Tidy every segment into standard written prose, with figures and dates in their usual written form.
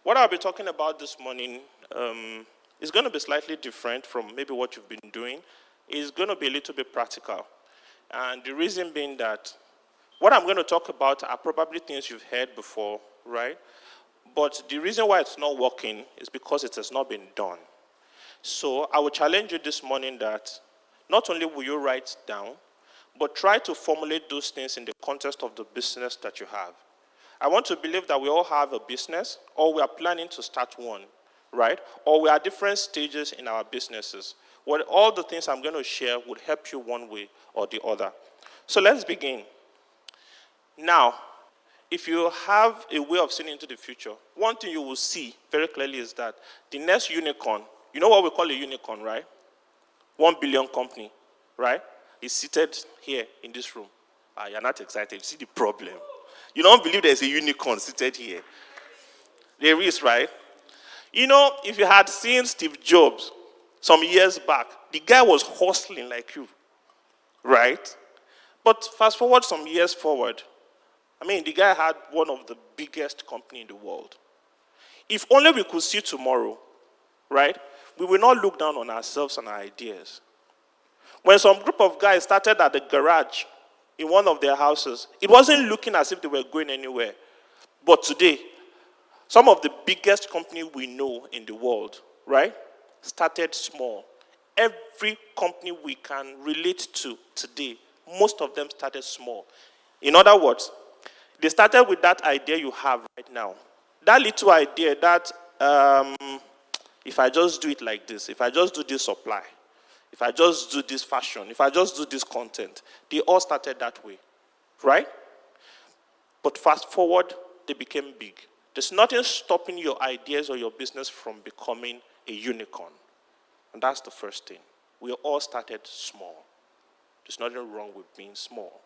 What I'll be talking about this morning is going to be slightly different from maybe what you've been doing. It's going to be a little bit practical. And the reason being that what I'm going to talk about are probably things you've heard before, right? But the reason why it's not working is because it has not been done. So I will challenge you this morning that not only will you write down, but try to formulate those things in the context of the business that you have. I want to believe that we all have a business, or we are planning to start one, right? Or we are at different stages in our businesses. Well, all the things I'm going to share would help you one way or the other. So let's begin. Now, if you have a way of seeing into the future, one thing you will see very clearly is that the next unicorn, you know what we call a unicorn, right? 1 billion company, right? Is seated here in this room. You're not excited. You see the problem. You don't believe there's a unicorn seated here. There is, right? You know, if you had seen Steve Jobs some years back, the guy was hustling like you, right? But fast forward some years forward, the guy had one of the biggest companies in the world. If only we could see tomorrow, right? We will not look down on ourselves and our ideas. When some group of guys started at the garage in one of their houses, it wasn't looking as if they were going anywhere. But today, some of the biggest companies we know in the world, right, started small. Every company we can relate to today, most of them started small. In other words, they started with that idea you have right now. That little idea that if I just do it like this, if I just do this supply, if I just do this fashion, if I just do this content, they all started that way, right? But fast forward, they became big. There's nothing stopping your ideas or your business from becoming a unicorn. And that's the first thing. We all started small. There's nothing wrong with being small.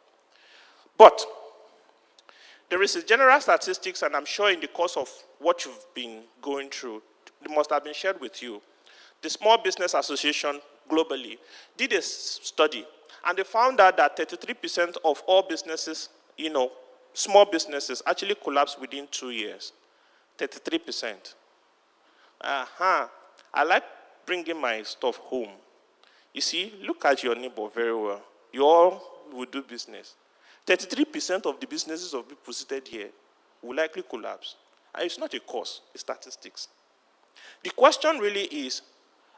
But there is a general statistics, and I'm sure in the course of what you've been going through, it must have been shared with you. The Small Business Association globally did a study, and they found out that 33% of all businesses, small businesses, actually collapse within 2 years. 33%. I like bringing my stuff home. You see, look at your neighbor very well. You all will do business. 33% of the businesses of people seated here will likely collapse. And it's not a cause, it's statistics. The question really is,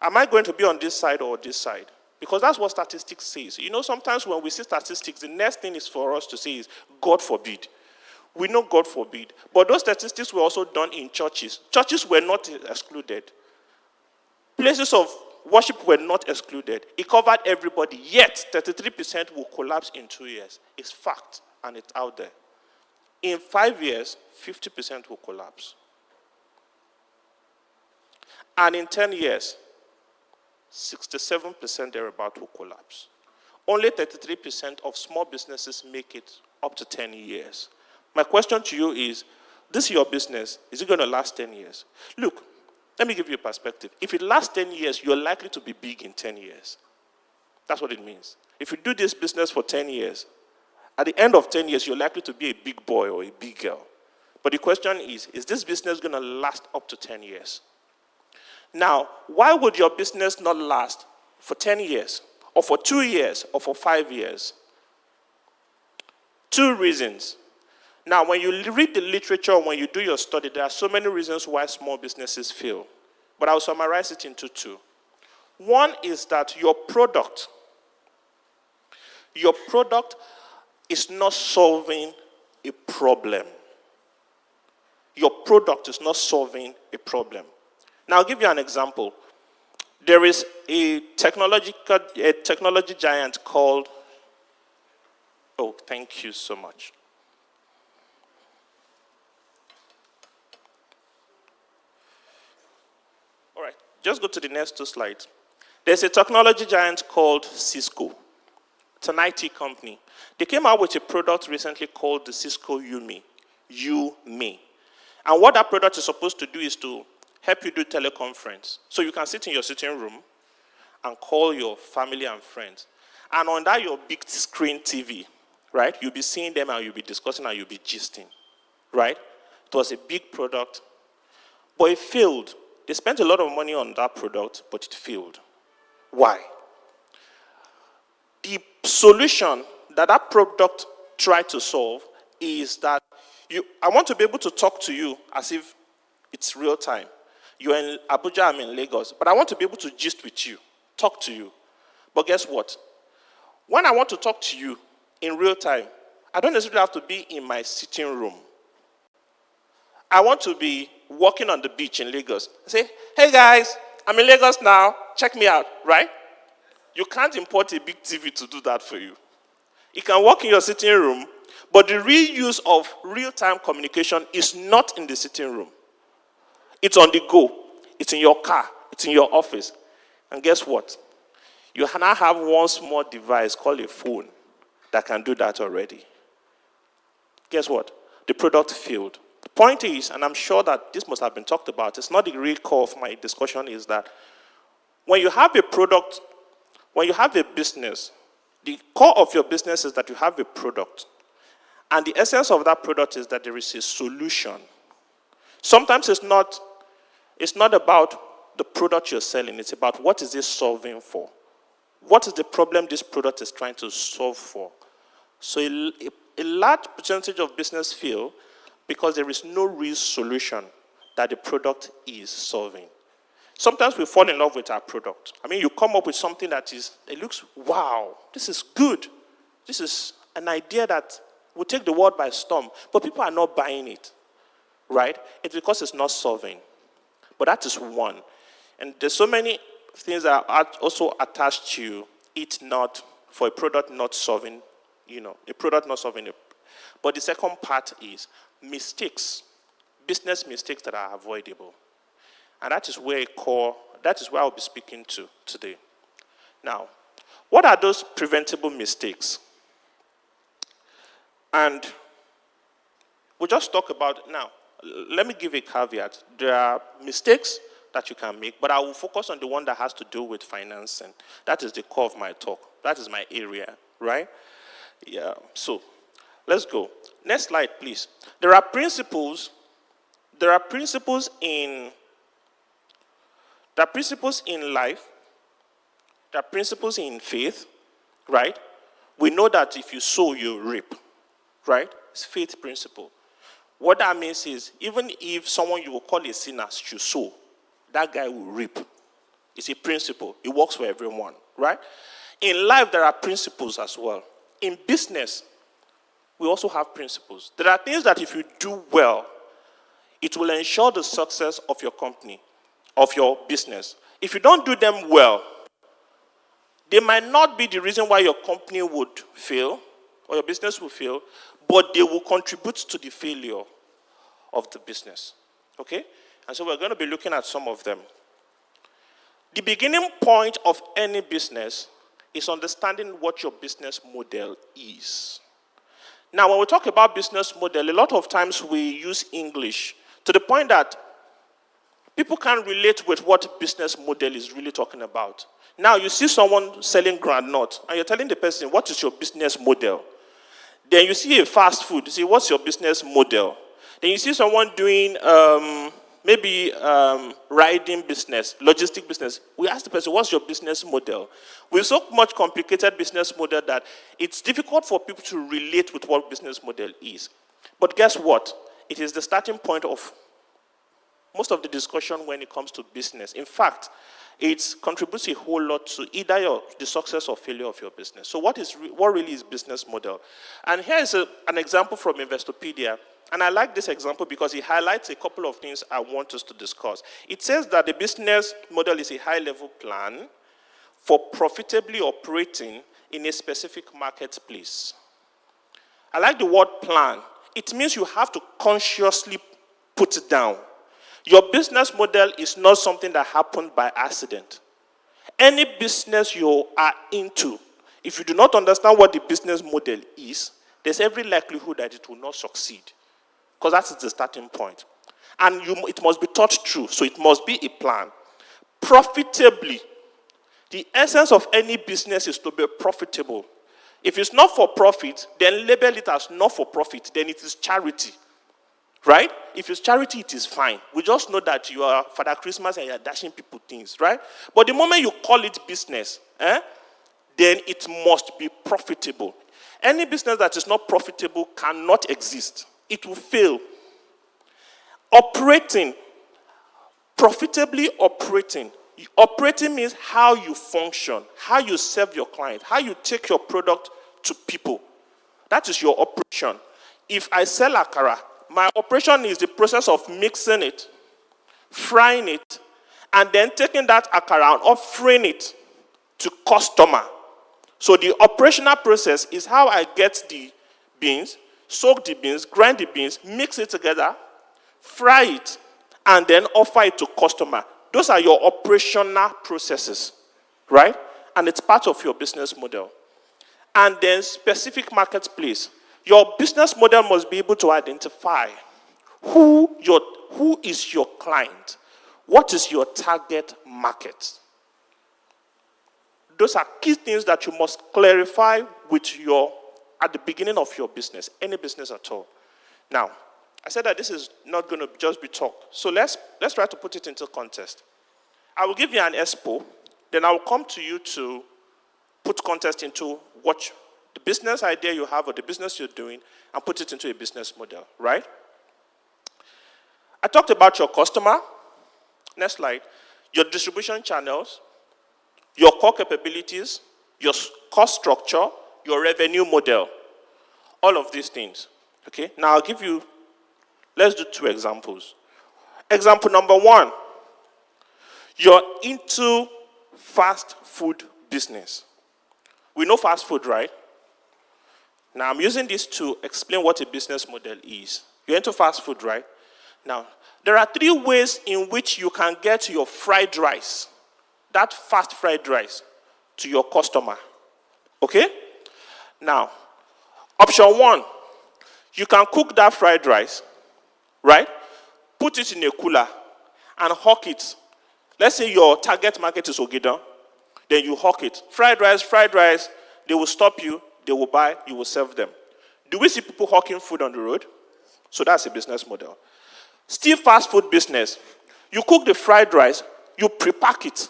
am I going to be on this side or this side? Because that's what statistics says. Sometimes when we see statistics, the next thing is for us to say is, God forbid. We know God forbid. But those statistics were also done in churches. Churches were not excluded. Places of worship were not excluded. It covered everybody. Yet, 33% will collapse in 2 years. It's fact, and it's out there. In 5 years, 50% will collapse. And in 10 years, 67% thereabout will collapse. Only 33% of small businesses make it up to 10 years. My question to you is, this is your business. Is it going to last 10 years? Look, let me give you a perspective. If it lasts 10 years, you're likely to be big in 10 years. That's what it means. If you do this business for 10 years, at the end of 10 years, you're likely to be a big boy or a big girl. But the question is this business going to last up to 10 years? Now, why would your business not last for 10 years, or for 2 years, or for 5 years? 2 reasons. Now, when you read the literature, when you do your study, there are so many reasons why small businesses fail. But I'll summarize it into 2. One is that your product is not solving a problem. Your product is not solving a problem. Now, I'll give you an example. There is a technology giant called, thank you so much. All right, just go to the next 2 slides. There's a technology giant called Cisco. It's an IT company. They came out with a product recently called the Cisco Umi. And what that product is supposed to do is to help you do teleconference. So you can sit in your sitting room and call your family and friends. And on that your big screen TV, right, you'll be seeing them and you'll be discussing and you'll be gisting, right? It was a big product. but it failed. They spent a lot of money on that product, but it failed. Why? The solution that that product tried to solve is that I want to be able to talk to you as if it's real time. You're in Abuja, I'm in Lagos, but I want to be able to gist with you, talk to you. But guess what? When I want to talk to you in real time, I don't necessarily have to be in my sitting room. I want to be walking on the beach in Lagos. Say, hey guys, I'm in Lagos now, check me out, right? You can't import a big TV to do that for you. You can walk in your sitting room, but the real use of real-time communication is not in the sitting room. It's on the go. It's in your car. It's in your office. And guess what? You now have one small device called a phone that can do that already. Guess what? The product failed. The point is, and I'm sure that this must have been talked about, it's not the real core of my discussion, is that when you have a product, when you have a business, the core of your business is that you have a product. And the essence of that product is that there is a solution. Sometimes it's not about the product you're selling. It's about what is it solving for. What is the problem this product is trying to solve for? So a large percentage of business fail because there is no real solution that the product is solving. Sometimes we fall in love with our product. I mean, you come up with something it looks, wow, this is good. This is an idea that will take the world by storm. But people are not buying it, right? It's because it's not solving. But that is one. And there's so many things that are also attached to it not, for a product not solving, a product not solving it. But the second part is mistakes, business mistakes that are avoidable. And that is where I'll be speaking to today. Now, what are those preventable mistakes? And we'll just talk about, now, let me give a caveat. There are mistakes that you can make, but I will focus on the one that has to do with financing. That is the core of my talk. That is my area, right? Yeah, so let's go. Next slide, please. There are principles in life, there are principles in faith, right? We know that if you sow, you reap, right? It's faith principle. What that means is, even if someone you will call a sinner should sow, that guy will reap. It's a principle. It works for everyone, right? In life, there are principles as well. In business, we also have principles. There are things that if you do well, it will ensure the success of your company, of your business. If you don't do them well, they might not be the reason why your company would fail or your business will fail, but they will contribute to the failure of the business. Okay? And so we're going to be looking at some of them. The beginning point of any business is understanding what your business model is. Now, when we talk about business model, a lot of times we use English to the point that people can't relate with what business model is really talking about. Now, you see someone selling groundnut, and you're telling the person, what is your business model? Then you see a fast food, you say, what's your business model? Then you see someone doing riding business, logistic business. We ask the person, what's your business model? We have so much complicated business model that it's difficult for people to relate with what business model is. But guess what? It is the starting point of most of the discussion when it comes to business. In fact, it contributes a whole lot to either the success or failure of your business. So what really is business model? And here is an example from Investopedia. And I like this example because it highlights a couple of things I want us to discuss. It says that the business model is a high-level plan for profitably operating in a specific marketplace. I like the word plan. It means you have to consciously put it down. Your business model is not something that happened by accident. Any business you are into, if you do not understand what the business model is, there's every likelihood that it will not succeed. Because that's the starting point. And it must be thought through, so it must be a plan. Profitably. The essence of any business is to be profitable. If it's not for profit, then label it as not for profit, then it is charity. right? If it's charity, it is fine. We just know that you are Father Christmas and you are dashing people things, right? But the moment you call it business, then it must be profitable. Any business that is not profitable cannot exist. It will fail. Operating, profitably operating. Operating means how you function, how you serve your client, how you take your product to people. That is your operation. If I sell akara, my operation is the process of mixing it, frying it, and then taking that akara and offering it to customer. So the operational process is how I get the beans, soak the beans, grind the beans, mix it together, fry it, and then offer it to customer. Those are your operational processes, right? And it's part of your business model. And then specific marketplace. Your business model must be able to identify who is your client, what is your target market. Those are key things that you must clarify at the beginning of your business, any business at all. Now, I said that this is not going to just be talk. So let's try to put it into context. I will give you an expo, then I will come to you to put context into what the business idea you have or the business you're doing and put it into a business model, right? I talked about your customer. Next slide. Your distribution channels, your core capabilities, your cost structure, your revenue model. All of these things. Okay? Now let's do 2 examples. Example number 1. You're into fast food business. We know fast food, right? Now, I'm using this to explain what a business model is. You're into fast food, right? Now, there are 3 ways in which you can get your fried rice, that fast fried rice, to your customer. Okay? Now, option 1, you can cook that fried rice, right? Put it in a cooler and hawk it. Let's say your target market is Ogida. Then you hawk it. Fried rice, they will stop you, they will buy, you will serve them. Do we see people hawking food on the road? So that's a business model. Still fast food business. You cook the fried rice, you pre-pack it.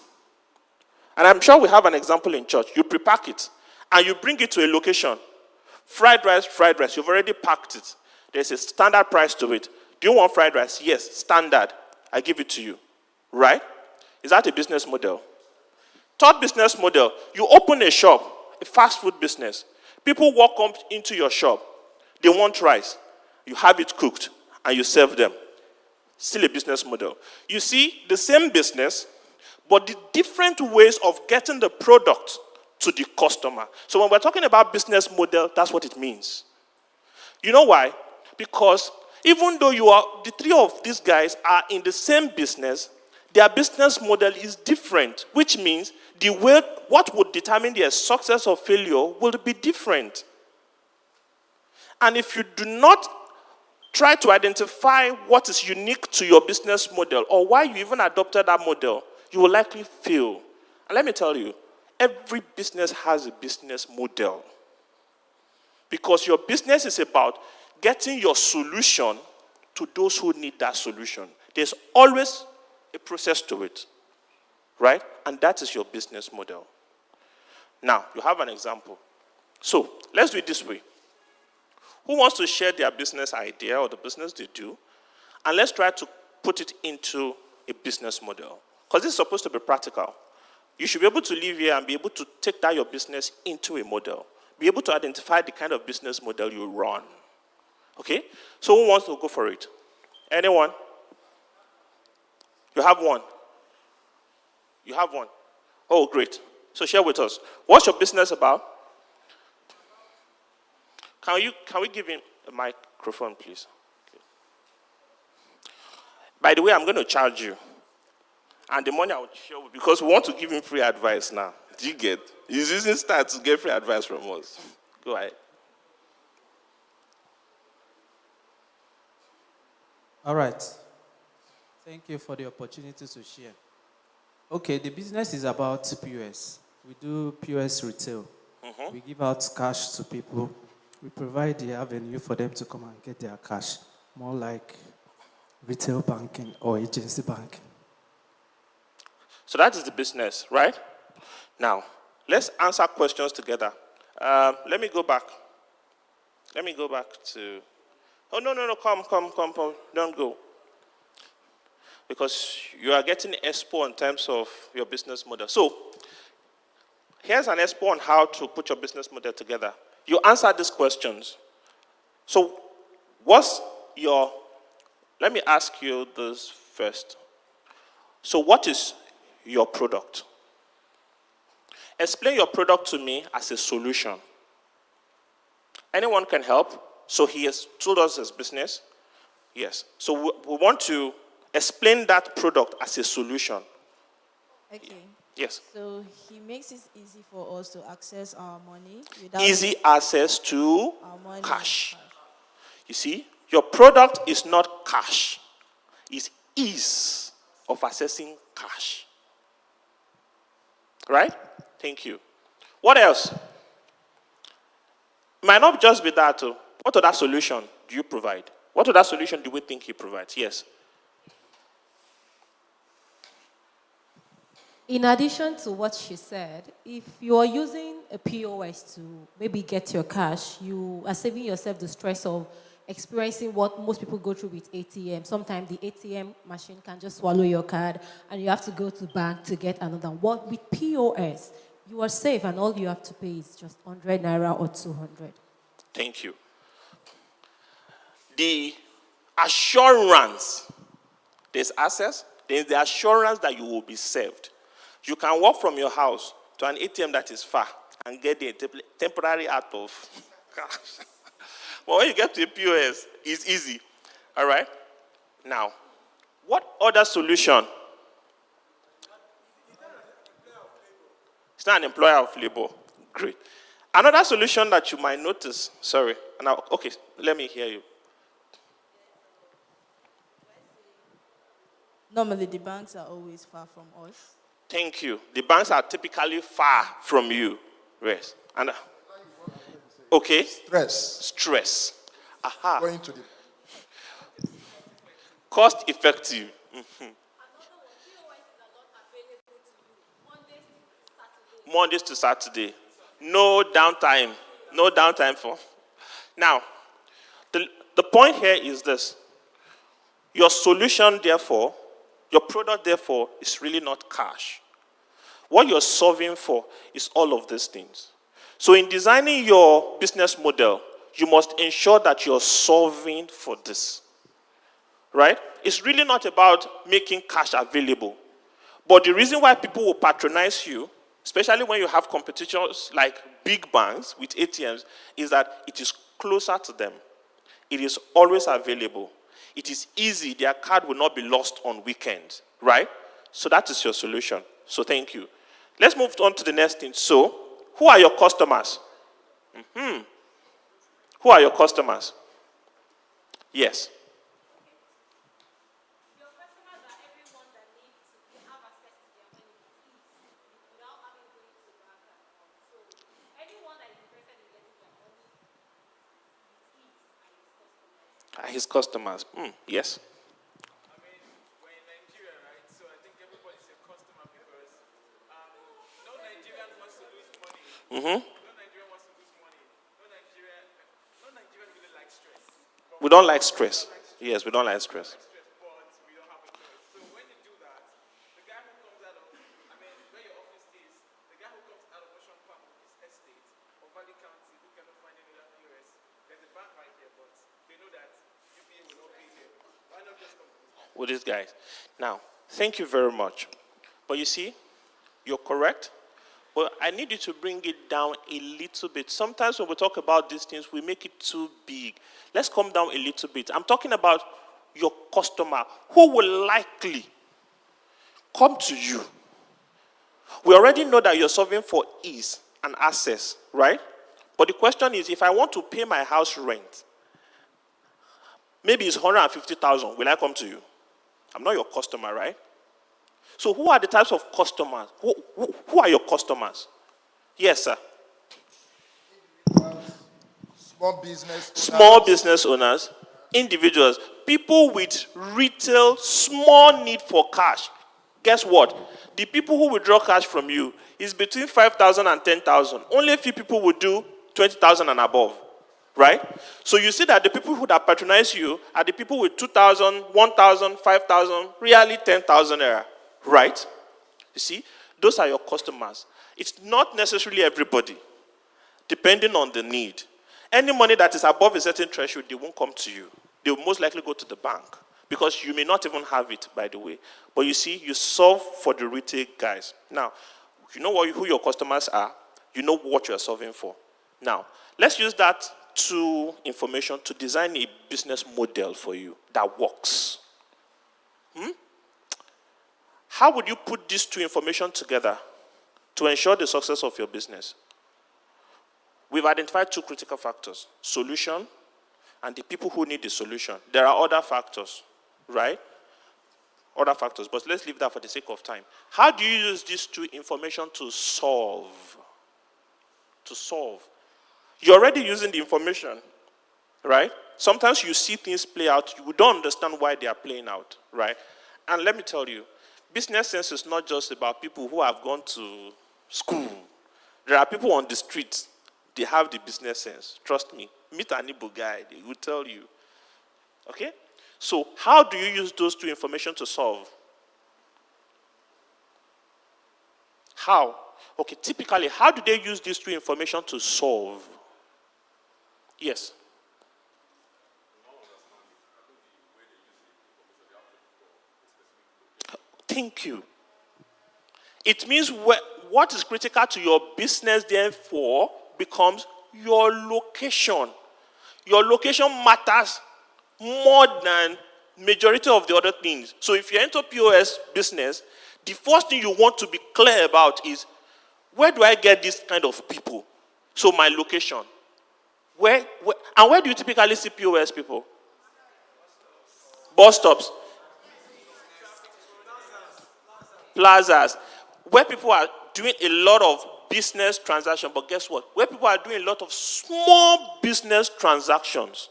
And I'm sure we have an example in church. You pre-pack it, and you bring it to a location. Fried rice, you've already packed it. There's a standard price to it. Do you want fried rice? Yes, standard. I give it to you. Right? Is that a business model? Third business model, you open a shop, a fast food business. People walk up into your shop. They want rice. You have it cooked, and you serve them. Still a business model. You see, the same business, but the different ways of getting the product to the customer. So when we're talking about business model, that's what it means. You know why? Because even though the 3 of these guys are in the same business, their business model is different, which means what would determine their success or failure will be different. And if you do not try to identify what is unique to your business model or why you even adopted that model, you will likely fail. And let me tell you, every business has a business model. Because your business is about getting your solution to those who need that solution. There's always a process to it, right? And that is your business model. Now, you have an example. So, let's do it this way. Who wants to share their business idea or the business they do? And let's try to put it into a business model. Because this is supposed to be practical. You should be able to live here and be able to take that your business into a model. Be able to identify the kind of business model you run. Okay? So who wants to go for it? Anyone? You have one. You have one. Oh, great. So share with us. What's your business about? Can we give him a microphone, please? Okay. By the way, I'm going to charge you. And the money I will share with, because we want to give him free advice now. Do you get? He's using stats to get free advice from us. Go ahead. All right. Thank you for the opportunity to share. Okay, the business is about POS. We do POS retail. Mm-hmm. We give out cash to people. We provide the avenue for them to come and get their cash. more like retail banking or agency banking. So that is the business, right? Now, let's answer questions together. Let me go back. Let me go back to... Oh, no, come. Don't go. Because you are getting expo in terms of your business model. So, here's an expo on how to put your business model together. You answer these questions. So, what's your... Let me ask you this first. So, what is your product? Explain your product to me as a solution. Anyone can help. So he has told us his business. Yes. So we want to explain that product as a solution. Okay. Yes. So he makes it easy for us to access our money Easy access to our money. cash. You see, your product is not cash. It's ease of accessing cash. Right? Thank you. What else? Might not just be that. What other solution do you provide? What other solution do we think he provides? Yes. In addition to what she said, if you are using a POS to maybe get your cash, you are saving yourself the stress of experiencing what most people go through with ATM. Sometimes the ATM machine can just swallow your card and you have to go to bank to get another. What with POS, you are safe and all you have to pay is just 100 naira or 200. Thank you. The assurance, there's access, there's the assurance that you will be served. You can walk from your house to an ATM that is far and get the temporary out of cash. But when you get to a POS, it's easy. All right? Now, what other solution? It's not an employer of labor. Great. Another solution that you might notice, sorry. Now, okay, let me hear you. Normally, the banks are always far from us. Thank you. The banks are typically far from you. Yes. And okay. Stress. Aha. Going to the Cost effective. Mondays to Saturday. No downtime. No downtime for. Now, the point here is this. Your solution, therefore, your product, therefore, is really not cash. What you're solving for is all of these things. So in designing your business model, you must ensure that you're solving for this. Right? It's really not about making cash available. But the reason why people will patronize you, especially when you have competitors like big banks with ATMs, is that it is closer to them. It is always available. It is easy. Their card will not be lost on weekends, right? So that is your solution. So thank you. Let's move on to the next thing. So, who are your customers? Who are your customers? Yes. Your customers are everyone that needs to have access to their money with ease without having to go to the bank and all. So anyone that is interested in getting their money with ease are his customers. Yes. I mean, we're in Nigeria, right? So I think everybody's a customer because no Nigerian wants to lose money. No Nigerian wants to lose money. No Nigerian really likes stress. We don't like stress. Yes, we don't like stress. But we don't have a choice. So when you do that, the guy who comes out of, where your office is, the guy who comes out of Ocean Park with his estate or Valley County who cannot find any other POS, there's a bank right here, but they know that UBA will not be here. Why not just come to this bank? With these guys. Now, thank you very much. But you see, you're correct. But I need you to bring it down a little bit. Sometimes when we talk about these things, we make it too big. Let's come down a little bit. I'm talking about your customer who will likely come to you. We already know that you're solving for ease and access, right? But the question is, if I want to pay my house rent, maybe it's 150,000, will I come to you? I'm not your customer, right? So who are the types of customers? Who are your customers? Yes, sir. small business owners, Small business owners. individuals, people with retail small need for cash. Guess what? The people who withdraw cash from you is between 5,000 and 10,000. Only a few people will do 20,000 and above, right? So you see that the people who that patronize you are the people with 2,000, 1,000, 5,000, really 10,000 naira, right? You see, those are your customers. It's not necessarily everybody, depending on the need. Any money that is above a certain threshold, they won't come to you. They will most likely go to the bank because you may not even have it, by the way. But you see, you solve for the retail guys. Now, you know who your customers are. You know what you're solving for. Now, let's use that information to design a business model for you that works. How would you put these two information together to ensure the success of your business? We've identified two critical factors: solution and the people who need the solution. There are other factors, right? Other factors, but let's leave that for the sake of time. How do you use these two information to solve? To solve. You're already using the information, right? Sometimes you see things play out, you don't understand why they are playing out, right? And let me tell you, business sense is not just about people who have gone to school. There are people on the street, they have the business sense. Trust me. Meet an Igbo guy, they will tell you. Okay? So how do you use those two information to solve? How? Okay, typically, how do they use these two information to solve? Yes. Thank you. It means what is critical to your business, therefore, becomes your location. Your location matters more than majority of the other things. So if you enter POS business, the first thing you want to be clear about is, where do I get this kind of people? So my location. Where do you typically see POS people? Bus stops. Plazas. Where people are doing a lot of business transactions, but guess what? Where people are doing a lot of small business transactions.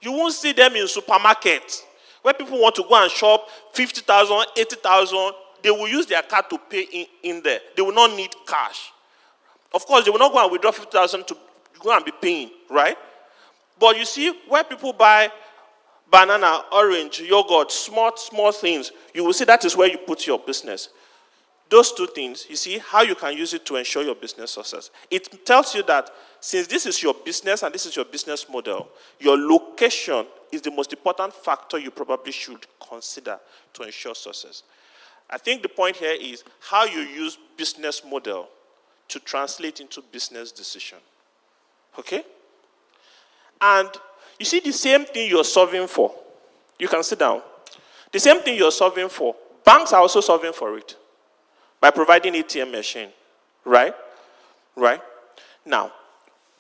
You won't see them in supermarkets. Where people want to go and shop 50,000, 80,000, they will use their card to pay in there. They will not need cash. Of course, they will not go and withdraw 50,000 to go and be paying, right? But you see, where people buy banana, orange, yogurt, small things, you will see that is where you put your business. Those two things, you see how you can use it to ensure your business success. It tells you that since this is your business and this is your business model, your location is the most important factor you probably should consider to ensure success. I think the point here is how you use business model to translate into business decision. Okay? And you see the same thing you're solving for. You can sit down. The same thing you're solving for, banks are also solving for it by providing ATM machine, right? Right? Now,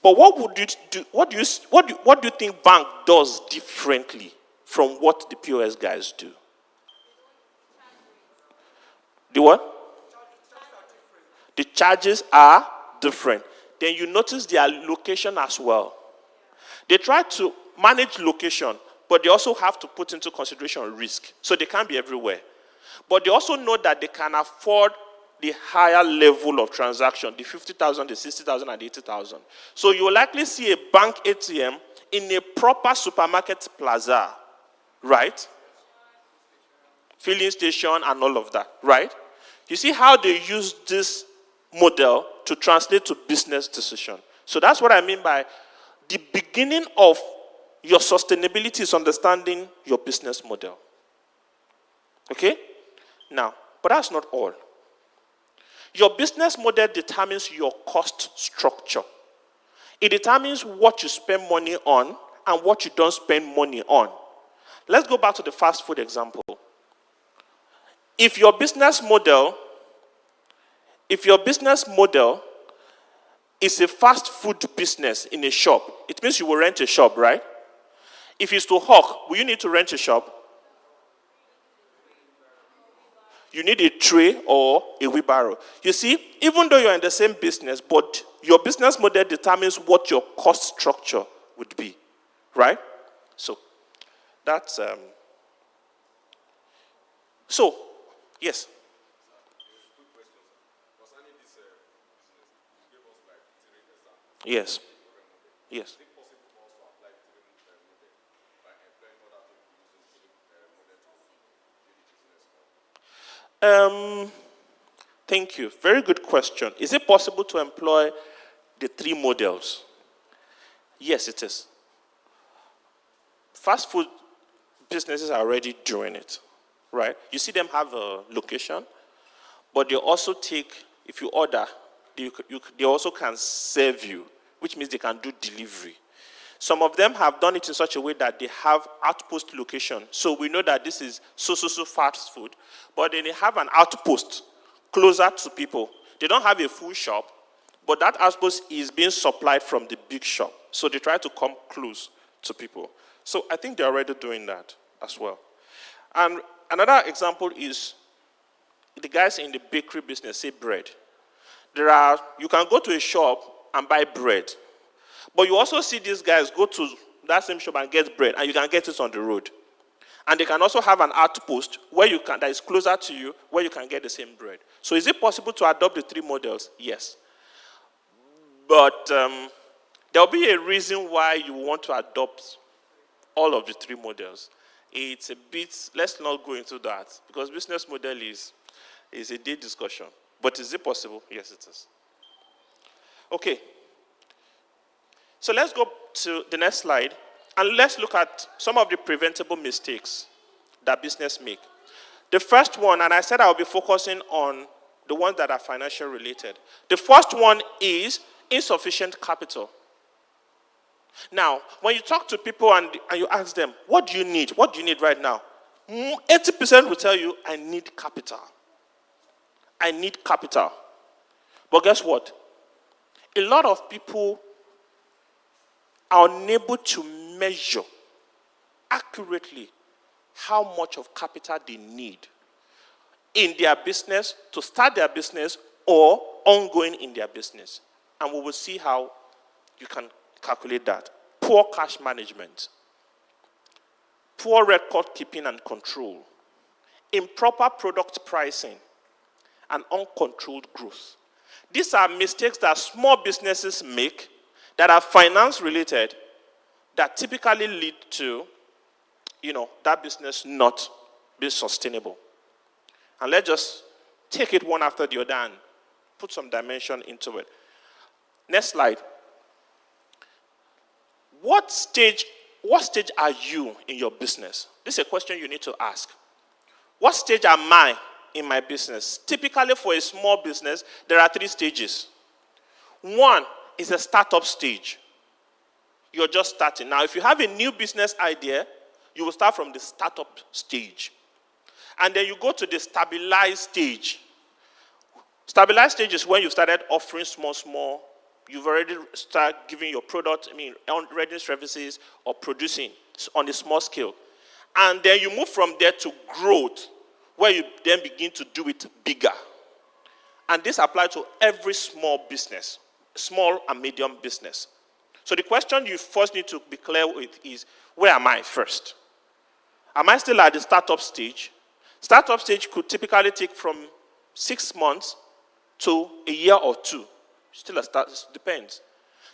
but what would you do? What do you think bank does differently from what the POS guys do? The what? The charges are different. Then you notice their location as well. They try to manage location, but they also have to put into consideration risk. So they can't be everywhere. But they also know that they can afford the higher level of transaction, the 50,000, the 60,000, and the 80,000. So you will likely see a bank ATM in a proper supermarket plaza, right? Filling station and all of that, right? You see how they use this model to translate to business decision. So that's what I mean by the beginning of your sustainability is understanding your business model. Okay? Now, but that's not all. Your business model determines your cost structure. It determines what you spend money on and what you don't spend money on. Let's go back to the fast food example. If your business model is a fast food business in a shop, it means you will rent a shop, right? If it's to hawk, will you need to rent a shop? You need a tray or a wheelbarrow. You see, even though you're in the same business, but your business model determines what your cost structure would be, right? So, That's, so, yes. Yes. Yes. Um, Thank you. Very good question. Is it possible to employ the three models? Yes, it is. Fast food businesses are already doing it, right? You see them have a location, but they also take, if you order, they also can serve you, which means they can do delivery. Some of them have done it in such a way that they have outpost location. So we know that this is so fast food, but then they have an outpost closer to people. They don't have a full shop, but that outpost is being supplied from the big shop. So they try to come close to people. So I think they're already doing that as well. And another example is the guys in the bakery business, say bread. You can go to a shop and buy bread. But you also see these guys go to that same shop and get bread, and you can get it on the road. And they can also have an outpost that is closer to you, where you can get the same bread. So is it possible to adopt the three models? Yes. But there'll be a reason why you want to adopt all of the three models. It's a bit, let's not go into that, because business model is a day discussion. But is it possible? Yes, it is. Okay. So let's go to the next slide, and let's look at some of the preventable mistakes that business make. The first one, and I said I'll be focusing on the ones that are financial related. The first one is insufficient capital. Now, when you talk to people and you ask them, what do you need? What do you need right now? 80% will tell you, I need capital. I need capital. But guess what? A lot of people are unable to measure accurately how much of capital they need in their business, to start their business, or ongoing in their business. And we will see how you can calculate that. Poor cash management, poor record keeping and control, improper product pricing, and uncontrolled growth. These are mistakes that small businesses make that are finance related, that typically lead to, that business not be sustainable. And let's just take it one after the other and put some dimension into it. Next slide. What stage are you in your business? This is a question you need to ask. What stage am I in my business? Typically for a small business, there are 3 stages. One is a startup stage. You're just starting. Now, if you have a new business idea, you will start from the startup stage. And then you go to the stabilized stage. Stabilized stage is when you started offering small. You've already started giving your product, readiness services or producing on a small scale. And then you move from there to growth, where you then begin to do it bigger. And this applies to every small business, small and medium business. So the question you first need to be clear with is, where am I first? Am I still at the startup stage? Startup stage could typically take from 6 months to a year or 2. Still a start, it depends.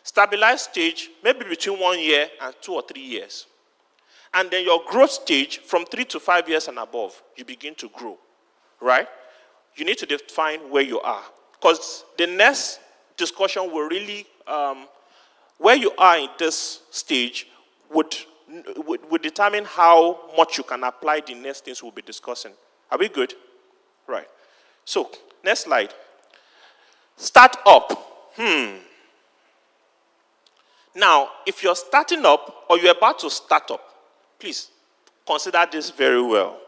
Stabilized stage, maybe between 1 year and 2 or 3 years. And then your growth stage, from 3 to 5 years and above, you begin to grow, right? You need to define where you are. Because the next discussion will really, where you are in this stage would determine how much you can apply the next things we'll be discussing. Are we good? Right. So, next slide. Start up. Now, if you're starting up or you're about to start up, please consider this very well.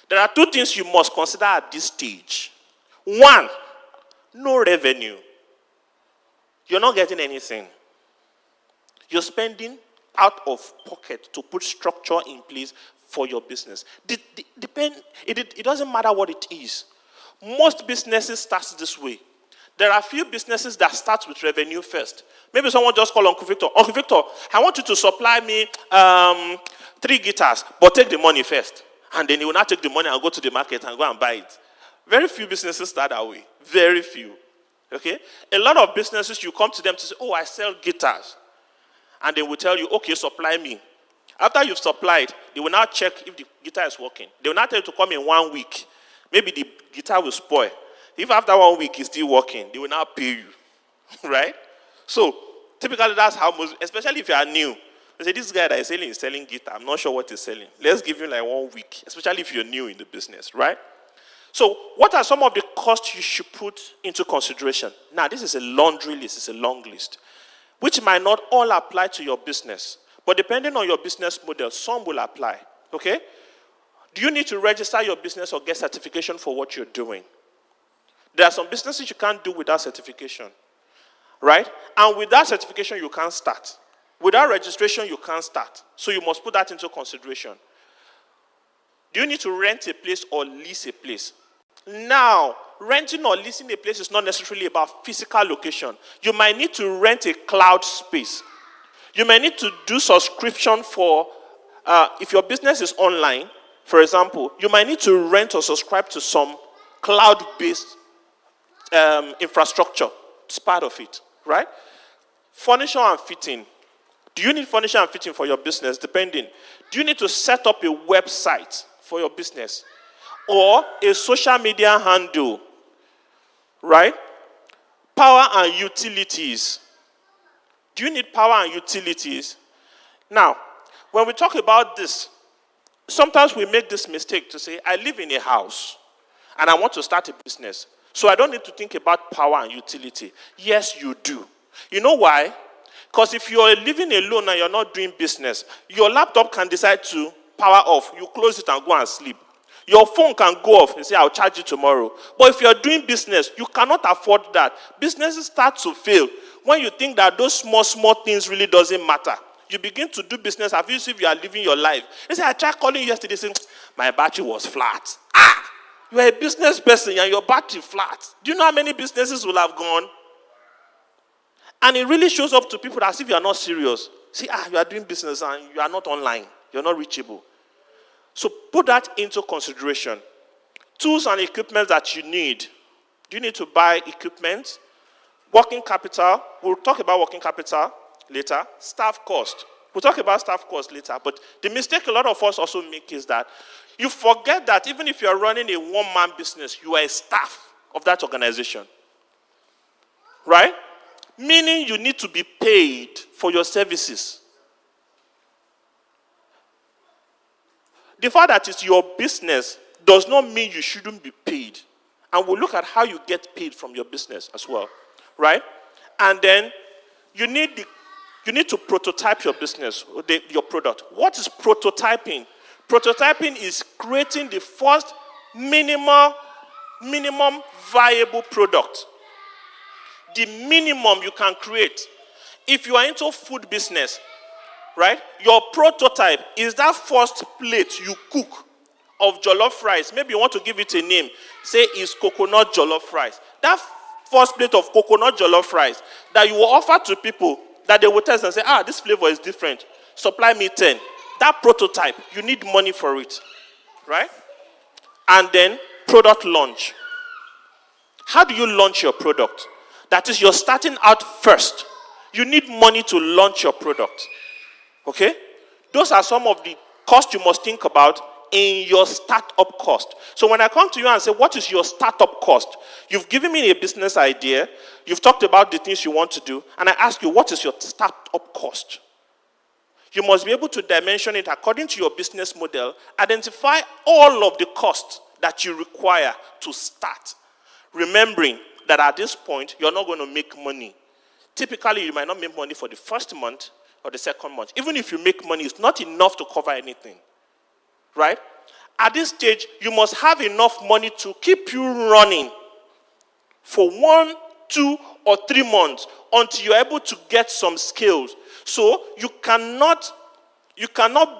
There are 2 things you must consider at this stage. 1, no revenue. You're not getting anything. You're spending out of pocket to put structure in place for your business. It doesn't matter what it is. Most businesses start this way. There are few businesses that start with revenue first. Maybe someone just call Uncle Victor. Uncle Victor, I want you to supply me 3 guitars, but take the money first. And then he will not take the money and go to the market and go and buy it. Very few businesses start that way. Very few. Okay? A lot of businesses, you come to them to say, oh, I sell guitars. And they will tell you, okay, supply me. After you've supplied, they will now check if the guitar is working. They will not tell you to come in 1 week. Maybe the guitar will spoil. If after 1 week it's still working, they will now pay you. Right? So, typically that's how most, especially if you are new. They say, this guy that is selling guitar. I'm not sure what he's selling. Let's give you like 1 week, especially if you're new in the business, right? So, what are some of the costs you should put into consideration? Now, this is a laundry list. It's a long list, which might not all apply to your business. But depending on your business model, some will apply, okay? Do you need to register your business or get certification for what you're doing? There are some businesses you can't do without certification, right? And without certification, you can't start. Without registration, you can't start. So you must put that into consideration. Do you need to rent a place or lease a place? Now, renting or leasing a place is not necessarily about physical location. You might need to rent a cloud space. You may need to do subscription for, if your business is online, for example, you might need to rent or subscribe to some cloud-based infrastructure. It's part of it, right? Furniture and fitting. Do you need furniture and fitting for your business? Depending. Do you need to set up a website for your business? Or a social media handle, right? Power and utilities. Do you need power and utilities? Now, when we talk about this, sometimes we make this mistake to say, I live in a house and I want to start a business. So I don't need to think about power and utility. Yes, you do. You know why? Because if you're living alone and you're not doing business, your laptop can decide to power off. You close it and go and sleep. Your phone can go off and say, I'll charge you tomorrow. But if you're doing business, you cannot afford that. Businesses start to fail when you think that those small things really doesn't matter. You begin to do business as if you are living your life. They say, I tried calling you yesterday saying, my battery was flat. You are a business person and your battery flat. Do you know how many businesses will have gone? And it really shows up to people as if you are not serious. See, you are doing business and you are not online. You're not reachable. So put that into consideration. Tools and equipment that you need. Do you need to buy equipment? Working capital. We'll talk about working capital later. Staff cost. We'll talk about staff cost later. But the mistake a lot of us also make is that you forget that even if you're running a one-man business, you are a staff of that organization. Right? Meaning you need to be paid for your services. The fact that it's your business does not mean you shouldn't be paid. And we'll look at how you get paid from your business as well. Right? And then you need to prototype your business, your product. What is prototyping? Prototyping is creating the first minimum viable product. The minimum you can create. If you are into food business, right, your prototype is that first plate you cook of jollof rice. Maybe you want to give it a name. Say it's coconut jollof rice. That first plate of coconut jollof rice that you will offer to people that they will test and say, this flavor is different. Supply me 10. That prototype, you need money for it. Right? And then product launch. How do you launch your product? That is, you're starting out first. You need money to launch your product. Okay? Those are some of the costs you must think about in your startup cost. So when I come to you and say, what is your startup cost? You've given me a business idea. You've talked about the things you want to do. And I ask you, what is your startup cost? You must be able to dimension it according to your business model. Identify all of the costs that you require to start. Remembering that at this point, you're not going to make money. Typically, you might not make money for the first month or the second month. Even if you make money, it's not enough to cover anything. Right? At this stage, you must have enough money to keep you running for 1, 2, or 3 months until you're able to get some skills. So you cannot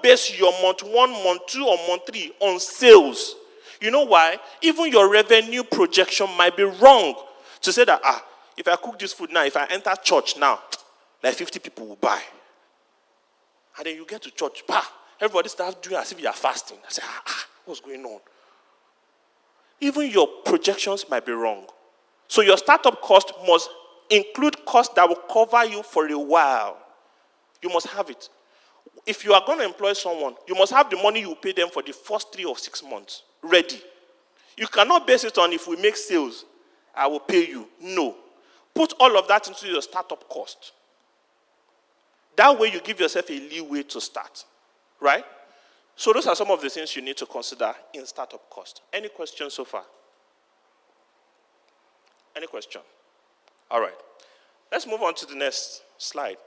base your month 1, month 2, or month 3 on sales. You know why? Even your revenue projection might be wrong. To say that, if I cook this food now, if I enter church now, like 50 people will buy. And then you get to church, everybody starts doing as if you are fasting. I say, what's going on? Even your projections might be wrong. So your startup cost must include costs that will cover you for a while. You must have it. If you are going to employ someone, you must have the money you pay them for the first 3 or 6 months ready. You cannot base it on if we make sales, I will pay you. No. Put all of that into your startup cost. That way you give yourself a leeway to start. Right? So those are some of the things you need to consider in startup cost. Any questions so far? Any question? All right. Let's move on to the next slide.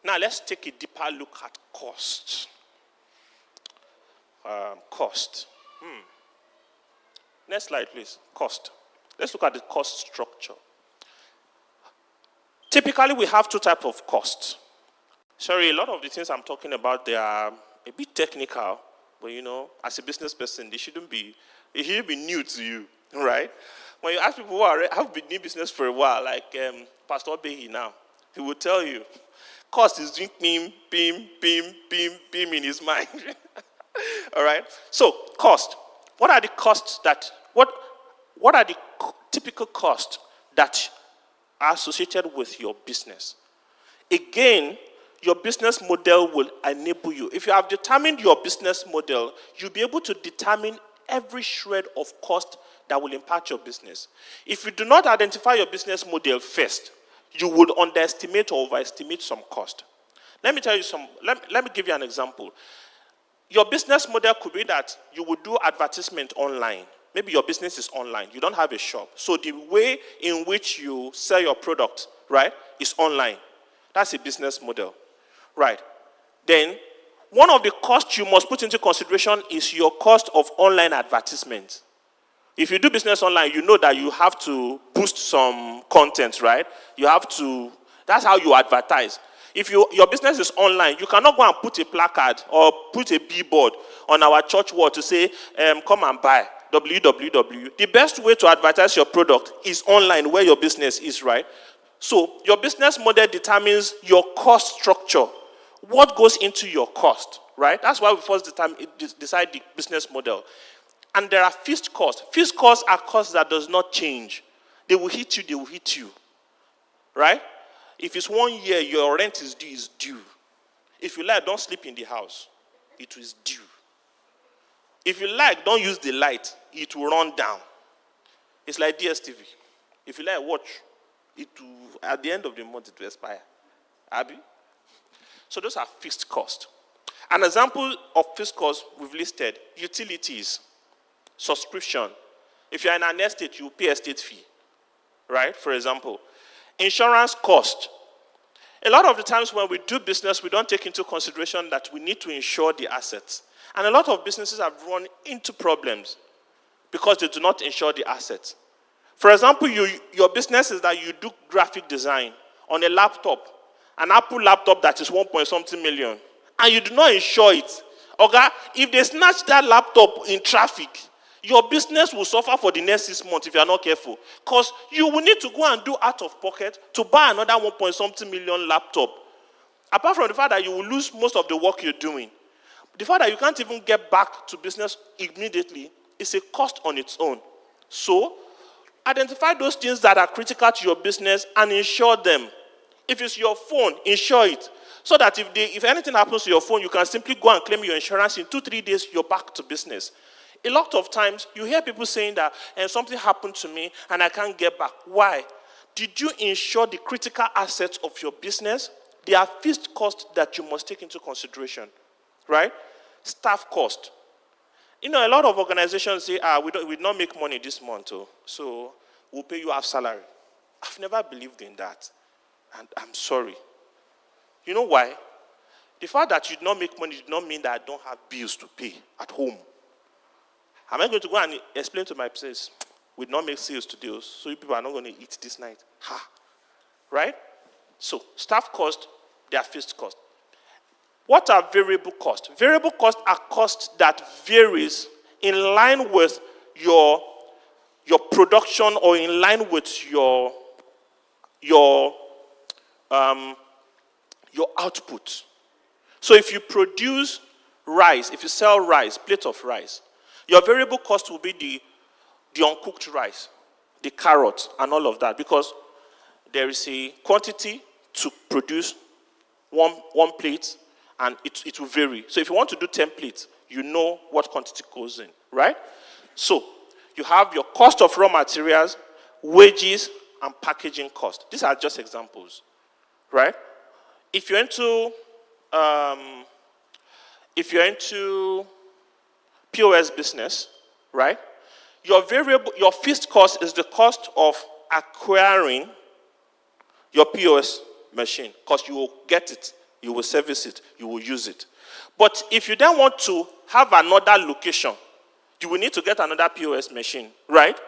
Now let's take a deeper look at cost. Cost. Next slide, please. Cost. Let's look at the cost structure. Typically, we have 2 types of costs. Sorry, a lot of the things I'm talking about, they are a bit technical, but as a business person, they shouldn't be new to you, right? When you ask people who have been in business for a while, like Pastor Behi now, he will tell you, cost is doing bim in his mind. All right? So, cost. What are the costs what are the typical costs that are associated with your business? Again, your business model will enable you. If you have determined your business model, you'll be able to determine every shred of cost that will impact your business. If you do not identify your business model first, you would underestimate or overestimate some cost. Let me tell you let me give you an example. Your business model could be that you would do advertisement online. Maybe your business is online. You don't have a shop. So the way in which you sell your product, right, is online. That's a business model. Right. Then, one of the costs you must put into consideration is your cost of online advertisement. If you do business online, you know that you have to boost some content, right? That's how you advertise. If your business is online, you cannot go and put a placard or put a billboard on our church wall to say, come and buy, www. The best way to advertise your product is online where your business is, right? So your business model determines your cost structure. What goes into your cost, right? That's why we first decide the business model. And there are fixed costs. Fixed costs are costs that does not change. They will hit you, right? If it's 1 year, your rent is due. If you like, don't sleep in the house. It is due. If you like, don't use the light. It will run down. It's like DSTV. If you like, watch. At the end of the month, it will expire. Abi? So those are fixed costs. An example of fixed costs we've listed, utilities, subscription. If you're in an estate, you pay estate fee, right? For example, insurance cost. A lot of the times when we do business, we don't take into consideration that we need to insure the assets. And a lot of businesses have run into problems because they do not insure the assets. For example, your business is that you do graphic design on a laptop, an Apple laptop that is 1.something million, and you do not insure it. Okay? If they snatch that laptop in traffic, your business will suffer for the next 6 months if you are not careful. Because you will need to go and do out of pocket to buy another 1.something million laptop. Apart from the fact that you will lose most of the work you're doing, the fact that you can't even get back to business immediately is a cost on its own. So, identify those things that are critical to your business and insure them. If it's your phone, insure it. So that if anything happens to your phone, you can simply go and claim your insurance. In 2-3 days, you're back to business. A lot of times, you hear people saying that something happened to me and I can't get back. Why? Did you insure the critical assets of your business? There are fixed costs that you must take into consideration. Right? Staff cost. A lot of organizations say, we did not make money this month, so we'll pay you half salary. I've never believed in that. And I'm sorry. You know why? The fact that you did not make money did not mean that I don't have bills to pay at home. Am I going to go and explain to my business, we did not make sales today, so you people are not going to eat this night? Right? So, staff cost, they are fixed cost. What are variable costs? Variable costs are costs that varies in line with your production or in line with your output. So if you produce rice, if you sell rice, plate of rice, your variable cost will be the uncooked rice, the carrots, and all of that, because there is a quantity to produce one plate, and it will vary. So if you want to do 10 plates, you know what quantity goes in, right? So you have your cost of raw materials, wages, and packaging cost. These are just examples, right? If you're into POS business, right? Your fixed cost is the cost of acquiring your POS machine, because you will get it, you will service it, you will use it. But if you then want to have another location, you will need to get another POS machine, right?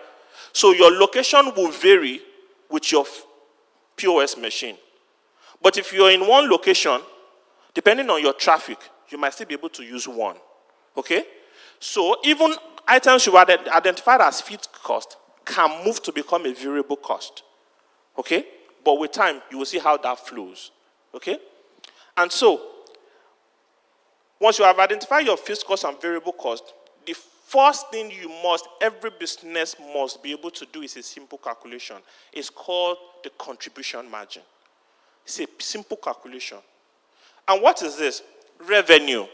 So your location will vary with your POS machine. But if you're in one location, depending on your traffic, you might still be able to use one, okay? So even items you identified as fixed cost can move to become a variable cost, okay? But with time, you will see how that flows, okay? And so, once you have identified your fixed cost and variable cost, the first thing every business must be able to do is a simple calculation. It's called the contribution margin. It's a simple calculation. And what is this? Revenue.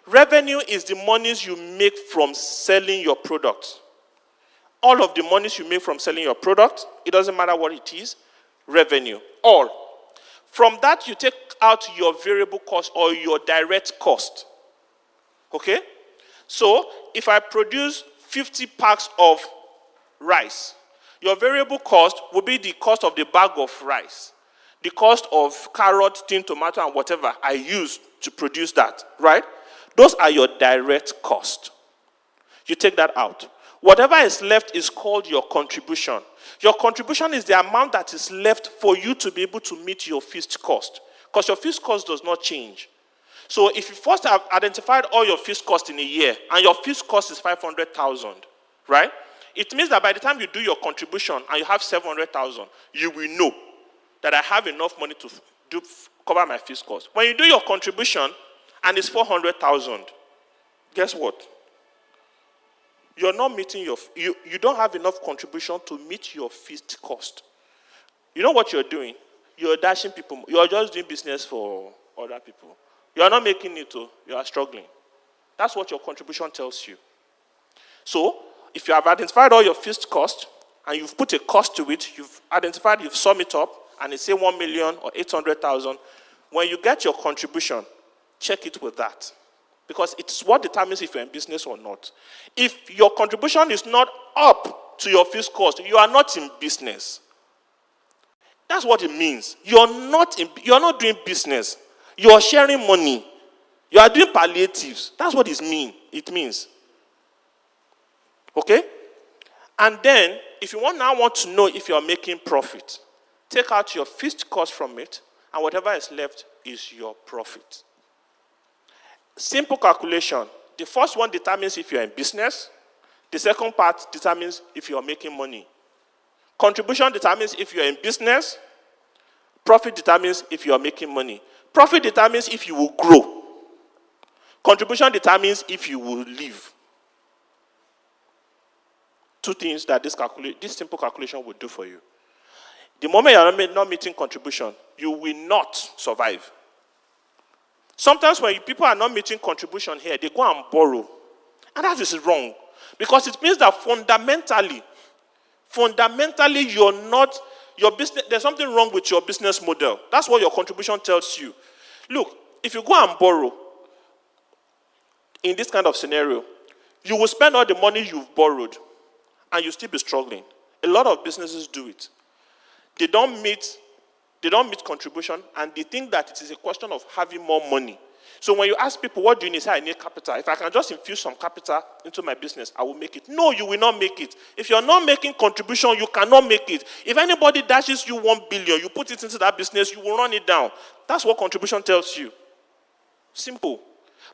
Revenue is the monies you make from selling your product. All of the monies you make from selling your product, it doesn't matter what it is, revenue. All. From that, you take out your variable cost or your direct cost. Okay? So, if I produce 50 packs of rice, your variable cost will be the cost of the bag of rice, the cost of carrot, tin, tomato, and whatever I use to produce that, right? Those are your direct cost. You take that out. Whatever is left is called your contribution. Your contribution is the amount that is left for you to be able to meet your fixed cost, because your fixed cost does not change. So if you first have identified all your fixed cost in a year, and your fixed cost is 500,000, right? It means that by the time you do your contribution and you have 700,000, you will know that I have enough money to cover my fixed cost. When you do your contribution and it's 400,000, guess what? You're not meeting you don't have enough contribution to meet your fixed cost. You know what you're doing? You're dashing people. You're just doing business for other people. You are not making it, you are struggling. That's what your contribution tells you. So, if you have identified all your fixed cost, and you've put a cost to it, you've sum it up, and it's say 1 million or 800,000, when you get your contribution, check it with that. Because it's what determines if you're in business or not. If your contribution is not up to your fixed cost, you are not in business. That's what it means. You're not doing business. You are sharing money. You are doing palliatives. That's what it means. Okay? And then, if you now want to know if you are making profit, take out your fixed cost from it, and whatever is left is your profit. Simple calculation. The first one determines if you're in business. The second part determines if you're making money. Contribution determines if you're in business. Profit determines if you're making money. Profit determines if you will grow. Contribution determines if you will live. Two things that this simple calculation will do for you. The moment you're not meeting contribution, you will not survive. Sometimes when people are not meeting contribution here, they go and borrow. And that is wrong. Because it means that fundamentally, there's something wrong with your business model. That's what your contribution tells you. Look, if you go and borrow in this kind of scenario, you will spend all the money you've borrowed and you'll still be struggling. A lot of businesses do it. They don't meet contribution, and they think that it is a question of having more money. So when you ask people, what do you need? Say, I need capital. If I can just infuse some capital into my business, I will make it. No, you will not make it. If you're not making contribution, you cannot make it. If anybody dashes you 1 billion, you put it into that business, you will run it down. That's what contribution tells you. Simple.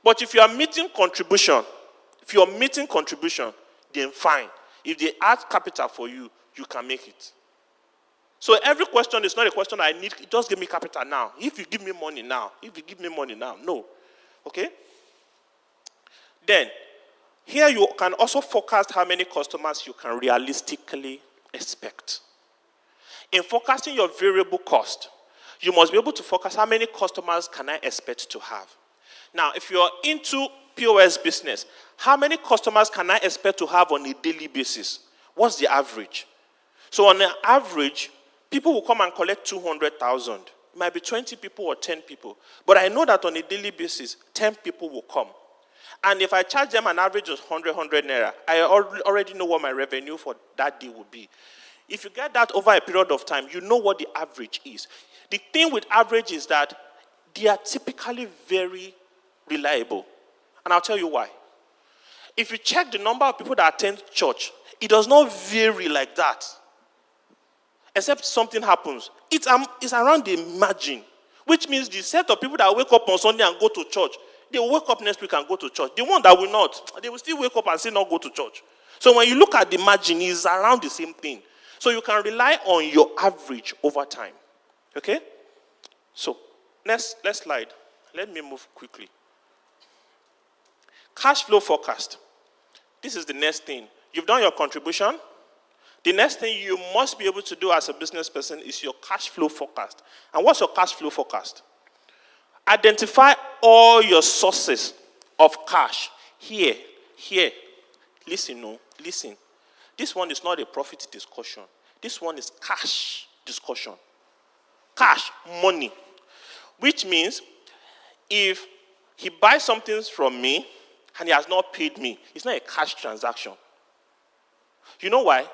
But if you are meeting contribution, then fine. If they add capital for you, you can make it. So every question is not a question I need, just give me capital now. If you give me money now, no. Okay? Then, here you can also forecast how many customers you can realistically expect. In forecasting your variable cost, you must be able to forecast how many customers can I expect to have. Now, if you're into POS business, how many customers can I expect to have on a daily basis? What's the average? So on an average, people will come and collect 200,000. It might be 20 people or 10 people. But I know that on a daily basis, 10 people will come. And if I charge them an average of 100 naira, I already know what my revenue for that day will be. If you get that over a period of time, you know what the average is. The thing with average is that they are typically very reliable. And I'll tell you why. If you check the number of people that attend church, it does not vary like that. Except something happens. It's around the margin, which means the set of people that wake up on Sunday and go to church, they will wake up next week and go to church. The one that will not, they will still wake up and still not go to church. So when you look at the margin, it's around the same thing. So you can rely on your average over time. Okay? So, next slide. Let me move quickly. Cash flow forecast. This is the next thing. You've done your contribution. The next thing you must be able to do as a business person is your cash flow forecast. And what's your cash flow forecast? Identify all your sources of cash. Here. Listen. This one is not a profit discussion. This one is cash discussion. Cash, money. Which means if he buys something from me and he has not paid me, it's not a cash transaction. You know why?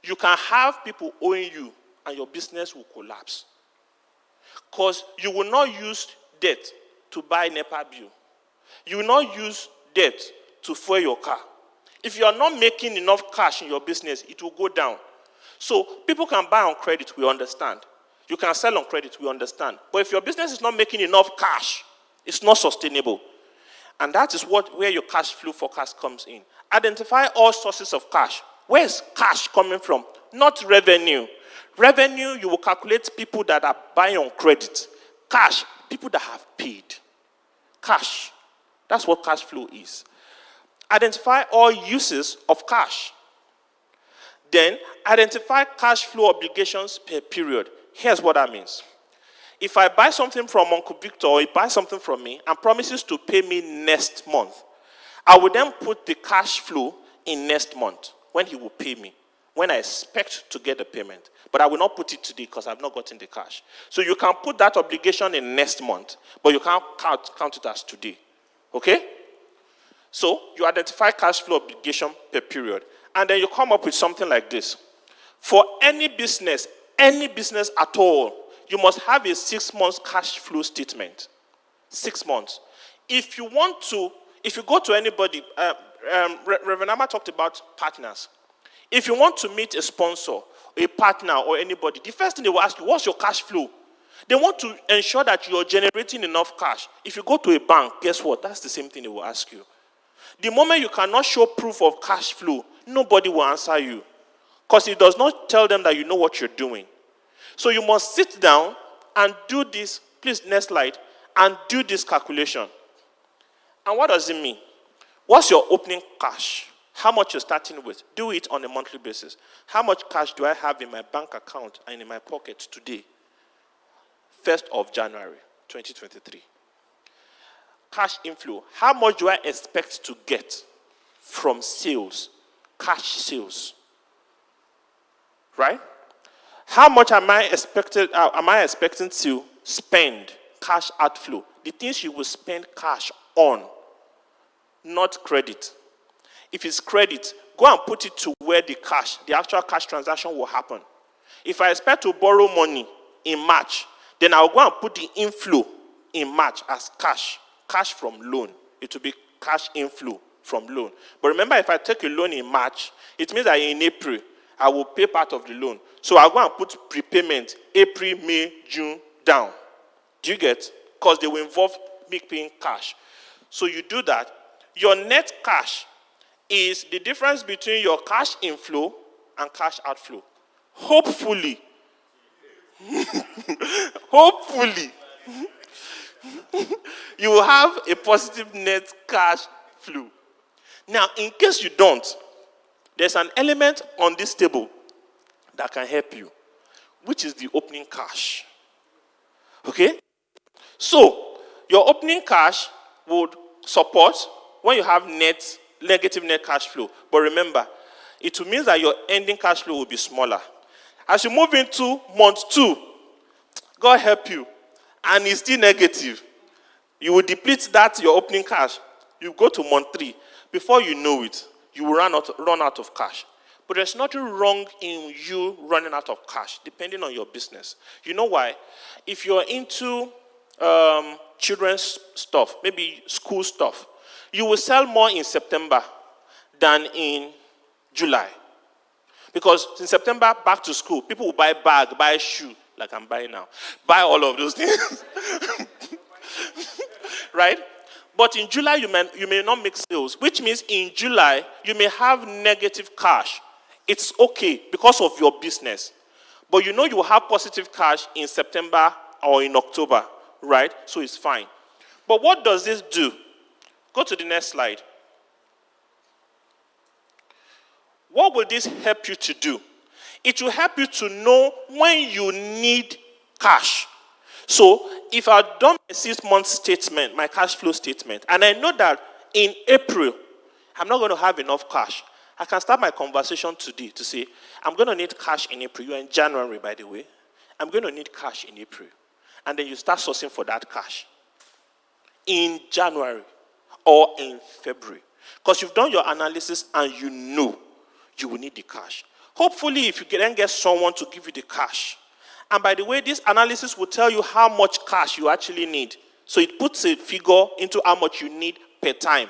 You can have people owing you and your business will collapse. Because you will not use debt to buy NEPA bill. You will not use debt to fuel your car. If you are not making enough cash in your business, it will go down. So people can buy on credit, we understand. You can sell on credit, we understand. But if your business is not making enough cash, it's not sustainable. And that is where your cash flow forecast comes in. Identify all sources of cash. Where is cash coming from? Not revenue. Revenue, you will calculate people that are buying on credit. Cash, people that have paid. Cash. That's what cash flow is. Identify all uses of cash. Then, identify cash flow obligations per period. Here's what that means. If I buy something from Uncle Victor or he buys something from me and promises to pay me next month, I will then put the cash flow in next month when he will pay me, when I expect to get the payment. But I will not put it today because I've not gotten the cash. So you can put that obligation in next month, but you can't count it as today. Okay? So you identify cash flow obligation per period. And then you come up with something like this. For any business at all, you must have a 6 months cash flow statement. 6 months. If you go to anybody, Reverend Amma talked about partners. If you want to meet a sponsor, a partner, or anybody, the first thing they will ask you, what's your cash flow? They want to ensure that you're generating enough cash. If you go to a bank, guess what? That's the same thing they will ask you. The moment you cannot show proof of cash flow, nobody will answer you. Because it does not tell them that you know what you're doing. So you must sit down and do this, please, next slide, and do this calculation. And what does it mean? What's your opening cash? How much you're starting with? Do it on a monthly basis. How much cash do I have in my bank account and in my pocket today? 1st of January, 2023. Cash inflow. How much do I expect to get from sales? Cash sales. Right? How much am I expecting to spend? Cash outflow. The things you will spend cash on, not credit. If it's credit, go and put it to where the actual cash transaction will happen. If I expect to borrow money in March, then I'll go and put the inflow in March as cash from loan. It will be cash inflow from loan. But remember, if I take a loan in March, it means that in April, I will pay part of the loan. So I'll go and put prepayment April, May, June down. Do you get? Because they will involve me paying cash. So you do that. Your net cash is the difference between your cash inflow and cash outflow. Hopefully, hopefully, you will have a positive net cash flow. Now, in case you don't, there's an element on this table that can help you, which is the opening cash. Okay? So, your opening cash would support when you have negative net cash flow. But remember, it will mean that your ending cash flow will be smaller. As you move into month 2, God help you, and it's still negative. You will deplete that, your opening cash. You go to month 3. Before you know it, you will run out of cash. But there's nothing wrong in you running out of cash, depending on your business. You know why? If you're into children's stuff, maybe school stuff, you will sell more in September than in July. Because in September, back to school, people will buy bag, buy shoe, like I'm buying now. Buy all of those things. Right? But in July, you may not make sales, which means in July, you may have negative cash. It's okay because of your business. But you know you will have positive cash in September or in October, right? So it's fine. But what does this do? Go to the next slide. What will this help you to do? It will help you to know when you need cash. So, if I've done my 6-month statement, my cash flow statement, and I know that in April, I'm not going to have enough cash, I can start my conversation today to say, I'm going to need cash in April. You're in January, by the way. I'm going to need cash in April. And then you start sourcing for that cash in January or in February. Because you've done your analysis and you know you will need the cash. Hopefully, if you can then get someone to give you the cash. And by the way, this analysis will tell you how much cash you actually need. So it puts a figure into how much you need per time.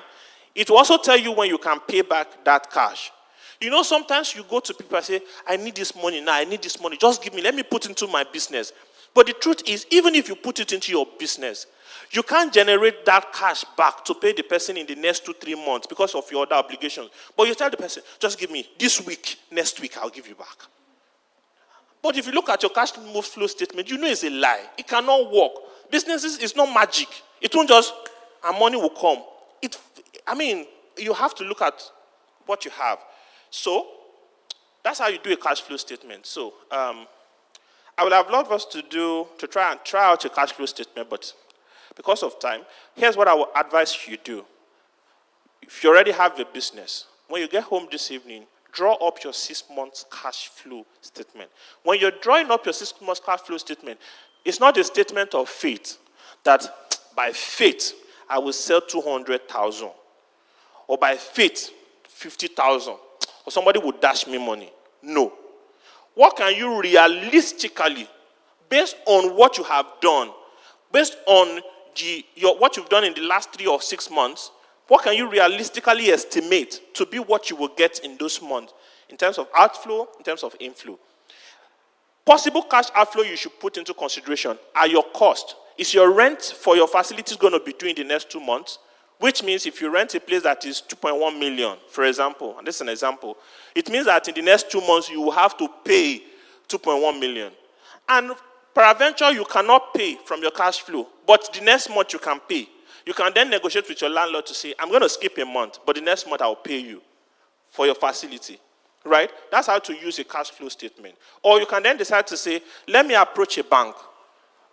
It will also tell you when you can pay back that cash. You know, sometimes you go to people and say, I need this money now, I need this money. Just give me, let me put it into my business. But the truth is, even if you put it into your business, you can't generate that cash back to pay the person in the next 2-3 months because of your other obligations. But you tell the person, just give me this week, next week, I'll give you back. But if you look at your cash flow statement, you know it's a lie. It cannot work. Businesses is not magic. It won't just, and money will come. You have to look at what you have. So, that's how you do a cash flow statement. So, I would have loved us to try out a cash flow statement, but because of time, here's what I would advise you do. If you already have a business, when you get home this evening, draw up your 6 months cash flow statement. When you're drawing up your 6 months cash flow statement, it's not a statement of faith that by faith I will sell 200,000, or by faith 50,000, or somebody will dash me money. No. What can you realistically, based on what you have done, based on what you've done in the last 3 or 6 months, what can you realistically estimate to be what you will get in those months in terms of outflow, in terms of inflow? Possible cash outflow you should put into consideration are your cost. Is your rent for your facilities going to be due in the next 2 months? Which means if you rent a place that is 2.1 million, for example, and this is an example, it means that in the next 2 months you will have to pay 2.1 million. And peradventure you cannot pay from your cash flow, but the next month you can pay. You can then negotiate with your landlord to say, I'm going to skip a month, but the next month I'll pay you for your facility, right? That's how to use a cash flow statement. Or you can then decide to say, let me approach a bank,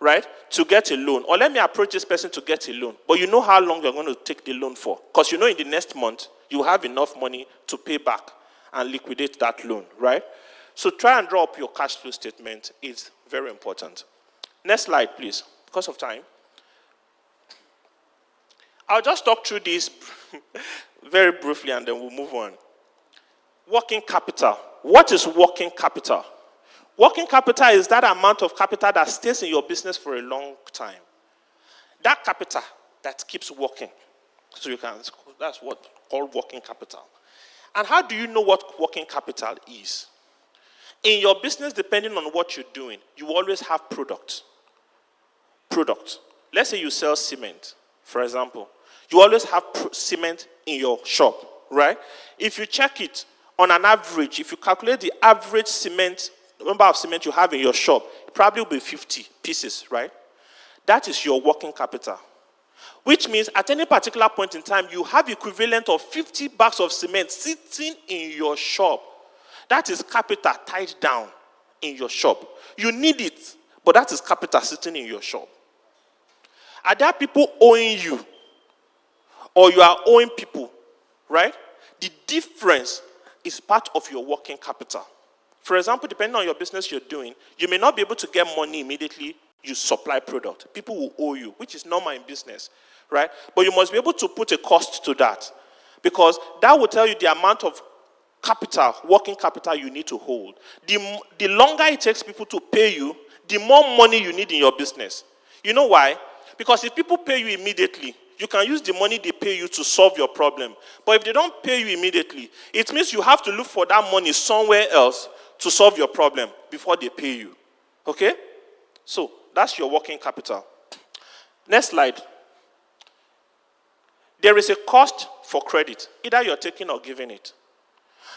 right, to get a loan. Or let me approach this person to get a loan. But you know how long you're going to take the loan for. Because you know in the next month, you have enough money to pay back and liquidate that loan, right? So try and draw up your cash flow statement. It's very important. Next slide, please, because of time. I'll just talk through this very briefly and then we'll move on. Working capital. What is working capital? Working capital is that amount of capital that stays in your business for a long time. That capital that keeps working. That's what called working capital. And how do you know what working capital is? In your business, depending on what you're doing, you always have products. Let's say you sell cement, for example. You always have cement in your shop. right? If you check it on an average, if you calculate the average number of cement you have in your shop, it probably will be 50 pieces, right? That is your working capital. Which means at any particular point in time, you have equivalent of 50 bags of cement sitting in your shop. That is capital tied down in your shop. You need it, but that is capital sitting in your shop. Are there people owing you? Or you are owing people, right? The difference is part of your working capital. For example, depending on your business you're doing, you may not be able to get money immediately you supply product. People will owe you, which is normal in business, right? But you must be able to put a cost to that, because that will tell you the amount of capital, working capital you need to hold. The longer it takes people to pay you, the more money you need in your business. You know why? Because if people pay you immediately, you can use the money they pay you to solve your problem. But if they don't pay you immediately, it means you have to look for that money somewhere else to solve your problem before they pay you. Okay? So, that's your working capital. Next slide. There is a cost for credit. Either you're taking or giving it.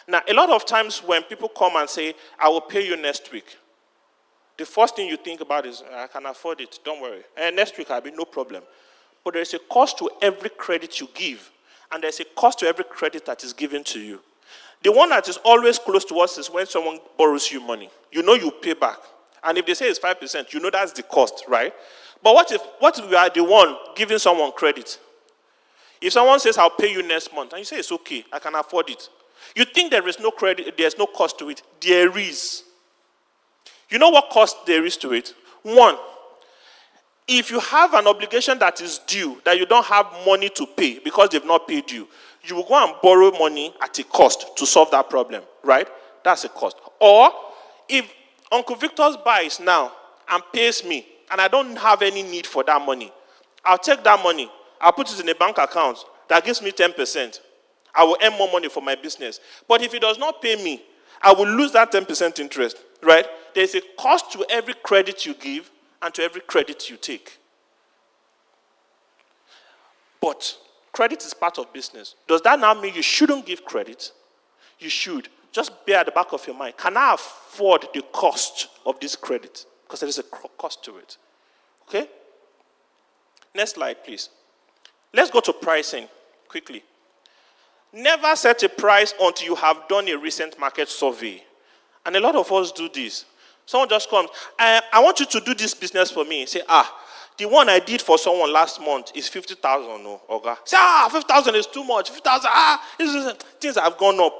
Now, a lot of times when people come and say, I will pay you next week, the first thing you think about is, I can afford it, don't worry. And next week, I'll be no problem. But there's a cost to every credit you give, and there's a cost to every credit that is given to you. The one that is always close to us is when someone borrows you money. You know you pay back. And if they say it's 5%, you know that's the cost, right? But what if you are the one giving someone credit? If someone says, I'll pay you next month, and you say, it's okay, I can afford it. You think there is no credit, there's no cost to it. There is. You know what cost there is to it? One, if you have an obligation that is due, that you don't have money to pay because they've not paid you, you will go and borrow money at a cost to solve that problem, right? That's a cost. Or, if Uncle Victor's buys now and pays me, and I don't have any need for that money, I'll take that money, I'll put it in a bank account that gives me 10%. I will earn more money for my business. But if he does not pay me, I will lose that 10% interest, right? There's a cost to every credit you give and to every credit you take. But credit is part of business. Does that now mean you shouldn't give credit? You should. Just bear at the back of your mind, can I afford the cost of this credit? Because there is a cost to it. Okay? Next slide, please. Let's go to pricing quickly. Never set a price until you have done a recent market survey. And a lot of us do this. Someone just comes, I want you to do this business for me. Say, the one I did for someone last month is 50,000. No, okay. Say, 50,000 is too much. 50,000, things have gone up.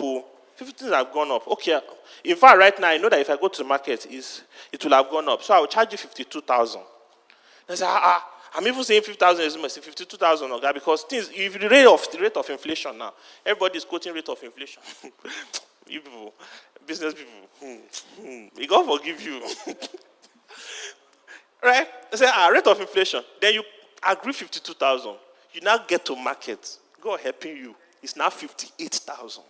50 have gone up. Okay. In fact, right now, I know that if I go to the market, it will have gone up. So I will charge you 52,000. They say, I'm even saying 50,000 is much, 52,000, okay? Because things, if the rate of inflation now, everybody is quoting rate of inflation. You people, business people, may God forgive you. Right? They say, rate of inflation. Then you agree 52,000. You now get to market. God helping you. It's now 58,000.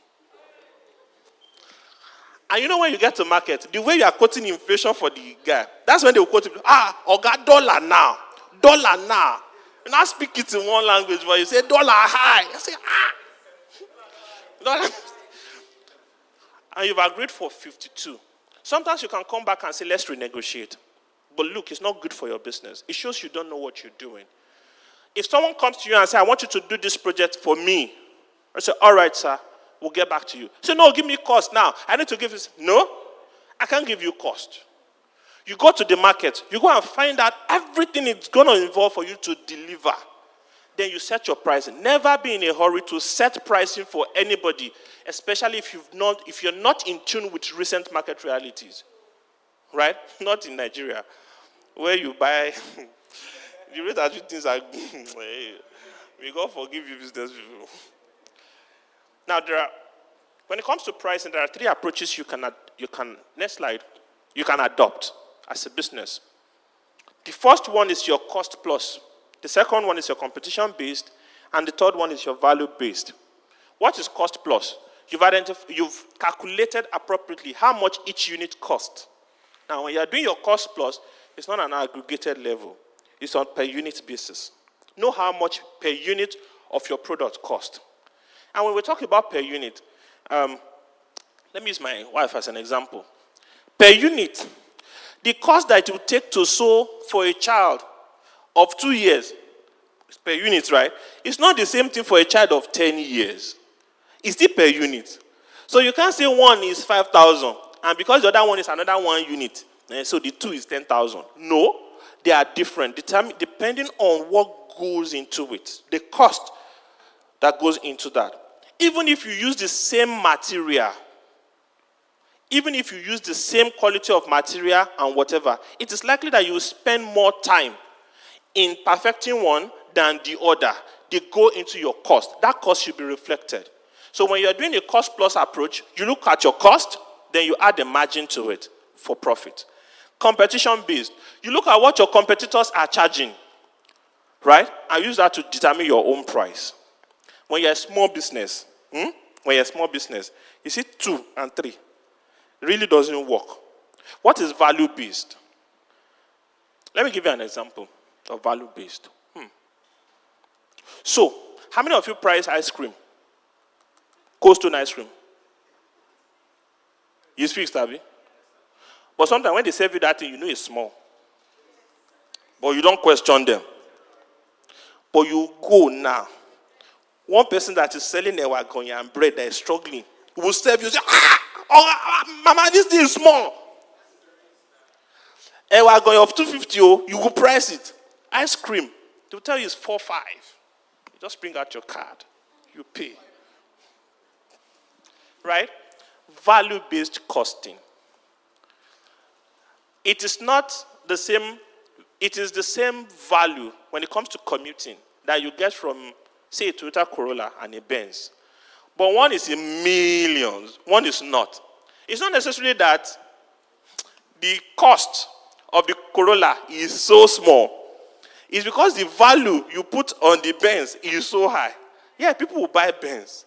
And you know when you get to market, the way you are quoting inflation for the guy, that's when they will quote him, Oga, dollar now. Dollar now. You now speak it in one language, but you say dollar high. You say, dollar. And you've agreed for 52. Sometimes you can come back and say, let's renegotiate. But look, it's not good for your business. It shows you don't know what you're doing. If someone comes to you and says, I want you to do this project for me, I say, all right, sir, we'll get back to you. Say, no, give me cost now. I need to give this. No, I can't give you cost. You go to the market, you go and find out everything it's going to involve for you to deliver. Then you set your pricing. Never be in a hurry to set pricing for anybody, especially if you're not in tune with recent market realities. Right? Not in Nigeria, where you buy, the rate at which things are, may God forgive you, business people. Now, when it comes to pricing, there are three approaches you can, next slide, you can adopt as a business. The first one is your cost plus. The second one is your competition based. And the third one is your value based. What is cost plus? You've calculated appropriately how much each unit costs. Now, when you're doing your cost plus, it's not an aggregated level. It's on per unit basis. Know how much per unit of your product cost. And when we talk about per unit, let me use my wife as an example. Per unit, the cost that it will take to sew for a child of 2 years, per unit, right? It's not the same thing for a child of 10 years. It's still per unit. So you can't say one is 5,000, and because the other one is another 1 unit, so the two is 10,000. No, they are different, depending on what goes into it, the cost that goes into that. Even if you use the same material, even if you use the same quality of material and whatever, it is likely that you will spend more time in perfecting one than the other. They go into your cost. That cost should be reflected. So when you're doing a cost plus approach, you look at your cost, then you add a margin to it for profit. Competition based, you look at what your competitors are charging, right? And use that to determine your own price. When you're a small business, you see 2 and 3. It really doesn't work. What is value based? Let me give you an example of value based. So, how many of you price ice cream? Cold Stone ice cream. It's fixed, Abby. But sometimes when they serve you that thing, you know it's small. But you don't question them. But you go now. One person that is selling ewa gonya and bread that is struggling will serve you, say, mama, this thing is small. Ewa gonya of 250, you will price it. Ice cream, they will tell you it's 4-5. You just bring out your card. You pay. Right? Value-based costing. It is not the same, it is the same value when it comes to commuting that you get from, say, a Toyota Corolla and a Benz. But one is in millions, one is not. It's not necessarily that the cost of the Corolla is so small. It's because the value you put on the Benz is so high. Yeah, people will buy Benz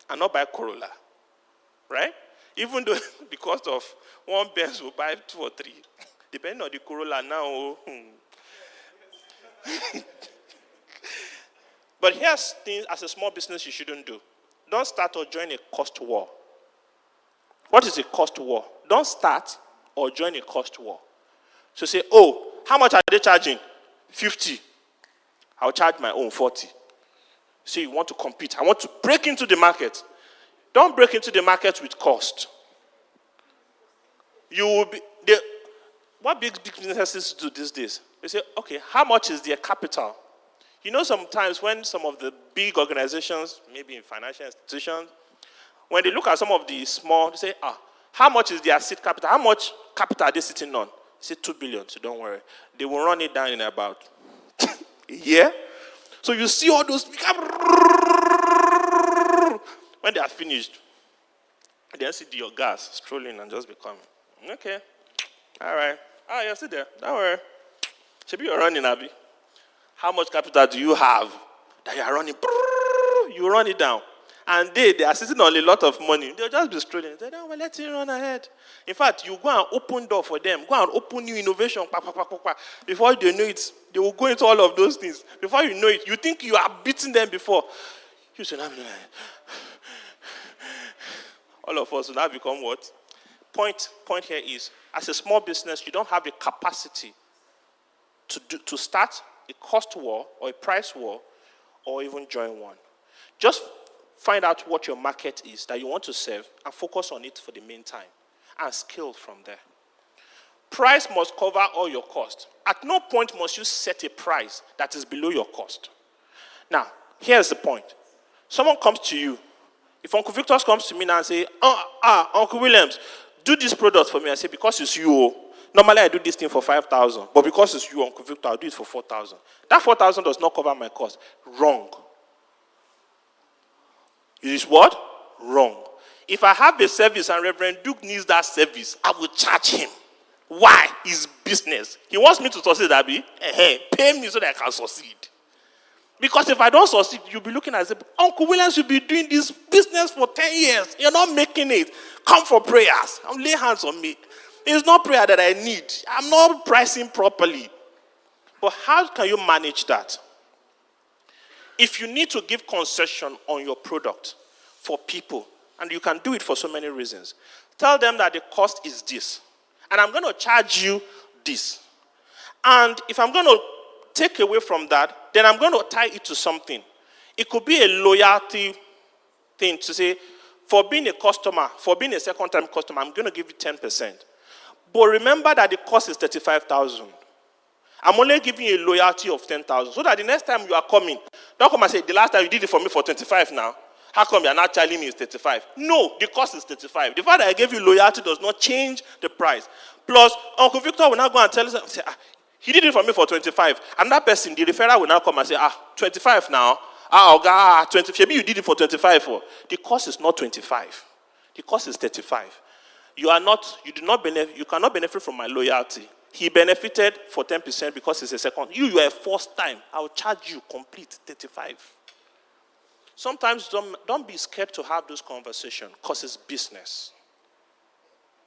and not buy Corolla. Right? Even though the cost of one Benz will buy 2 or 3. Depending on the Corolla now. But here's things as a small business you shouldn't do. Don't start or join a cost war. What is a cost war? Don't start or join a cost war. So say, how much are they charging? 50. I'll charge my own 40. So you want to compete. I want to break into the market. Don't break into the market with cost. You will be what big businesses do these days? They say, okay, how much is their capital? You know, sometimes when some of the big organizations, maybe in financial institutions, when they look at some of the small, they say, how much is their seed capital? How much capital are they sitting on? They say 2 billion, so don't worry. They will run it down in about a year. So you see all those, when they are finished, they see your gas strolling and just become, okay, all right. You're still there. Don't worry. Should be you're running, Abby. How much capital do you have that you are running? You run it down. And they are sitting on a lot of money. They'll just be strolling. They don't let it run ahead. In fact, you go and open door for them. Go and open new innovation. Before they know it, they will go into all of those things. Before you know it, you think you are beating them before. You should have all of us will now become what? Point here is, as a small business, you don't have the capacity to start a cost war or a price war or even join one. Just find out what your market is that you want to serve and focus on it for the meantime and scale from there. Price must cover all your costs. At no point must you set a price that is below your cost. Now, here's the point. Someone comes to you. If Uncle Victor comes to me now and say, Uncle Williams, do this product for me. I say, because it's you. Normally I do this thing for 5,000, but because it's you, Uncle Victor, I'll do it for 4,000. That 4,000 does not cover my cost. Wrong. It is what? Wrong. If I have a service and Reverend Duke needs that service, I will charge him. Why? It's business. He wants me to succeed, Abby. Pay me so that I can succeed. Because if I don't succeed, you'll be looking at it. Uncle Williams should be doing this business for 10 years. You're not making it. Come for prayers. Lay hands on me. It's not prayer that I need. I'm not pricing properly. But how can you manage that? If you need to give concession on your product, for people, and you can do it for so many reasons. Tell them that the cost is this, and I'm going to charge you this. And if I'm going to take away from that, then I'm going to tie it to something. It could be a loyalty thing to say, for being a customer, for being a second-time customer, I'm going to give you 10%. But remember that the cost is 35,000. I'm only giving you a loyalty of 10,000, so that the next time you are coming, don't come and say, the last time you did it for me for 25 now. How come you're not telling me it's 35? No, the cost is 35. The fact that I gave you loyalty does not change the price. Plus, Uncle Victor will now go and tell us, say, he did it for me for 25. And that person, the referrer, will now come and say, 25 now. 20. Maybe you did it for 25. The cost is not 25. The cost is 35. You cannot benefit from my loyalty. He benefited for 10% because it's a second. You are a first time. I'll charge you complete 35. Sometimes don't be scared to have those conversations because it's business.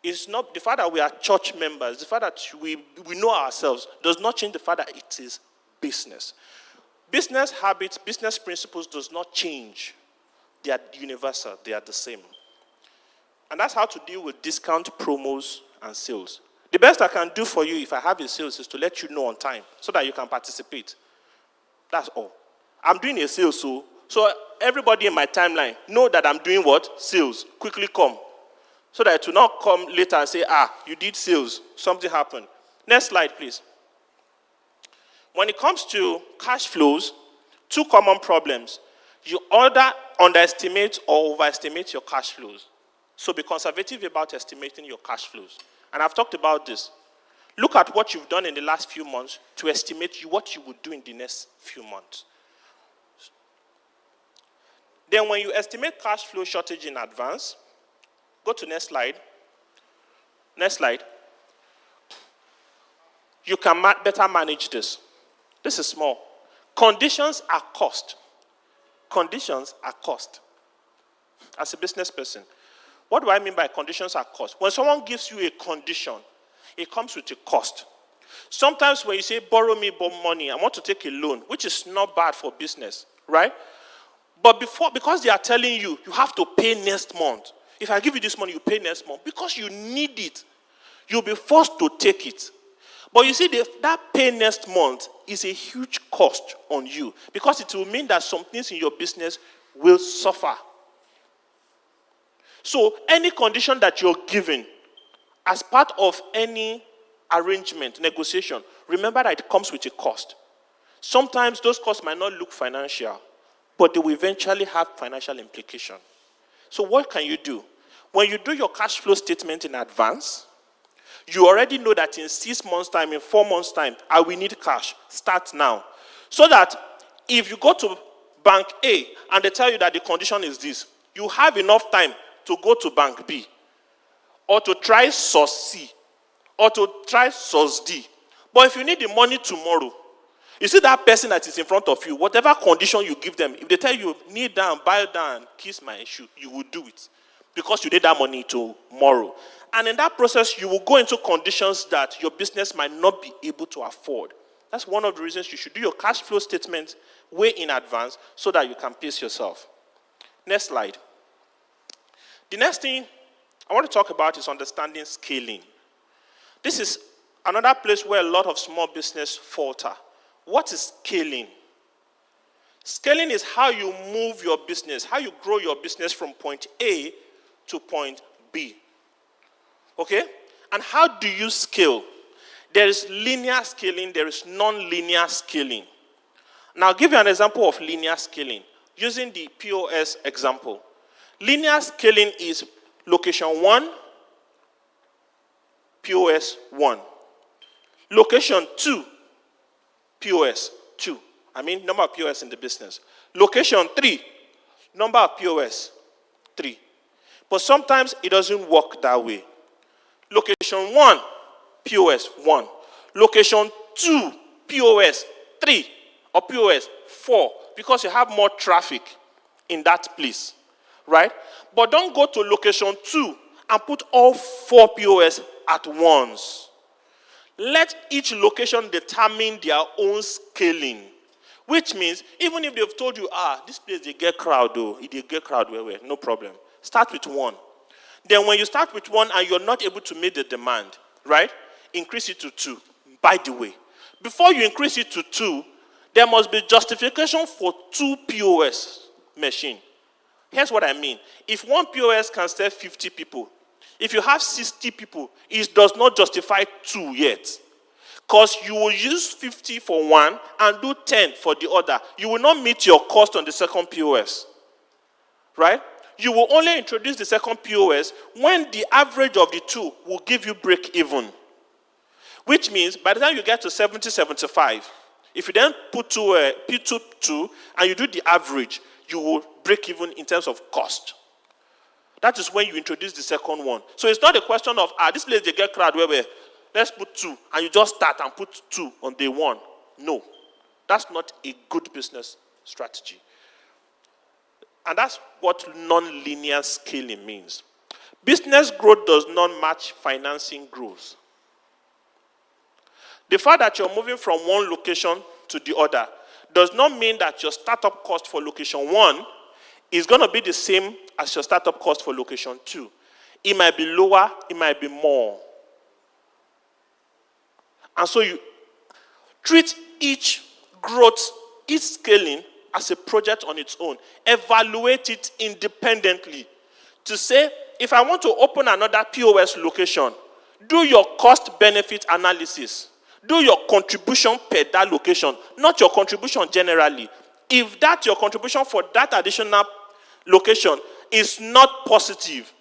It's not the fact that we are church members, the fact that we know ourselves does not change the fact that it is business. Business habits, business principles does not change. They are universal. They are the same. And that's how to deal with discount promos and sales. The best I can do for you if I have a sales is to let you know on time so that you can participate. That's all. I'm doing a sales, so everybody in my timeline know that I'm doing what? Sales. Quickly come. So that it will not come later and say, you did sales. Something happened. Next slide, please. When it comes to cash flows, two common problems. You either underestimate or overestimate your cash flows. So be conservative about estimating your cash flows. And I've talked about this. Look at what you've done in the last few months to estimate what you would do in the next few months. Then when you estimate cash flow shortage in advance, go to next slide. Next slide. You can better manage this. This is small. Conditions are cost. Conditions are cost. As a business person, what do I mean by conditions are cost? When someone gives you a condition, it comes with a cost. Sometimes when you say, borrow me money, I want to take a loan, which is not bad for business, right? But because they are telling you, you have to pay next month. If I give you this money, you pay next month. Because you need it, you'll be forced to take it. But you see, that pay next month is a huge cost on you because it will mean that some things in your business will suffer. So any condition that you're given as part of any arrangement, negotiation, remember that it comes with a cost. Sometimes those costs might not look financial, but they will eventually have financial implication. So what can you do? When you do your cash flow statement in advance, you already know that in 6 months' time, in 4 months' time, I will need cash. Start now. So that if you go to bank A and they tell you that the condition is this, you have enough time to go to bank B or to try source C or to try source D. But if you need the money tomorrow, you see that person that is in front of you, whatever condition you give them, if they tell you, kneel down, bow down, kiss my shoe, you will do it because you need that money tomorrow. And in that process, you will go into conditions that your business might not be able to afford. That's one of the reasons you should do your cash flow statement way in advance so that you can pace yourself. Next slide. The next thing I want to talk about is understanding scaling. This is another place where a lot of small business falter. What is scaling? Scaling is how you move your business, how you grow your business from point A to point B. Okay? And how do you scale? There is linear scaling, there is non-linear scaling. Now, I'll give you an example of linear scaling using the POS example. Linear scaling is location 1, POS 1. Location 2, POS 2. I mean, number of POS in the business. Location 3, number of POS 3. But sometimes it doesn't work that way. Location 1, POS 1. Location 2, POS 3 or POS 4 because you have more traffic in that place, right? But don't go to location 2 and put all 4 POS at once. Let each location determine their own scaling. Which means, even if they've told you, this place, they get crowd, though, they get crowd, no problem. Start with one. Then when you start with one and you're not able to meet the demand, right, increase it to 2. By the way, before you increase it to 2, there must be justification for 2 POS machine. Here's what I mean. If one POS can serve 50 people, if you have 60 people, it does not justify 2 yet. Because you will use 50 for one and do 10 for the other. You will not meet your cost on the second POS. Right? You will only introduce the second POS when the average of the 2 will give you break even. Which means by the time you get to 70, 75, if you then put 2 and you do the average, you will break even in terms of cost. That is when you introduce the second one. So it's not a question of, this place they get crowd where let's put 2, and you just start and put 2 on day 1. No, that's not a good business strategy. And that's what non-linear scaling means. Business growth does not match financing growth. The fact that you're moving from one location to the other does not mean that your startup cost for location 1 is going to be the same as your startup cost for location 2. It might be lower, it might be more. And so you treat each growth, each scaling as a project on its own. Evaluate it independently. To say, if I want to open another POS location, do your cost-benefit analysis. Do your contribution per that location, not your contribution generally. If that your contribution for that additional location is not positive,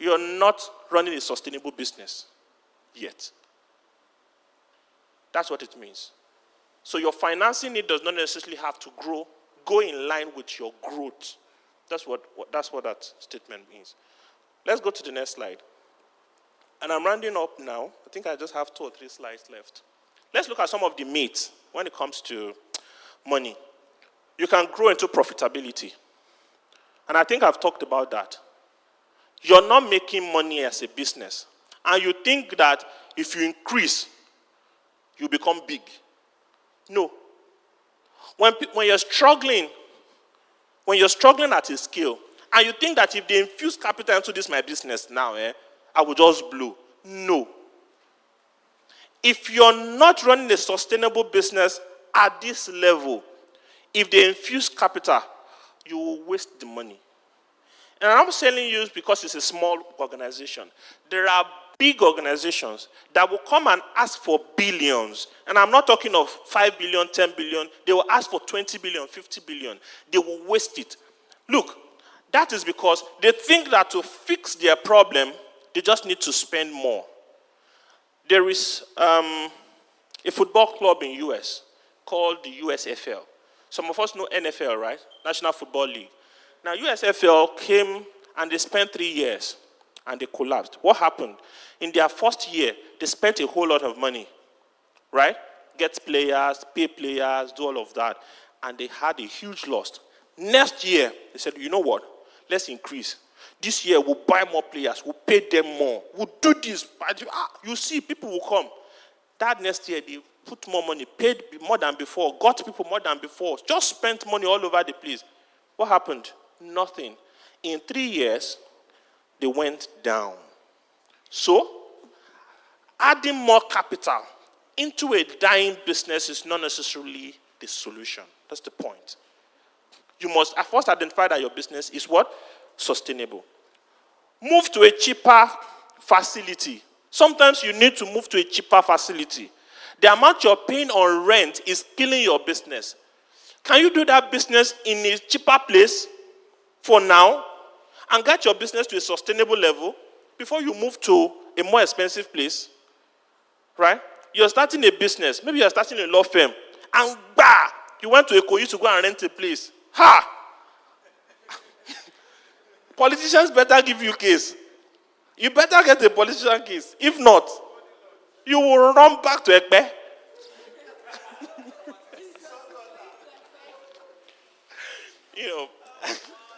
you're not running a sustainable business yet. That's what it means. So your financing need does not necessarily have to go in line with your growth. That's what that statement means. Let's go to the next slide. And I'm rounding up now. I think I just have 2 or 3 slides left. Let's look at some of the myths when it comes to money. You can grow into profitability. And I think I've talked about that. You're not making money as a business. And you think that if you increase, you become big. No. When you're struggling at a scale, and you think that if they infuse capital into this my business now, I will just blow. No. If you're not running a sustainable business at this level, if they infuse capital, you will waste the money. And I'm telling you because it's a small organization. There are big organizations that will come and ask for billions. And I'm not talking of 5 billion, 10 billion. They will ask for 20 billion, 50 billion. They will waste it. Look, that is because they think that to fix their problem, they just need to spend more. There is a football club in US called the USFL. Some of us know NFL, right? National Football League. Now, USFL came and they spent 3 years and they collapsed. What happened? In their first year, they spent a whole lot of money, right? Get players, pay players, do all of that. And they had a huge loss. Next year, they said, you know what? Let's increase. This year, we'll buy more players. We'll pay them more. We'll do this. You see, people will come. That next year, they put more money, paid more than before, got people more than before, just spent money all over the place. What happened? Nothing. In 3 years, they went down. So, adding more capital into a dying business is not necessarily the solution. That's the point. You must first identify that your business is what? Sustainable. Move to a cheaper facility. Sometimes you need to move to a cheaper facility. The amount you're paying on rent is killing your business. Can you do that business in a cheaper place for now and get your business to a sustainable level before you move to a more expensive place? Right? You're starting a business. Maybe you're starting a law firm. And you went to Ikoyi to go and rent a place. Ha! Politicians better give you case. You better get a politician case. If not, you will run back to Ekpe.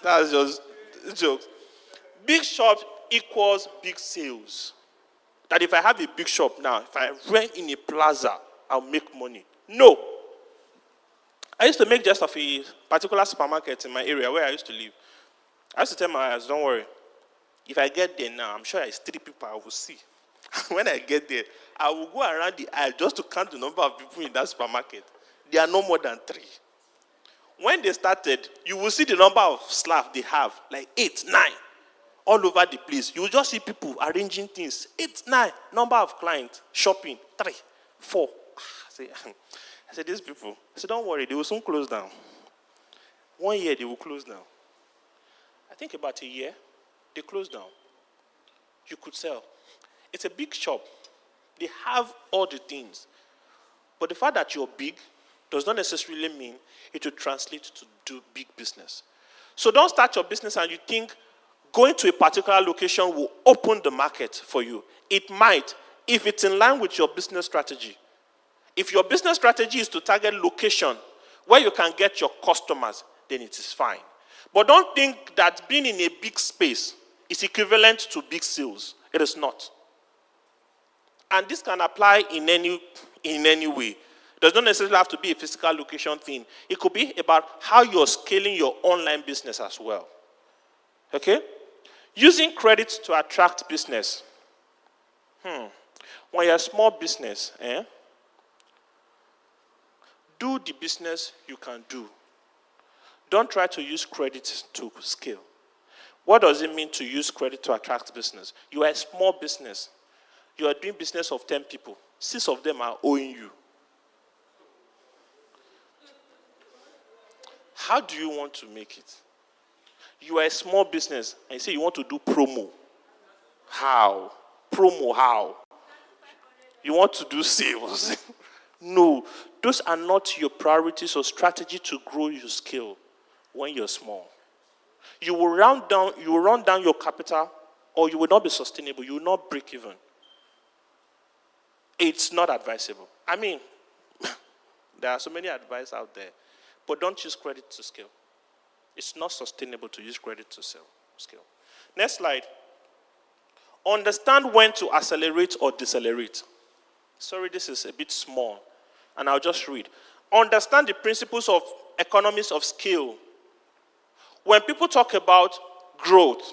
That's just jokes. Big shop equals big sales. That if I have a big shop now, if I rent in a plaza, I'll make money. No. I used to make jest of a particular supermarket in my area where I used to live. I used to tell my eyes, don't worry. If I get there now, I'm sure it's 3 people I will see. When I get there, I will go around the aisle just to count the number of people in that supermarket. There are no more than 3. When they started, you will see the number of staff they have, like 8, 9, all over the place. You will just see people arranging things. 8, 9, number of clients, shopping, 3, 4. I said, these people, I said, don't worry, they will soon close down. 1 year, they will close down. I think about a year, they closed down. You could sell. It's a big shop. They have all the things. But the fact that you're big does not necessarily mean it will translate to do big business. So don't start your business and you think going to a particular location will open the market for you. It might, if it's in line with your business strategy. If your business strategy is to target location where you can get your customers, then it is fine. But don't think that being in a big space is equivalent to big sales. It is not. And this can apply in any way. It does not necessarily have to be a physical location thing. It could be about how you're scaling your online business as well. Okay? Using credit to attract business. When you're a small business, do the business you can do. Don't try to use credit to scale. What does it mean to use credit to attract business? You are a small business. You are doing business of 10 people. 6 of them are owing you. How do you want to make it? You are a small business and you say you want to do promo. How? Promo, how? You want to do sales. No, those are not your priorities or strategy to grow your skill when you're small. You will run down your capital, or you will not be sustainable. You will not break even. It's not advisable. I mean, there are so many advice out there, but don't use credit to scale. It's not sustainable to use credit to scale. Next slide. Understand when to accelerate or decelerate. Sorry, this is a bit small, and I'll just read. Understand the principles of economies of scale. When people talk about growth,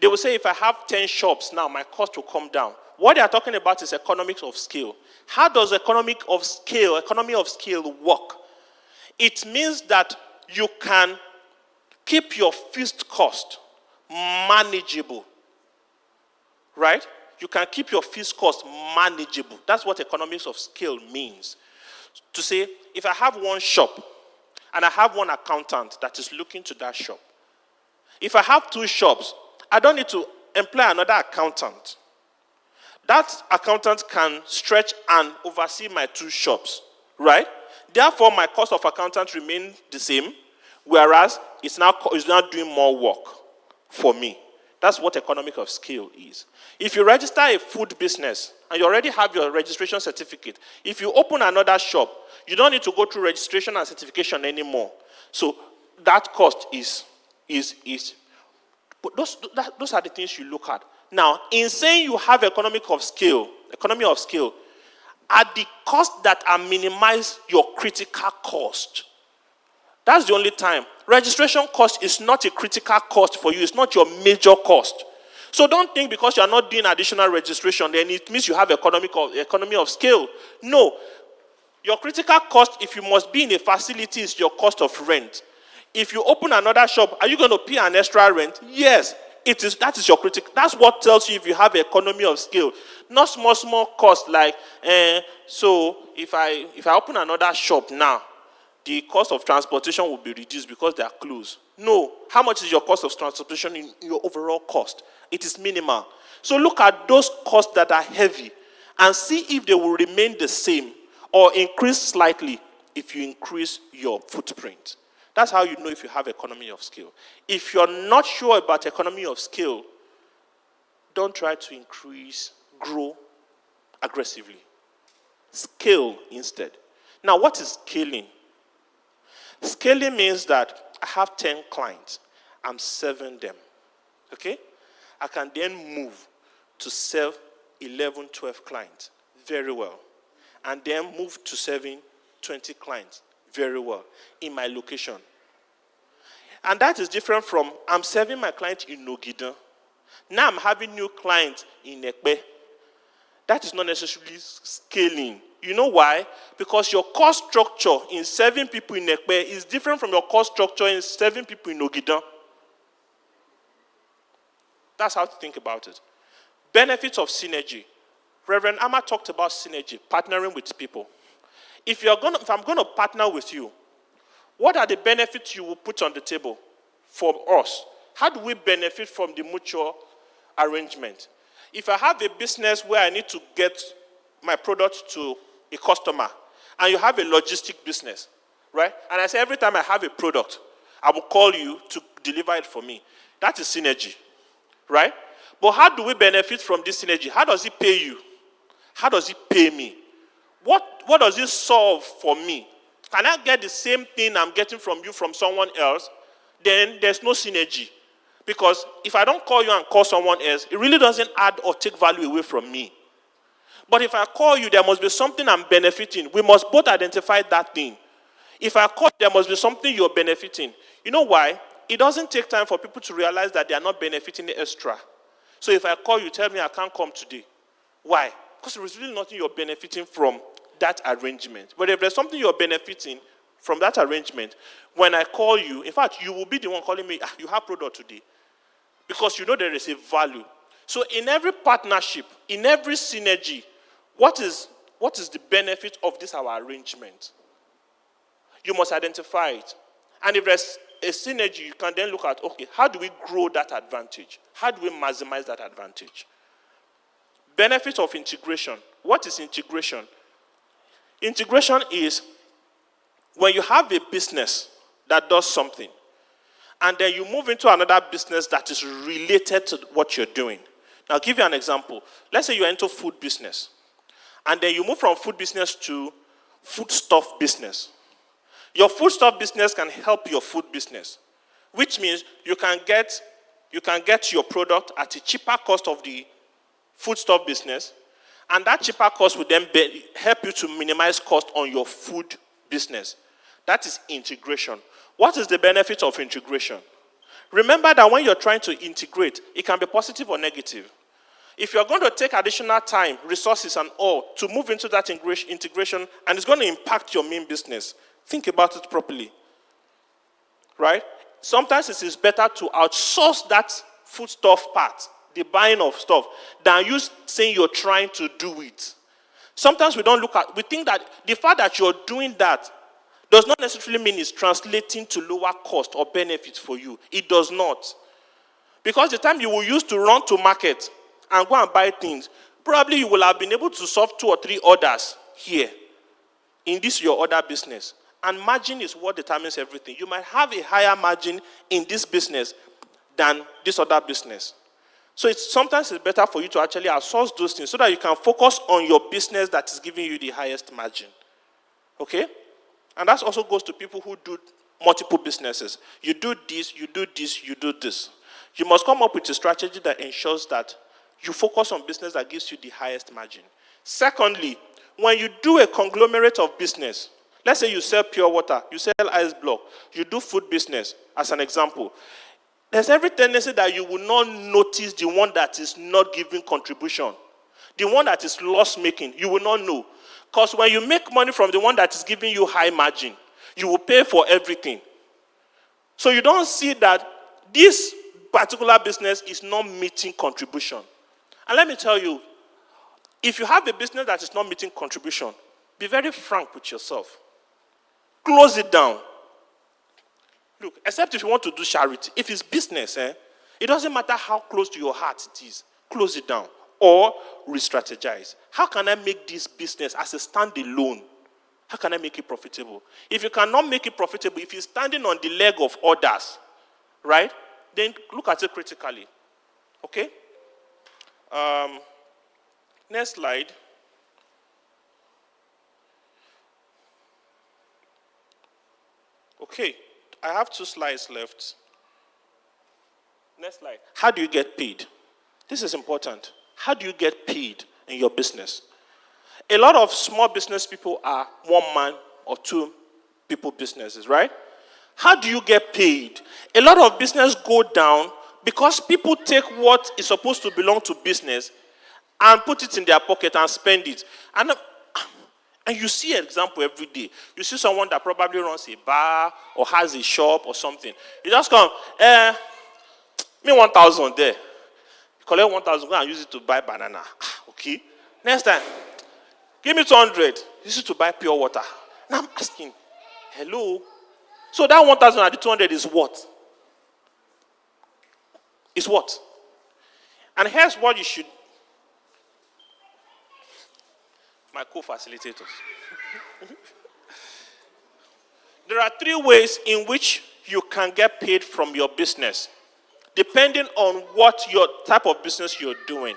they will say if I have 10 shops now, my cost will come down. What they are talking about is economics of scale. How does economy of scale work? It means that you can keep your fixed cost manageable. Right? You can keep your fixed cost manageable. That's what economics of scale means. To say, if I have one shop, and I have one accountant that is looking to that shop. If I have 2 shops, I don't need to employ another accountant. That accountant can stretch and oversee my 2 shops, right? Therefore, my cost of accountant remains the same, whereas it's now doing more work for me. That's what economic of scale is. If you register a food business and you already have your registration certificate, if you open another shop, you don't need to go through registration and certification anymore. So that cost is but those are the things you look at. Now, in saying you have economy of scale, at the cost that are minimize your critical cost. That's the only time. Registration cost is not a critical cost for you. It's not your major cost. So don't think because you are not doing additional registration, then it means you have economy of scale. No. Your critical cost, if you must be in a facility, is your cost of rent. If you open another shop, are you going to pay an extra rent? Yes. That is your critical. That's what tells you if you have economy of scale. Not small cost like, so if I open another shop now, the cost of transportation will be reduced because they are closed. No. How much is your cost of transportation in your overall cost? It is minimal. So look at those costs that are heavy and see if they will remain the same or increase slightly if you increase your footprint. That's how you know if you have economy of scale. If you're not sure about economy of scale, don't try to grow aggressively. Scale instead. Now, what is scaling? Scaling means that I have 10 clients. I'm serving them. Okay? I can then move to serve 11, 12 clients very well. And then move to serving 20 clients very well in my location. And that is different from I'm serving my client in Nogidan. Now I'm having new clients in Ekpe. That is not necessarily scaling. You know why? Because your cost structure in serving people in Ekpe is different from your cost structure in serving people in Nogidan. That's how to think about it. Benefits of synergy. Reverend Amma talked about synergy, partnering with people. If I'm going to partner with you, what are the benefits you will put on the table for us? How do we benefit from the mutual arrangement? If I have a business where I need to get my product to a customer, and you have a logistic business, right? And I say every time I have a product, I will call you to deliver it for me. That is synergy, right? But how do we benefit from this synergy? How does it pay you? How does it pay me? What does it solve for me? Can I get the same thing I'm getting from you from someone else? Then there's no synergy. Because if I don't call you and call someone else, it really doesn't add or take value away from me. But if I call you, there must be something I'm benefiting. We must both identify that thing. If I call, there must be something you're benefiting. You know why? It doesn't take time for people to realize that they are not benefiting the extra. So if I call you, tell me I can't come today. Why? Because there is really nothing you're benefiting from that arrangement. But if there's something you're benefiting from that arrangement, when I call you, in fact, you will be the one calling me, you have product today. Because you know there is a value. So in every partnership, in every synergy, what is the benefit of this our arrangement? You must identify it. And if there's a synergy, you can then look at, okay, how do we grow that advantage? How do we maximize that advantage? Benefit of integration. What is integration? Integration is when you have a business that does something, and then you move into another business that is related to what you're doing. Now, I'll give you an example. Let's say you're into food business, and then you move from food business to foodstuff business. Your foodstuff business can help your food business, which means you can get your product at a cheaper cost of the foodstuff business, and that cheaper cost will then help you to minimize cost on your food business. That is integration. What is the benefit of integration? Remember that when you're trying to integrate, it can be positive or negative. If you're going to take additional time, resources, and all to move into that integration, and it's going to impact your main business, think about it properly. Right? Sometimes it is better to outsource that foodstuff part, the buying of stuff, than you saying you're trying to do it. Sometimes we think that the fact that you're doing that does not necessarily mean it's translating to lower cost or benefit for you. It does not. Because the time you will use to run to market and go and buy things, probably you will have been able to solve 2 or 3 orders here in this your other business. And margin is what determines everything. You might have a higher margin in this business than this other business. So sometimes it's better for you to actually outsource those things so that you can focus on your business that is giving you the highest margin. Okay? And that also goes to people who do multiple businesses. You do this, you do this, you do this. You must come up with a strategy that ensures that you focus on business that gives you the highest margin. Secondly, when you do a conglomerate of business, let's say you sell pure water, you sell ice block, you do food business, as an example, there's every tendency that you will not notice the one that is not giving contribution. The one that is loss-making, you will not know. Because when you make money from the one that is giving you high margin, you will pay for everything. So you don't see that this particular business is not meeting contribution. And let me tell you, if you have a business that is not meeting contribution, be very frank with yourself. Close it down. Look, except if you want to do charity. If it's business, it doesn't matter how close to your heart it is. Close it down. Or re-strategize. How can I make this business as a standalone? How can I make it profitable? If you cannot make it profitable, if you're standing on the leg of others, right, then look at it critically. Okay? Next slide. Okay, I have 2 slides left. Next slide. How do you get paid? This is important. How do you get paid in your business? A lot of small business people are 1 man or 2 people businesses, right? How do you get paid? A lot of business go down because people take what is supposed to belong to business and put it in their pocket and spend it. And you see an example every day. You see someone that probably runs a bar or has a shop or something. You just come, me 1,000 there. You collect 1,000, go and use it to buy banana. Okay. Next time, give me 200. Use it to buy pure water. Now I'm asking, hello? So that 1,000 and the 200 is what? Is what? And here's what you should. My co-facilitators. There are 3 ways in which you can get paid from your business, depending on what your type of business you're doing.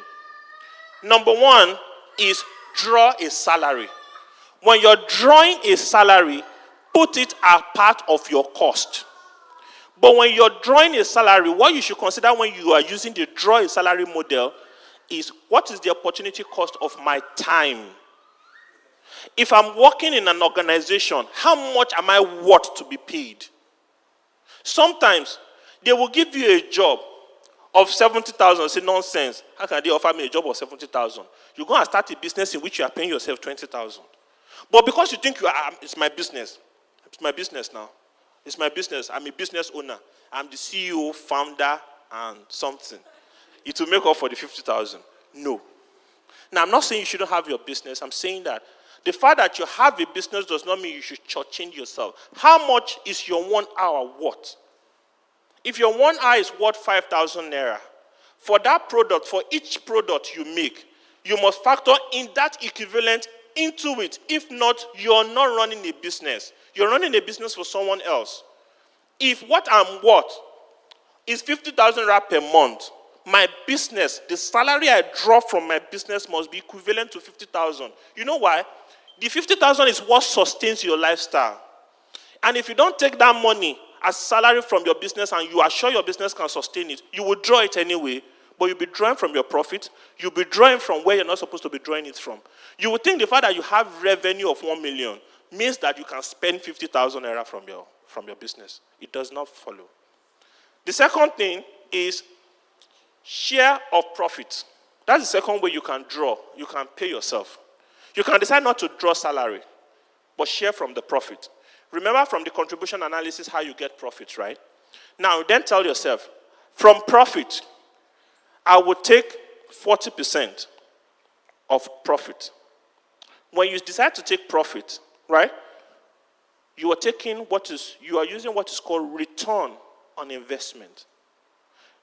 Number 1 is draw a salary. When you're drawing a salary, put it as part of your cost. But when you're drawing a salary, what you should consider when you are using the draw a salary model is, what is the opportunity cost of my time? If I'm working in an organization, how much am I worth to be paid? Sometimes they will give you a job of 70,000. Say, nonsense. How can they offer me a job of 70,000? You go and start a business in which you are paying yourself 20,000. But because you think it's my business. It's my business now. It's my business. I'm a business owner. I'm the CEO, founder, and something. It will make up for the 50,000. No. Now, I'm not saying you shouldn't have your business. I'm saying that the fact that you have a business does not mean you should shortchange yourself. How much is your 1 hour worth? If your 1 hour is worth 5,000 naira, for that product, for each product you make, you must factor in that equivalent into it. If not, you're not running a business. You're running a business for someone else. If what I'm worth is 50,000 rand per month, my business, the salary I draw from my business must be equivalent to 50,000. You know why? The 50,000 is what sustains your lifestyle. And if you don't take that money as salary from your business and you are sure your business can sustain it, you will draw it anyway, but you'll be drawing from your profit. You'll be drawing from where you're not supposed to be drawing it from. You would think the fact that you have revenue of 1 million means that you can spend 50,000 naira from your business. It does not follow. The second thing is share of profit. That's the second way you can draw. You can pay yourself. You can decide not to draw salary, but share from the profit. Remember from the contribution analysis how you get profit, right? Now, then tell yourself, from profit, I will take 40% of profit. When you decide to take profit, right, you are using what is called return on investment.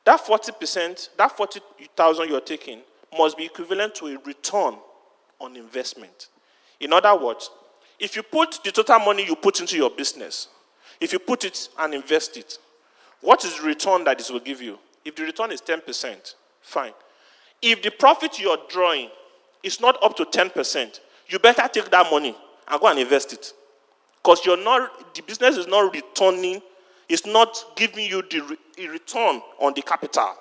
That 40%, that 40,000 you are taking must be equivalent to a return on investment. In other words, if you put the total money you put into your business, if you put it and invest it, what is the return that this will give you? If the return is 10%, fine. If the profit you're drawing is not up to 10%, you better take that money and go and invest it. Because the business is not returning, it's not giving you the return on the capital.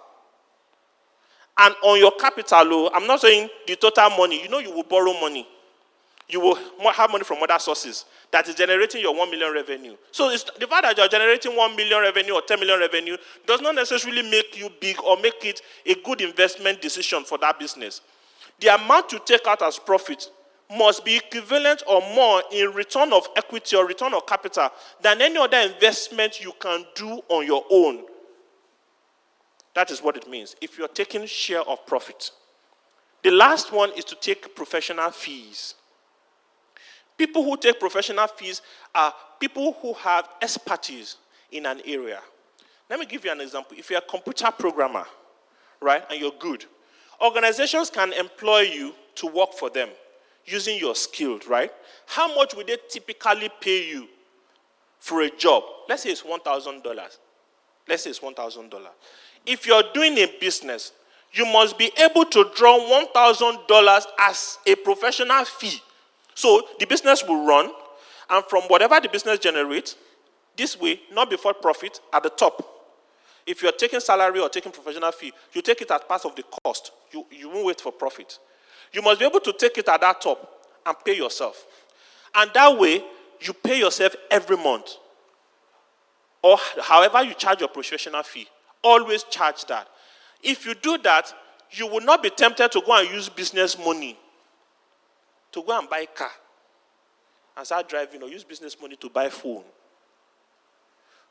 And on your capital, I'm not saying the total money. You will borrow money. You will have money from other sources that is generating your 1 million revenue. So it's the fact that you're generating 1 million revenue or 10 million revenue does not necessarily make you big or make it a good investment decision for that business. The amount you take out as profit must be equivalent or more in return of equity or return of capital than any other investment you can do on your own. That is what it means if you're taking share of profit. The last one is to take professional fees. People who take professional fees are people who have expertise in an area. Let me give you an example. If you're a computer programmer, right, and you're good, organizations can employ you to work for them using your skills, right? How much would they typically pay you for a job? Let's say it's $1,000. Let's say it's $1,000. If you're doing a business, you must be able to draw $1,000 as a professional fee. So the business will run, and from whatever the business generates, this way, not before profit, at the top. If you're taking salary or taking professional fee, you take it as part of the cost. You won't wait for profit. You must be able to take it at that top and pay yourself. And that way, you pay yourself every month. Or however you charge your professional fee, always charge that. If you do that, you will not be tempted to go and use business money to go and buy a car and start driving, or use business money to buy phone.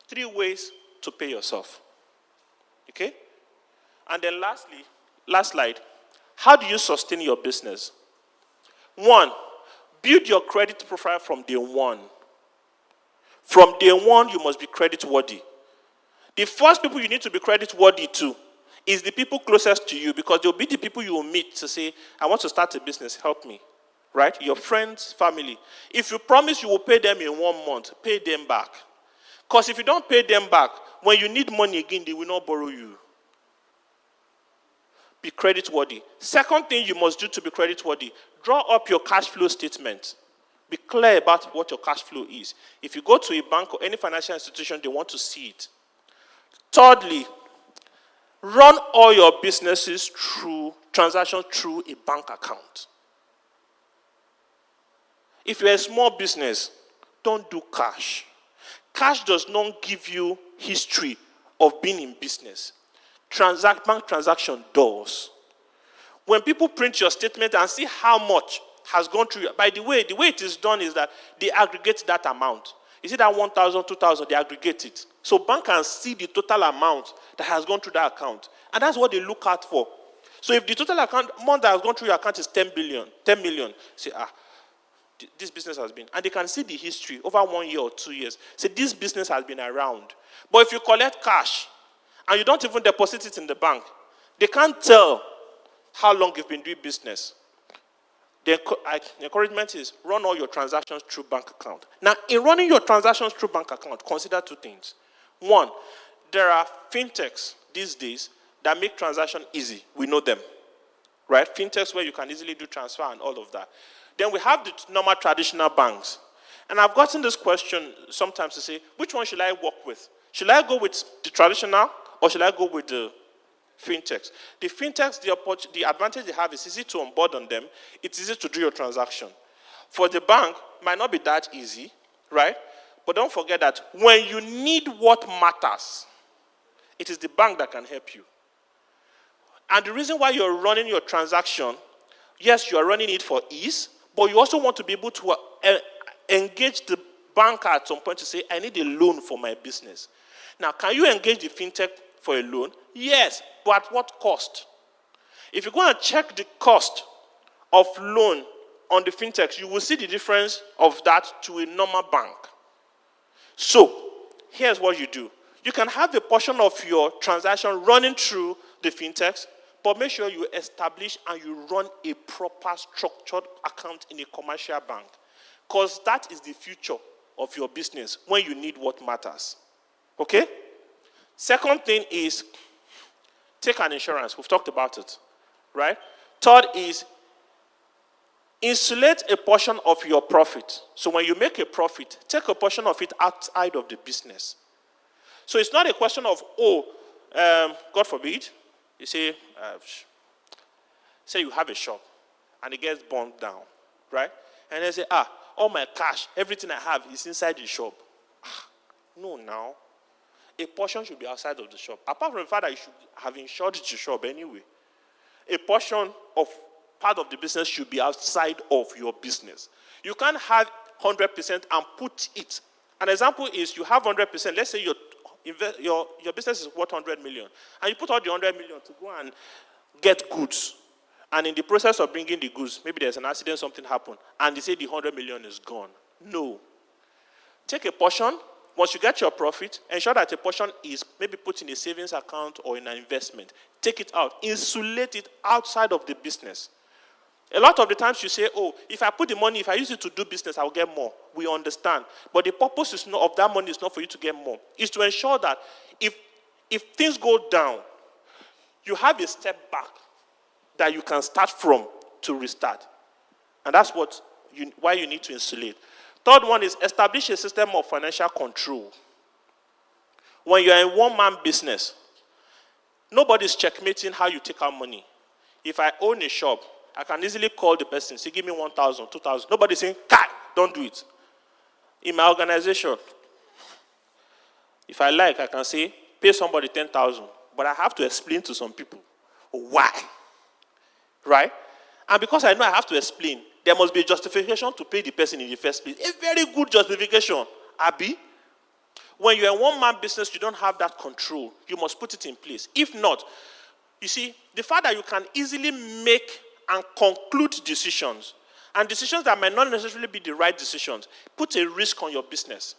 3 ways to pay yourself. Okay? And then lastly, last slide, how do you sustain your business? 1, build your credit profile from day 1. From day 1, you must be credit worthy. The first people you need to be credit worthy to is the people closest to you, because they'll be the people you will meet to say, I want to start a business, help me. Right? Your friends, family. If you promise you will pay them in 1 month, pay them back. Because if you don't pay them back, when you need money again, they will not borrow you. Be credit worthy. Second thing you must do to be credit worthy, draw up your cash flow statement. Be clear about what your cash flow is. If you go to a bank or any financial institution, they want to see it. Thirdly, run all your businesses through transactions through a bank account. If you're a small business, don't do cash. Cash does not give you history of being in business. Bank transaction does. When people print your statement and see how much has gone through, by the way it is done is that they aggregate that amount. You see that 1,000, 2,000, they aggregate it. So bank can see the total amount that has gone through that account. And that's what they look out for. So if the total amount that has gone through your account is 10 million, say, this business has been. And they can see the history over 1 year or 2 years. Say, this business has been around. But if you collect cash and you don't even deposit it in the bank, they can't tell how long you've been doing business. The encouragement is run all your transactions through bank account. Now, in running your transactions through bank account, consider 2 things. 1, there are fintechs these days that make transaction easy. We know them, right? Fintechs where you can easily do transfer and all of that. Then we have the normal traditional banks. And I've gotten this question sometimes to say, which one should I work with? Should I go with the traditional or should I go with the fintechs? The fintechs, the advantage they have is easy to onboard on them. It's easy to do your transaction. For the bank, might not be that easy, right? But don't forget that when you need what matters, it is the bank that can help you. And the reason why you're running your transaction, yes, you are running it for ease, but you also want to be able to engage the banker at some point to say, I need a loan for my business. Now, can you engage the fintech for a loan? Yes, but at what cost? If you go and check the cost of loan on the fintechs, you will see the difference of that to a normal bank. So, here's what you do. You can have a portion of your transaction running through the fintechs, but make sure you establish and you run a proper structured account in a commercial bank. Because that is the future of your business when you need what matters. Okay? Second thing is, take an insurance. We've talked about it, right? Third is, insulate a portion of your profit. So when you make a profit, take a portion of it outside of the business. So it's not a question of, God forbid, you say you have a shop and it gets burned down, right? And they say, all my cash, everything I have is inside the shop. No, now. A portion should be outside of the shop. Apart from the fact that you should have insured the shop anyway, a portion of part of the business should be outside of your business. You can't have 100% and put it. An example is you have 100%. Let's say your business is worth 100 million, and you put all the 100 million to go and get goods. And in the process of bringing the goods, maybe there's an accident, something happened, and they say the 100 million is gone. No. Take a portion. Once you get your profit, ensure that a portion is maybe put in a savings account or in an investment. Take it out. Insulate it outside of the business. A lot of the times you say, if I put the money, if I use it to do business, I'll get more. We understand. But the purpose of that money is not for you to get more. It's to ensure that if things go down, you have a step back that you can start from to restart. And that's why you need to insulate. Third one is establish a system of financial control. When you're in one-man business, nobody's checkmating how you take out money. If I own a shop, I can easily call the person, say, give me 1,000, 2,000. Nobody's saying, Kai, don't do it. In my organization, if I like, I can say, pay somebody 10,000, but I have to explain to some people why, right? And because I know I have to explain, there must be a justification to pay the person in the first place. A very good justification, Abi. When you're a one-man business, you don't have that control. You must put it in place. If not, you see, the fact that you can easily make and conclude decisions, and decisions that might not necessarily be the right decisions, put a risk on your business.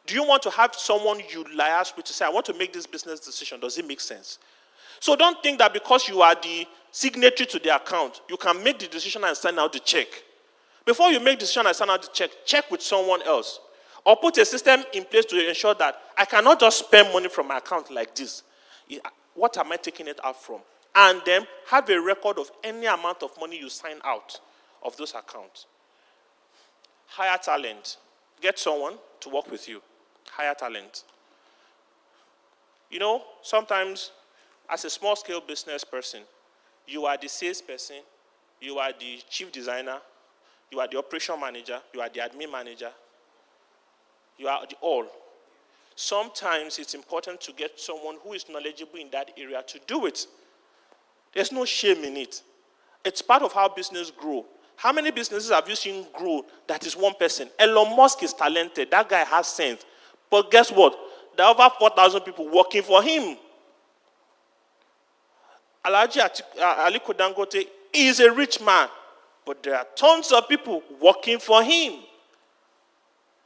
Do you want to have someone you liaise with to say, I want to make this business decision, does it make sense? So don't think that because you are the signatory to the account, you can make the decision and send out the check. Before you make the decision and send out the check, check with someone else. Or put a system in place to ensure that I cannot just spend money from my account like this. What am I taking it out from? And then have a record of any amount of money you sign out of those accounts. Hire talent. Get someone to work with you. Hire talent. You know, sometimes as a small-scale business person, you are the sales person, you are the chief designer, you are the operation manager, you are the admin manager, you are the all. Sometimes it's important to get someone who is knowledgeable in that area to do it. There's no shame in it. It's part of how business grow. How many businesses have you seen grow that is one person? Elon Musk is talented. That guy has sense. But guess what? There are over 4,000 people working for him. Alhaji Aliko Dangote is a rich man. But there are tons of people working for him.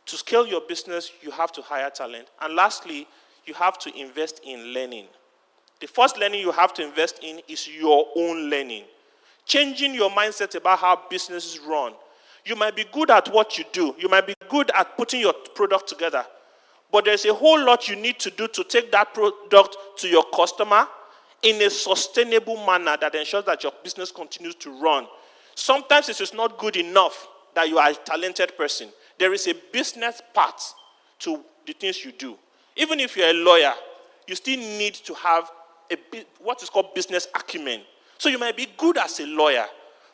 To scale your business, you have to hire talent. And lastly, you have to invest in learning. The first learning you have to invest in is your own learning. Changing your mindset about how businesses run. You might be good at what you do. You might be good at putting your product together. But there's a whole lot you need to do to take that product to your customer in a sustainable manner that ensures that your business continues to run. Sometimes it is not good enough that you are a talented person. There is a business part to the things you do. Even if you're a lawyer, you still need to have what is called business acumen. So you might be good as a lawyer,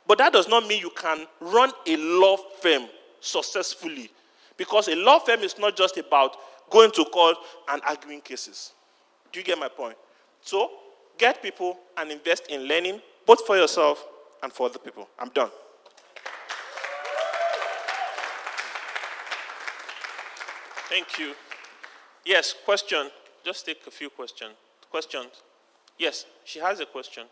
but that does not mean you can run a law firm successfully. Because a law firm is not just about going to court and arguing cases. Do you get my point? So get people and invest in learning, both for yourself and for other people. I'm done. Thank you. Yes, question. Just take a few questions. Questions? Yes, she has a question.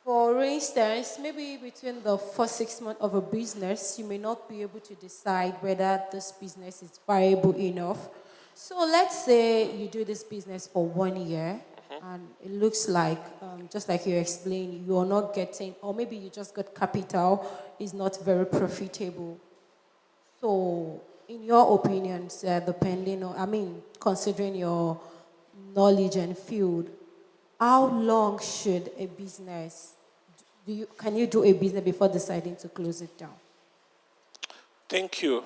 For instance, maybe between the first 6 months of a business, you may not be able to decide whether this business is viable enough. So let's say you do this business for 1 year, and it looks like, just like you explained, you are not getting, or maybe you just got capital, is not very profitable. So, in your opinion, sir, depending on, considering your knowledge and field, how long should a business, can you do a business before deciding to close it down? Thank you.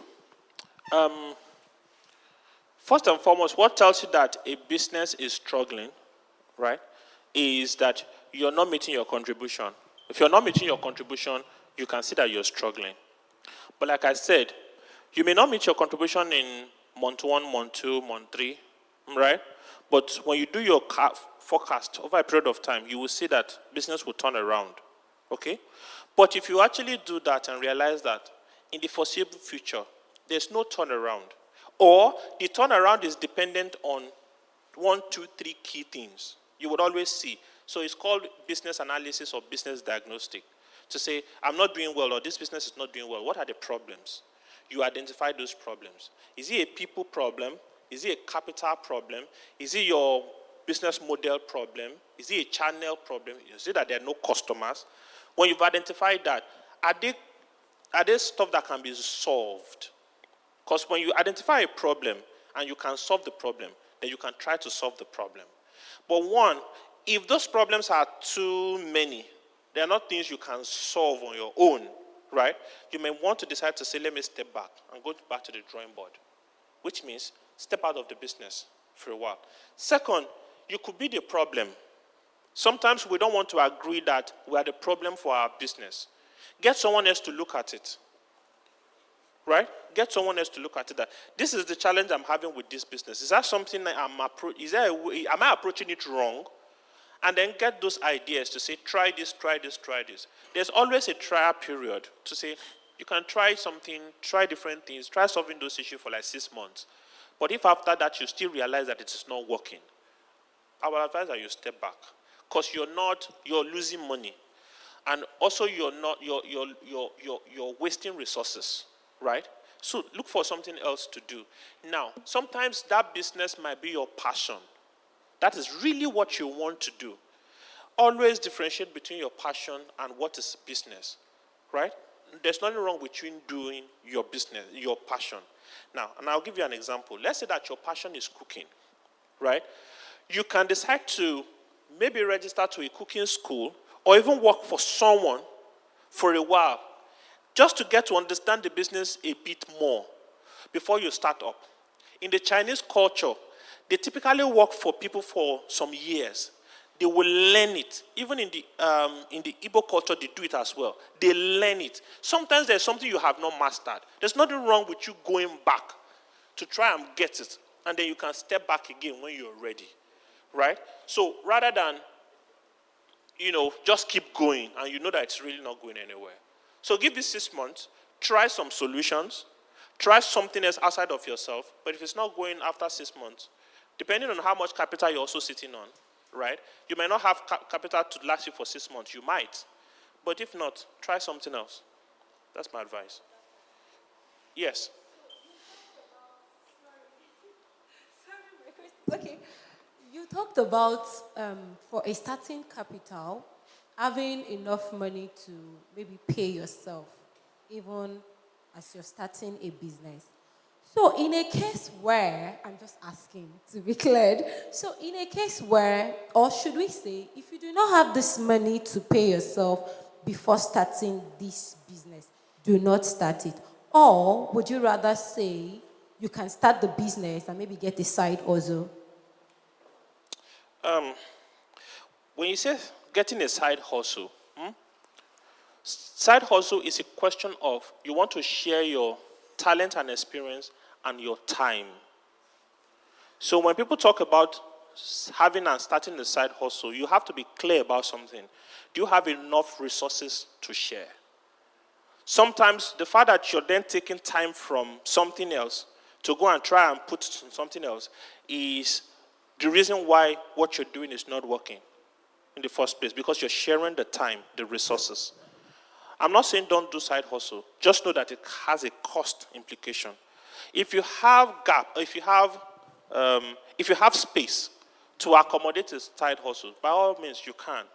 First and foremost, what tells you that a business is struggling, right, is that you're not meeting your contribution. If you're not meeting your contribution, you can see that you're struggling. But like I said, you may not meet your contribution in month 1, month 2, month 3, right? But when you do your forecast over a period of time, you will see that business will turn around, okay? But if you actually do that and realize that in the foreseeable future, there's no turnaround, or the turnaround is dependent on 1, 2, 3 key things, you would always see. So it's called business analysis or business diagnostic. To say, I'm not doing well, or this business is not doing well. What are the problems? You identify those problems. Is it a people problem? Is it a capital problem? Is it your business model problem? Is it a channel problem? Is it that there are no customers? When you've identified that, are there stuff that can be solved? Because when you identify a problem and you can solve the problem, then you can try to solve the problem. But one, if those problems are too many, they are not things you can solve on your own, right? You may want to decide to say, let me step back and go back to the drawing board, which means step out of the business for a while. Second, you could be the problem. Sometimes we don't want to agree that we are the problem for our business. Get someone else to look at it. Right? Get someone else to look at it. That this is the challenge I'm having with this business. Is that something that am I approaching it wrong? And then get those ideas to say, try this, try this, try this. There's always a trial period to say, you can try something, try different things, try solving those issues for like 6 months. But if after that you still realize that it is not working, I will advise that you step back. Because you're losing money. And also you're wasting resources, right? So look for something else to do. Now, sometimes that business might be your passion. That is really what you want to do. Always differentiate between your passion and what is business, right? There's nothing wrong with you doing your business, your passion. Now, and I'll give you an example. Let's say that your passion is cooking, right? You can decide to maybe register to a cooking school or even work for someone for a while just to get to understand the business a bit more before you start up. In the Chinese culture, they typically work for people for some years. They will learn it. Even in the Igbo culture, they do it as well. They learn it. Sometimes there's something you have not mastered. There's nothing wrong with you going back to try and get it. And then you can step back again when you're ready. Right? So rather than, just keep going and you know that it's really not going anywhere. So give this 6 months. Try some solutions. Try something else outside of yourself. But if it's not going after 6 months, depending on how much capital you're also sitting on, right? You might not have capital to last you for 6 months. You might. But if not, try something else. That's my advice. Yes? Okay. You talked about, for a starting capital, having enough money to maybe pay yourself, even as you're starting a business. So in a case where, I'm just asking to be cleared, so in a case where, or should we say, if you do not have this money to pay yourself before starting this business, do not start it. Or would you rather say you can start the business and maybe get a side also? When you say getting a side hustle, side hustle is a question of you want to share your talent and experience and your time. So when people talk about having and starting a side hustle, you have to be clear about something. Do you have enough resources to share? Sometimes the fact that you're then taking time from something else to go and try and put something else is the reason why what you're doing is not working in the first place, because you're sharing the time, the resources. I'm not saying don't do side hustle. Just know that it has a cost implication. If you have if you have space to accommodate a side hustle, by all means you can.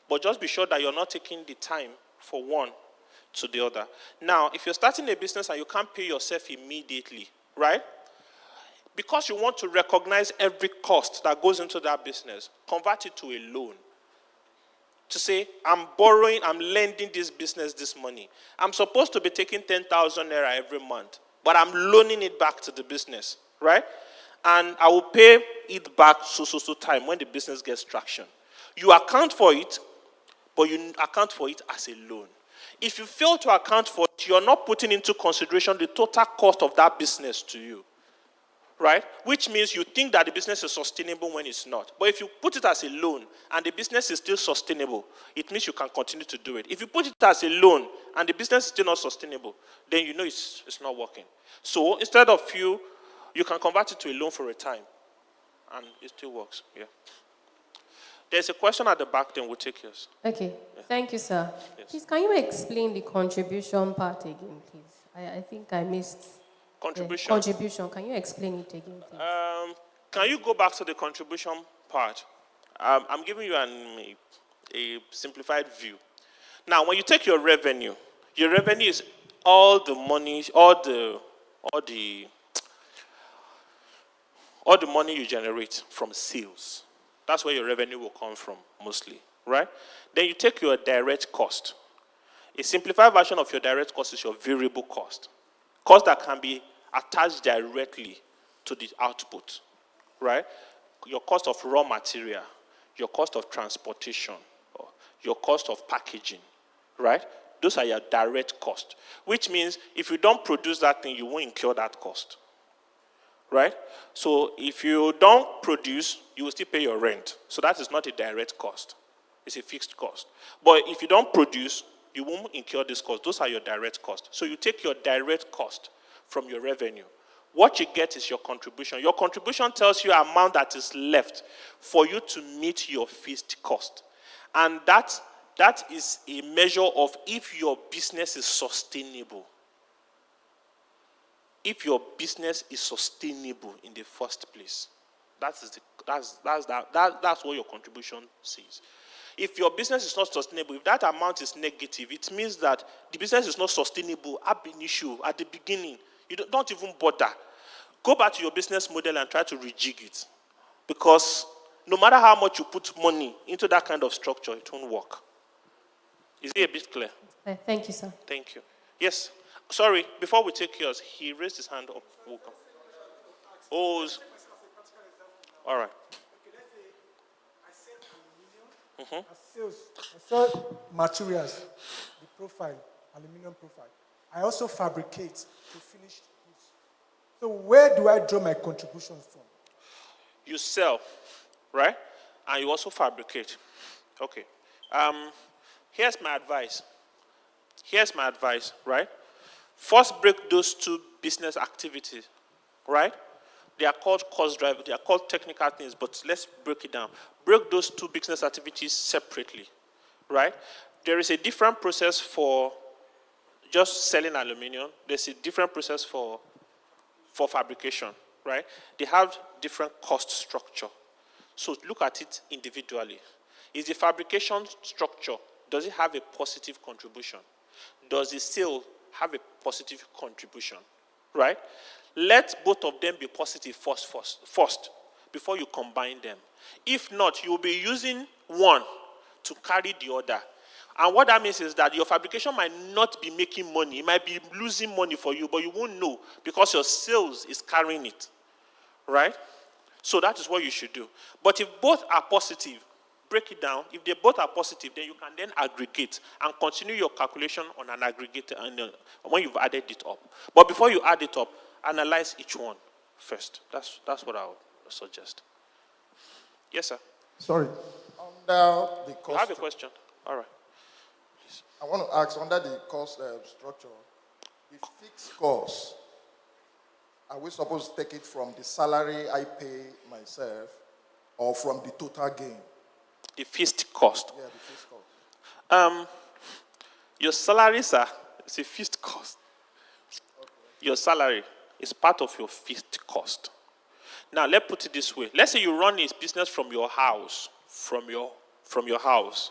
But just be sure that you're not taking the time for one to the other. Now, if you're starting a business and you can't pay yourself immediately, right? Because you want to recognize every cost that goes into that business, convert it to a loan. To say, I'm lending this business this money. I'm supposed to be taking 10,000 naira every month, but I'm loaning it back to the business, right? And I will pay it back so time when the business gets traction. You account for it, but you account for it as a loan. If you fail to account for it, you're not putting into consideration the total cost of that business to you. Right? Which means you think that the business is sustainable when it's not. But if you put it as a loan and the business is still sustainable, it means you can continue to do it. If you put it as a loan and the business is still not sustainable, then you know it's not working. So instead of you can convert it to a loan for a time and it still works. Yeah. There's a question at the back, then we'll take yours. Okay. Yeah. Thank you, sir. Yes. Please, can you explain the contribution part again, please? I think I missed. Contribution. Contribution. Can you explain it again, please? Can you go back to the contribution part? I'm giving you a simplified view. Now, when you take your revenue is all the money, all the money you generate from sales. That's where your revenue will come from, mostly, right? Then you take your direct cost. A simplified version of your direct cost is your variable cost. Cost that can be attached directly to the output, right? your cost of raw material, your cost of transportation, or your cost of packaging, right? Those are your direct costs, which means if you don't produce that thing, you won't incur that cost, right? So if you don't produce, you will still pay your rent. So that is not a direct cost. It's a fixed cost. But if you don't produce, you won't incur this cost. Those are your direct costs. So you take your direct cost from your revenue. What you get is your contribution. Your contribution tells you the amount that is left for you to meet your fixed cost. And that is a measure of if your business is sustainable. If your business is sustainable in the first place. That's what your contribution says. If your business is not sustainable, if that amount is negative, it means that the business is not sustainable ab initio, at the beginning. You don't even bother. Go back to your business model and try to rejig it. Because no matter how much you put money into that kind of structure, it won't work. Is it a bit clear? Thank you, sir. Thank you. Yes. Sorry, before we take yours, he raised his hand up. Welcome. Oh, all right. I sell materials, the profile, aluminum profile. I also fabricate to finish goods. So where do I draw my contribution from? You sell, right? And you also fabricate. Okay. Here's my advice. Right? First, break those two business activities, right? They are called cost driver. They are called technical things, but let's break it down. Break those two business activities separately, right? There is a different process for just selling aluminum. There's a different process for fabrication, right? They have different cost structure. So look at it individually. Is the fabrication structure, does it have a positive contribution? Does the sale have a positive contribution, right? Let both of them be positive first, before you combine them. If not, you'll be using one to carry the other. And what that means is that your fabrication might not be making money. It might be losing money for you, but you won't know because your sales is carrying it, right? So that is what you should do. But if both are positive, break it down. If they both are positive, then you can then aggregate and continue your calculation on an aggregator when you've added it up. But before you add it up, analyze each one first. That's what I would suggest. Yes, sir. Sorry. Under the cost. You have a question? All right. Please. I want to ask, under the cost structure, the fixed cost, are we supposed to take it from the salary I pay myself or from the total gain? The fixed cost. Yeah, the fixed cost. Your salary, sir, is a fixed cost. Okay. Your salary is part of your fixed cost. Now, let's put it this way. Let's say you run a business from your house, from your house,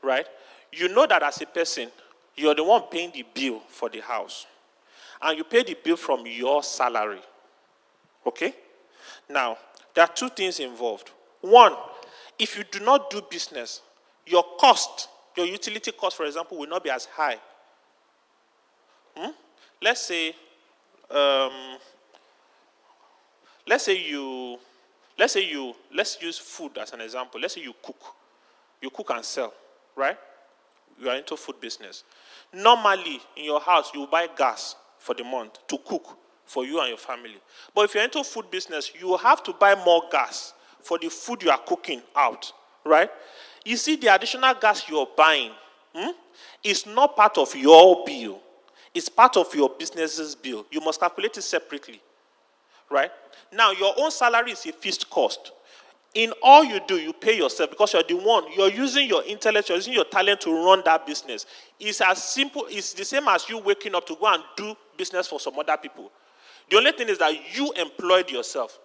right? You know that as a person, you're the one paying the bill for the house. And you pay the bill from your salary. Okay? Now, there are two things involved. One, if you do not do business, your cost, your utility cost, for example, will not be as high. Let's use food as an example. Let's say you cook and sell, right? You are into food business. Normally, in your house, you buy gas for the month to cook for you and your family. But if you're into food business, you have to buy more gas for the food you are cooking out, right? You see, the additional gas you're buying is not part of your bill. It's part of your business's bill. You must calculate it separately, right? Now, your own salary is a fixed cost. In all you do, you pay yourself because you're the one. You're using your intellect, you're using your talent to run that business. It's as simple, it's the same as you waking up to go and do business for some other people. The only thing is that you employed yourself.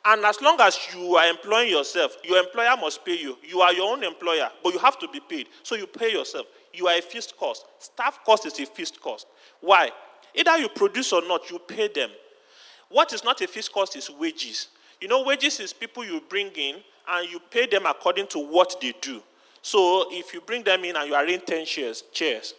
And as long as you are employing yourself, your employer must pay you. You are your own employer, but you have to be paid. So you pay yourself. You are a fixed cost. Staff cost is a fixed cost. Why? Either you produce or not, you pay them. What is not a fixed cost is wages. You know, wages is people you bring in and you pay them according to what they do. So if you bring them in and you arrange 10 chairs,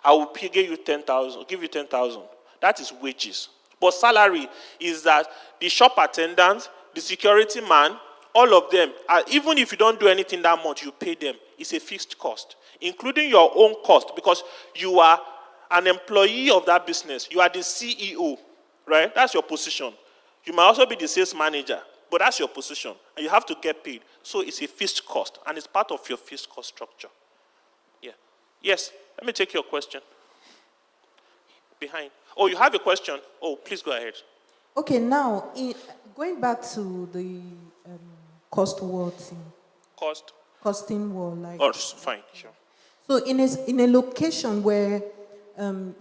I will give you 10,000. That is wages. But salary is that the shop attendant, the security man, all of them, even if you don't do anything that month, you pay them. It's a fixed cost, including your own cost, because you are an employee of that business. You are the CEO, right? That's your position. You might also be the sales manager, but that's your position, and you have to get paid. So it's a fixed cost, and it's part of your fixed cost structure. Yeah. Yes, let me take your question. Behind. Oh, you have a question? Oh, please go ahead. Okay, now, going back to the cost war thing, Cost? costing war, like. Oh, fine, sure. So in a location where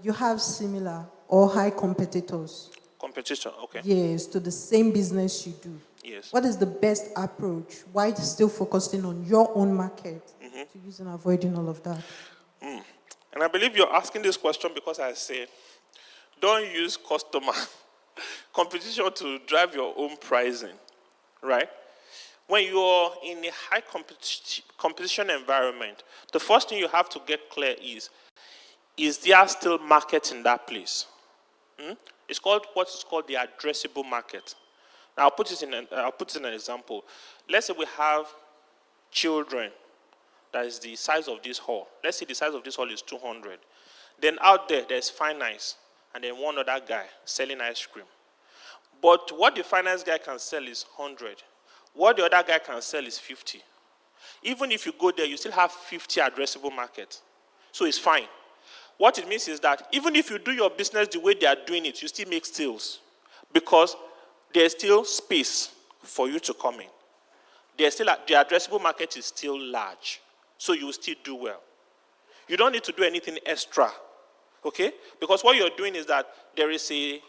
you have similar or high competitors, Competition, okay. yes, to the same business you do, Yes. what is the best approach? Why still focusing on your own market to use and avoiding all of that? And I believe you're asking this question because I said, don't use customer competition to drive your own pricing, right? When you're in a high competition environment, the first thing you have to get clear is there still market in that place? It's called what is called the addressable market. Now, I'll put it in an example. Let's say we have children that is the size of this hall. Let's say the size of this hall is 200. Then out there's finance, and then one other guy selling ice cream. But what the finance guy can sell is 100. What the other guy can sell is 50. Even if you go there, you still have 50 addressable market. So it's fine. What it means is that even if you do your business the way they are doing it, you still make sales because there's still space for you to come in. The addressable market is still large, so you will still do well. You don't need to do anything extra, okay? Because what you're doing is that there is a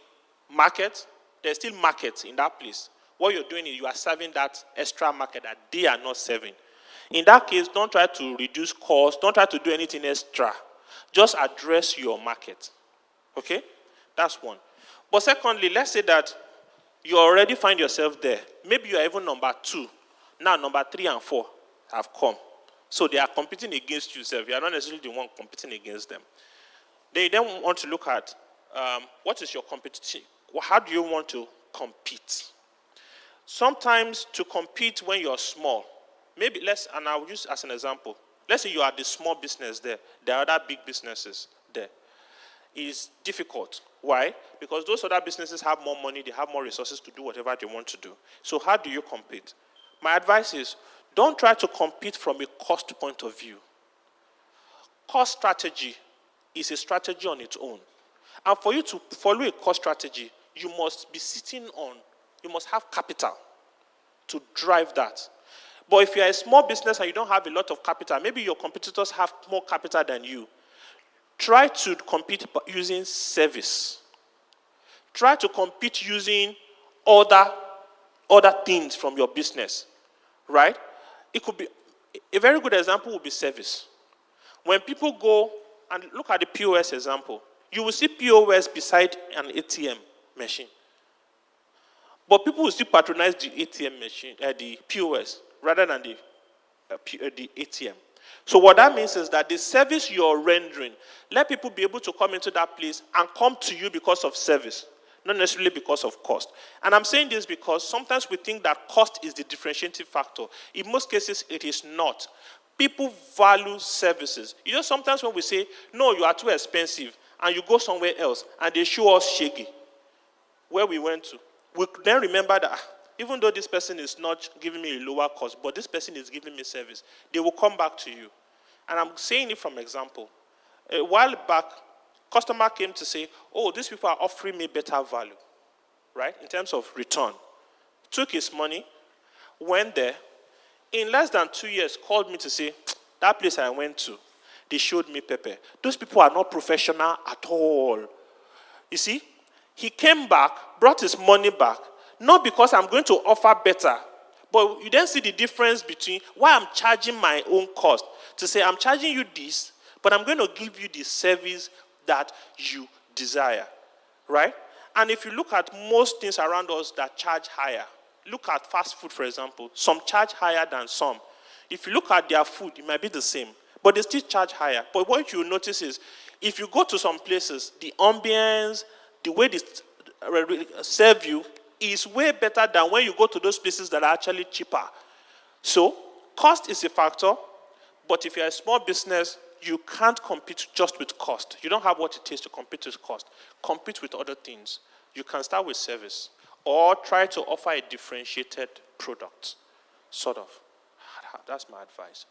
market, there's still market in that place. What you're doing is you are serving that extra market that they are not serving. In that case, don't try to reduce costs, don't try to do anything extra. Just address your market, okay? That's one. But secondly, let's say that you already find yourself there. Maybe you are even number 2. Now number 3 and 4 have come. So they are competing against yourself. You are not necessarily the one competing against them. They then want to look at what is your competition? How do you want to compete? Sometimes to compete when you're small, and I'll use as an example. Let's say you are the small business there. There are other big businesses there. It's difficult. Why? Because those other businesses have more money, they have more resources to do whatever they want to do. So how do you compete? My advice is, don't try to compete from a cost point of view. Cost strategy is a strategy on its own. And for you to follow a cost strategy, you must have capital to drive that. But if you're a small business and you don't have a lot of capital, maybe your competitors have more capital than you, try to compete using service. Try to compete using other things from your business, right? It could be, a very good example would be service. When people go and look at the POS example, you will see POS beside an ATM machine. But people will still patronize the ATM machine, the POS, rather than the ATM. So what that means is that the service you're rendering, let people be able to come into that place and come to you because of service, not necessarily because of cost. And I'm saying this because sometimes we think that cost is the differentiating factor. In most cases, it is not. People value services. You know, sometimes when we say, no, you are too expensive, and you go somewhere else, and they show us shaggy, where we went to, we then remember that even though this person is not giving me a lower cost, but this person is giving me service, they will come back to you. And I'm saying it from example. A while back, customer came to say, oh, these people are offering me better value, right, in terms of return. Took his money, went there, in less than 2 years, called me to say, that place I went to, they showed me pepper. Those people are not professional at all. You see, he came back, brought his money back, not because I'm going to offer better, but you then see the difference between why I'm charging my own cost. To say, I'm charging you this, but I'm going to give you the service that you desire, right? And if you look at most things around us that charge higher, look at fast food, for example. Some charge higher than some. If you look at their food, it might be the same, but they still charge higher. But what you notice is, if you go to some places, the ambience, the way they serve you is way better than when you go to those places that are actually cheaper. So, cost is a factor, but if you're a small business, you can't compete just with cost. You don't have what it takes to compete with cost. Compete with other things. You can start with service or try to offer a differentiated product, sort of. That's my advice.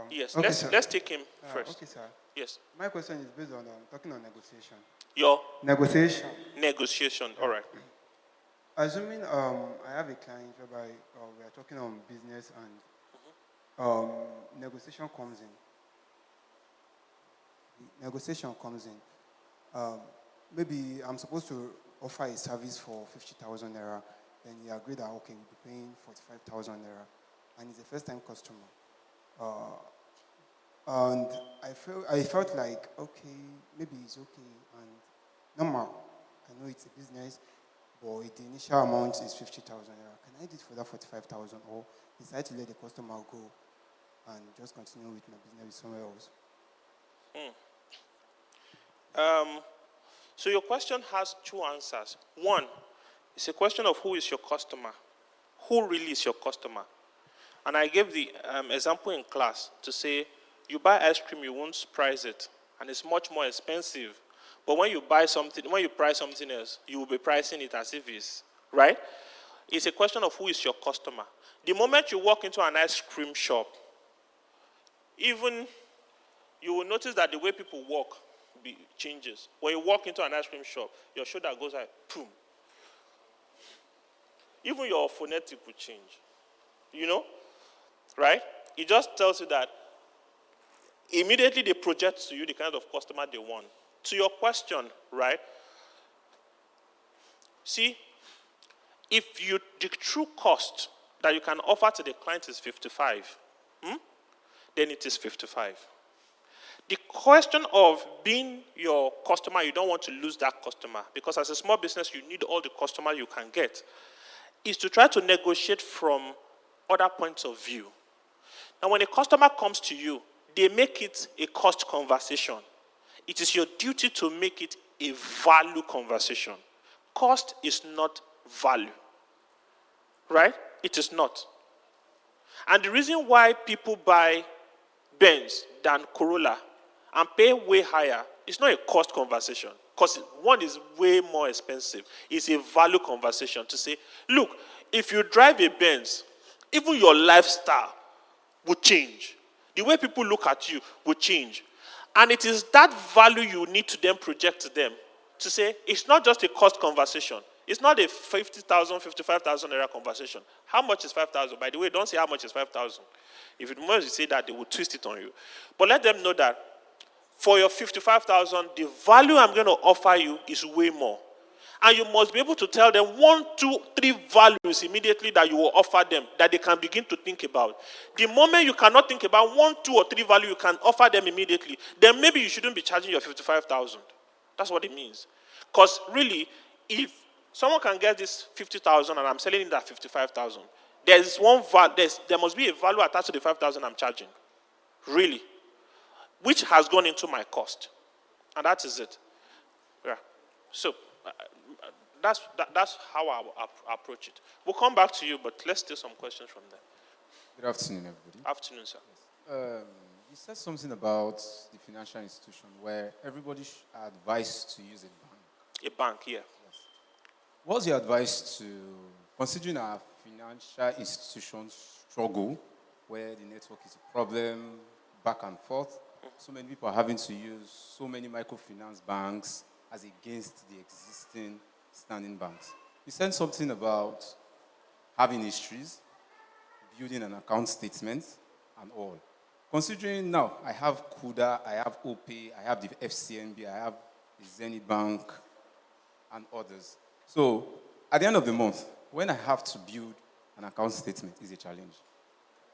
Yes, okay, let's take him first. Okay, sir. Yes. My question is based on talking on negotiation. Your Negotiation. negotiation, all right. Assuming I have a client whereby we are talking on business and negotiation comes in. Negotiation comes in. Maybe I'm supposed to offer a service for 50,000 naira. Then he agreed that okay, we'll be paying 45,000 naira, and he's a first-time customer. And I felt like okay, maybe it's okay and normal. I know it's a business, but the initial amount is 50,000 naira. Can I do it for that 45,000, or decide to let the customer go and just continue with my business with somewhere else? So your question has two answers. One, it's a question of who is your customer. Who really is your customer? And I gave the example in class to say, you buy ice cream, you won't price it, and it's much more expensive. But when you buy something, when you price something else, you will be pricing it as if it's, right? It's a question of who is your customer. The moment you walk into an ice cream shop, even you will notice that the way people walk changes. When you walk into an ice cream shop, your shoulder goes like, boom. Even your phonetic will change. You know? Right? It just tells you that immediately they project to you the kind of customer they want. To your question, right? See, if the true cost that you can offer to the client is 55, then it is 55. The question of being your customer, you don't want to lose that customer, because as a small business, you need all the customers you can get, is to try to negotiate from other points of view. Now, when a customer comes to you, they make it a cost conversation. It is your duty to make it a value conversation. Cost is not value. Right? It is not. And the reason why people buy Benz than Corolla and pay way higher, it's not a cost conversation. Because one is way more expensive. It's a value conversation to say, look, if you drive a Benz, even your lifestyle will change. The way people look at you will change. And it is that value you need to then project to them to say, it's not just a cost conversation. It's not a 50,000, 55,000 naira conversation. How much is 5,000? By the way, don't say how much is 5,000. If you say that, they will twist it on you. But let them know that for your 55,000, the value I'm going to offer you is way more. And you must be able to tell them 1, 2, 3 values immediately that you will offer them, that they can begin to think about. The moment you cannot think about 1, 2, or 3 values you can offer them immediately, then maybe you shouldn't be charging your 55,000. That's what it means. Because really, if someone can get this 50,000 and I'm selling it at 55,000, there must be a value attached to the 5,000 I'm charging. Really. Which has gone into my cost. And that is it. Yeah. So, that's how I approach it. We'll come back to you, but let's take some questions from there. Good afternoon, everybody. Afternoon, sir. You said something about the financial institution where everybody are advised to use a bank. A bank, yeah. Yes. What's your advice to, considering our financial institutions struggle, where the network is a problem, back and forth, so many people are having to use so many microfinance banks as against the existing standing banks. You said something about having histories, building an account statement, and all. Considering now, I have Kuda, I have OP, I have the FCNB, I have the Zenith Bank, and others. So, at the end of the month, when I have to build an account statement, is a challenge.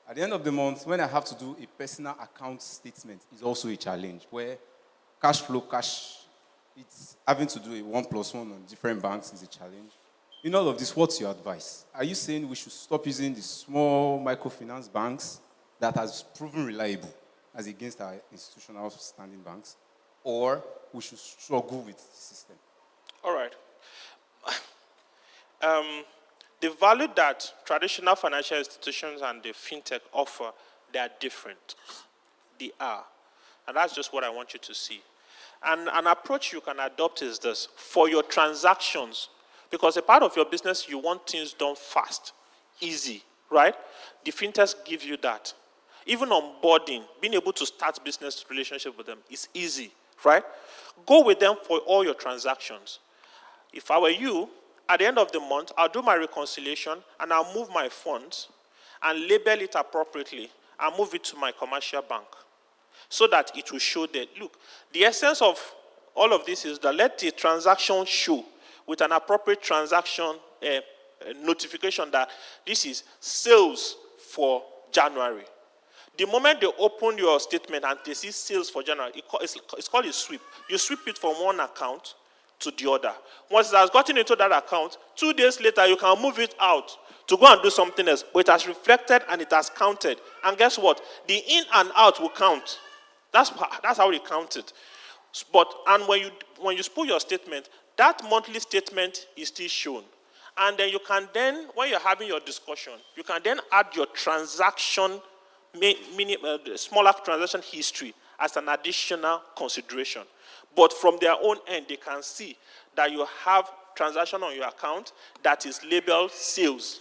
At the end of the month, when I have to do a personal account statement, is also a challenge, where cash flow, it's having to do a 1+1 on different banks is a challenge. In all of this, what's your advice? Are you saying we should stop using the small microfinance banks that has proven reliable as against our institutional standing banks, or we should struggle with the system? All right. the value that traditional financial institutions and the fintech offer, they are different. They are. And that's just what I want you to see. And an approach you can adopt is this. For your transactions, because a part of your business, you want things done fast, easy, right? The fintechs give you that. Even onboarding, being able to start business relationship with them is easy, right? Go with them for all your transactions. If I were you, at the end of the month, I'll do my reconciliation and I'll move my funds and label it appropriately and move it to my commercial bank so that it will show that, look, the essence of all of this is that let the transaction show with an appropriate transaction notification that this is sales for January. The moment they open your statement and they see sales for January, it's called a sweep. You sweep it from one account to the other. Once it has gotten into that account, 2 days later, you can move it out to go and do something else. But it has reflected and it has counted. And guess what? The in and out will count. That's how they count it. And when you pull your statement, that monthly statement is still shown. And then you can then, when you're having your discussion, you can then add your transaction, smaller transaction history as an additional consideration. But from their own end, they can see that you have transaction on your account that is labeled sales,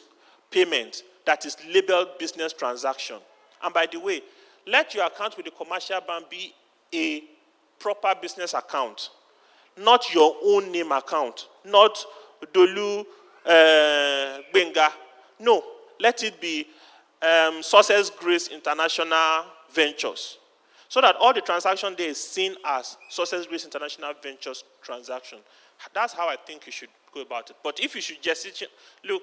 payment, that is labeled business transaction. And by the way, let your account with the commercial bank be a proper business account, not your own name account, not Dolu Benga. No, let it be Success Grace International Ventures, so that all the transaction there is seen as Success Grace International Ventures transaction. That's how I think you should go about it. But if you should just look,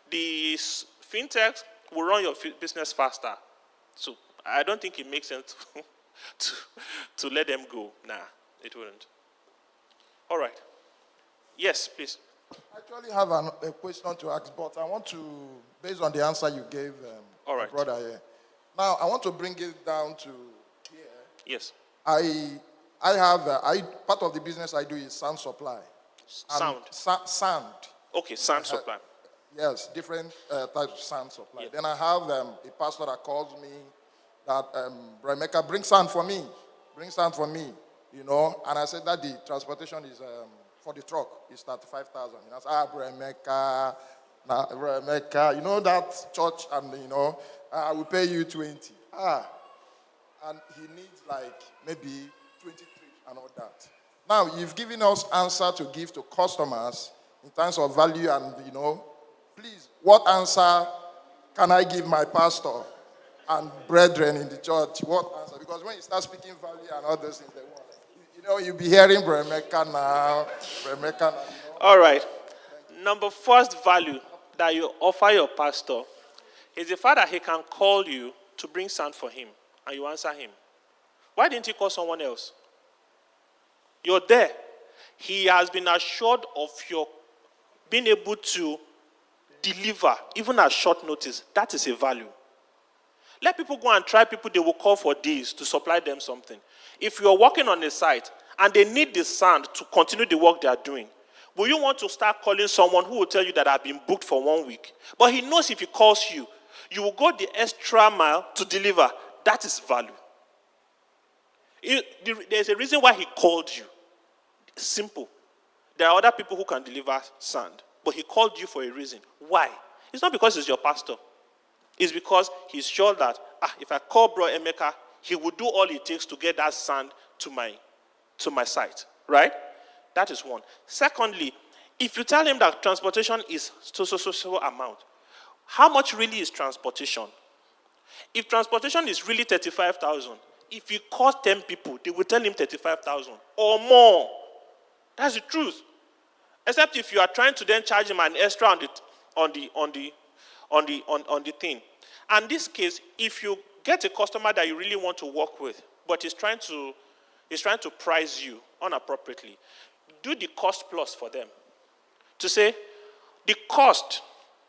the fintechs will run your business faster. So I don't think it makes sense to let them go. Nah, it wouldn't. All right. Yes, please. I actually have a question to ask, but I want to, based on the answer you gave, all right, brother here. Now, I want to bring it down to here. Yes. I have, part of the business I do is sand supply. Sound? Sand. Okay, sand supply. Yes, different types of sand supply. Yeah. Then I have a pastor that calls me that, Bremeka, bring sand for me. Bring sand for me, you know. And I said that the transportation is, for the truck, is 35,000. And I said, Bremeka, you know that church, and, you know, I will pay you 20. And he needs like maybe 23 and all that. Now, you've given us answer to give to customers in terms of value and, you know, please, what answer can I give my pastor and brethren in the church? What answer? Because when you start speaking value and all those things, they want, you know, you'll be hearing Bremeka now, Bremeka now. You know? All right. Number first value that you offer your pastor is the fact that he can call you to bring sand for him and you answer him. Why didn't he call someone else? You're there. He has been assured of your being able to deliver, even at short notice. That is a value. Let people go and try people they will call for days to supply them something. If you're working on a site and they need the sand to continue the work they are doing, will you want to start calling someone who will tell you that I've been booked for 1 week? But he knows if he calls you, you will go the extra mile to deliver. That is value. There's a reason why he called you. Simple. There are other people who can deliver sand, but he called you for a reason. Why? It's not because he's your pastor. It's because he's sure that if I call Bro Emeka, he will do all it takes to get that sand to my site. Right? That is one. Secondly, if you tell him that transportation is so amount, how much really is transportation? If transportation is really 35,000, if he calls 10 people, they will tell him 35,000 or more. That's the truth. Except if you are trying to then charge him an extra on the thing. And in this case, if you get a customer that you really want to work with, but he's trying to price you inappropriately, do the cost plus for them. To say, the cost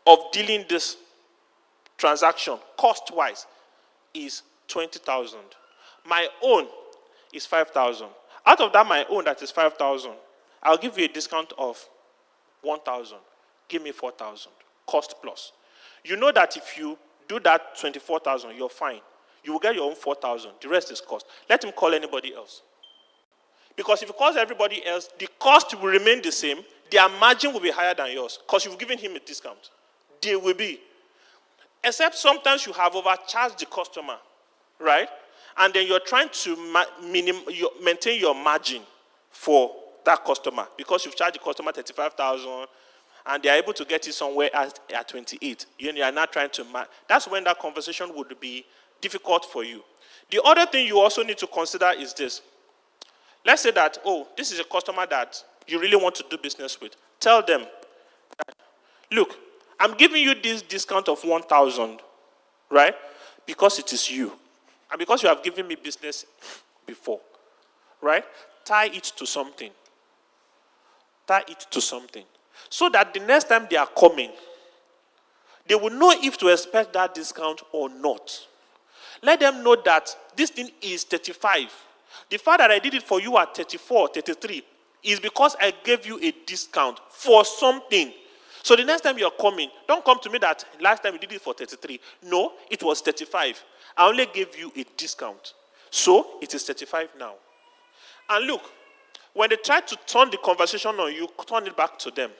of dealing this transaction, cost-wise, is 20,000. My own is 5,000. Out of that, my own that is 5,000, I'll give you a discount of 1,000. give me 4,000, cost plus. You know that if you do that 24,000, you're fine. You will get your own 4,000. The rest is cost. Let him call anybody else. Because if he calls everybody else, the cost will remain the same. Their margin will be higher than yours because you've given him a discount. They will be. Except sometimes you have overcharged the customer, right? And then you're trying to maintain your margin for that customer because you've charged the customer 35,000 and they are able to get it somewhere at 28. You are not trying to that's when that conversation would be difficult for you. The other thing you also need to consider is this. Let's say that, this is a customer that you really want to do business with. Tell them, look, I'm giving you this discount of 1,000, right? Because it is you. And because you have given me business before, right? Tie it to something. Tie it to something. So that the next time they are coming, they will know if to expect that discount or not. Let them know that this thing is 35. The fact that I did it for you at 34, 33 is because I gave you a discount for something. So the next time you're coming, don't come to me that last time you did it for 33. No, it was 35. I only gave you a discount. So it is 35 now. And look, when they try to turn the conversation on you, turn it back to them.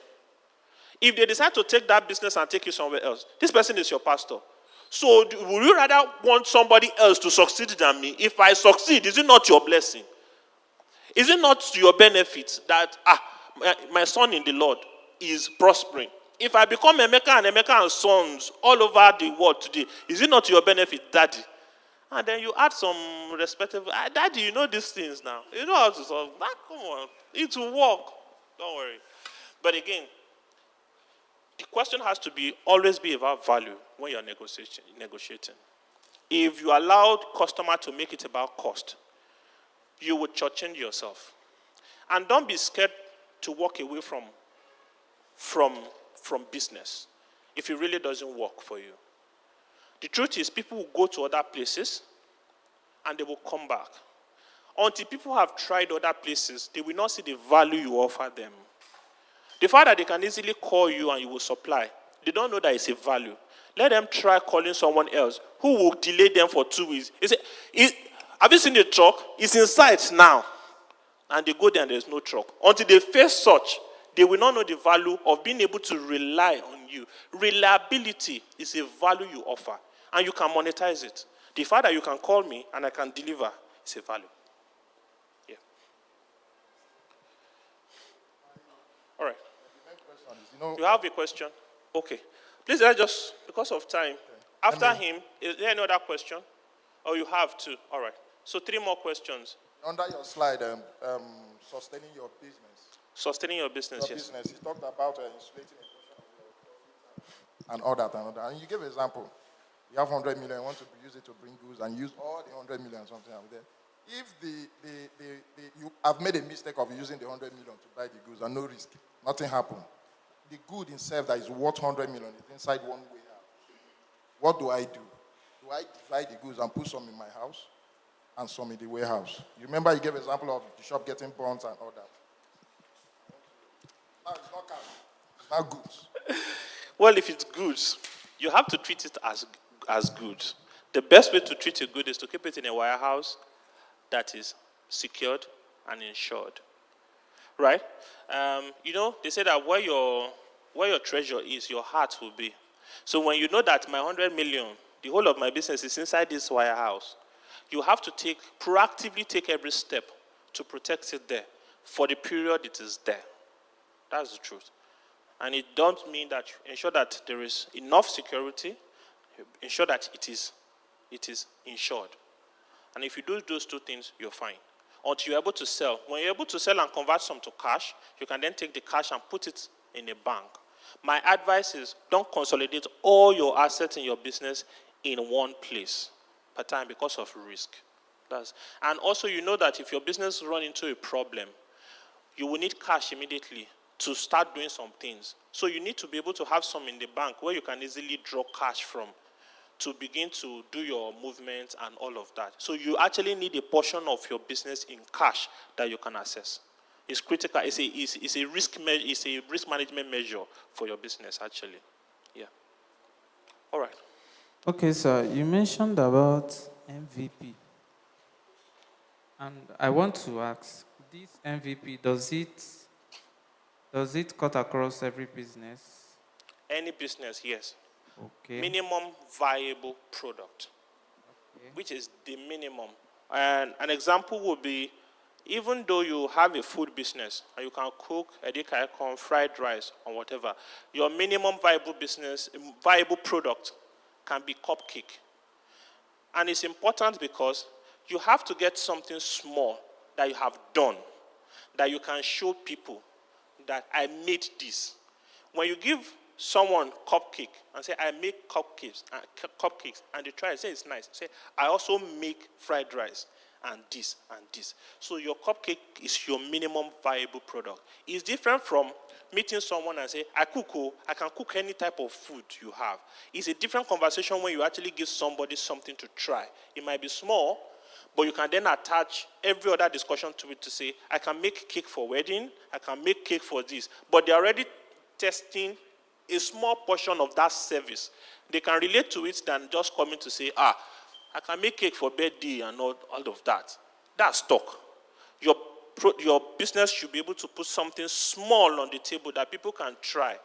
If they decide to take that business and take you somewhere else, this person is your pastor. So would you rather want somebody else to succeed than me? If I succeed, is it not your blessing? Is it not to your benefit that my son in the Lord is prospering? If I become Emeka and sons all over the world today, is it not to your benefit, Daddy? And then you add some respectable, Daddy, you know these things now. You know how to solve. Come on, it will work. Don't worry. But again, the question has to always be about value when you're negotiating. If you allow customer to make it about cost, you will shortchange yourself. And don't be scared to walk away from business if it really doesn't work for you. The truth is, people will go to other places and they will come back. Until people have tried other places, they will not see the value you offer them. The fact that they can easily call you and you will supply, they don't know that it's a value. Let them try calling someone else who will delay them for 2 weeks. Have you seen the truck? It's in sight now. And they go there and there's no truck. Until they face such, they will not know the value of being able to rely on you. Reliability is a value you offer. And you can monetize it. The fact that you can call me and I can deliver is a value. Yeah. All right. You have a question? Okay. Please, just because of time. After him, is there any other question? Or you have two? All right. So 3 more questions. Under your slide, sustaining your business. Sustaining your business, yes. Business. You talked about insulating a portion of your and all that and all that. And you gave an example. You have 100 million, you want to use it to bring goods and use all the 100 million something out there. If you have made a mistake of using the 100 million to buy the goods and no risk, nothing happened. The good itself that is worth 100 million is inside one warehouse. What do I do? Do I divide the goods and put some in my house and some in the warehouse? You remember you gave an example of the shop getting burnt and all that. Now it's not cash. It's not goods. Well, if it's goods, you have to treat it as goods. The best way to treat a good is to keep it in a warehouse that is secured and insured. Right? They say that where your treasure is, your heart will be. So when you know that my 100 million, the whole of my business is inside this warehouse, you have to proactively take every step to protect it there for the period it is there. That's the truth. And it don't mean that you ensure that there is enough security, ensure that it is insured. And if you do those 2 things, you're fine. Until you're able to sell. When you're able to sell and convert some to cash, you can then take the cash and put it in a bank. My advice is don't consolidate all your assets in your business in one place per time because of risk. And also you know that if your business runs into a problem, you will need cash immediately to start doing some things. So you need to be able to have some in the bank where you can easily draw cash from to begin to do your movements and all of that. So you actually need a portion of your business in cash that you can access. It's critical. It's a it's a risk management measure for your business, actually. Yeah. All right. Okay, sir, you mentioned about MVP. And I want to ask, this MVP, does it cut across every business? Any business, yes. Okay. Minimum viable product, Okay. which is the minimum. And an example would be, even though you have a food business and you can cook edikaikon, fried rice, or whatever, your minimum viable product can be cupcake. And it's important because you have to get something small that you have done, that you can show people that I made this. When you give someone cupcake and say, I make cupcakes, and they try and say it's nice, say, I also make fried rice and this and this. So your cupcake is your minimum viable product. It's different from meeting someone and say, I can cook any type of food you have. It's a different conversation when you actually give somebody something to try. It might be small, but you can then attach every other discussion to it to say, I can make cake for wedding, I can make cake for this. But they're already testing a small portion of that service. They can relate to it than just coming to say, I can make cake for birthday and all of that. That's talk. Your business should be able to put something small on the table that people can try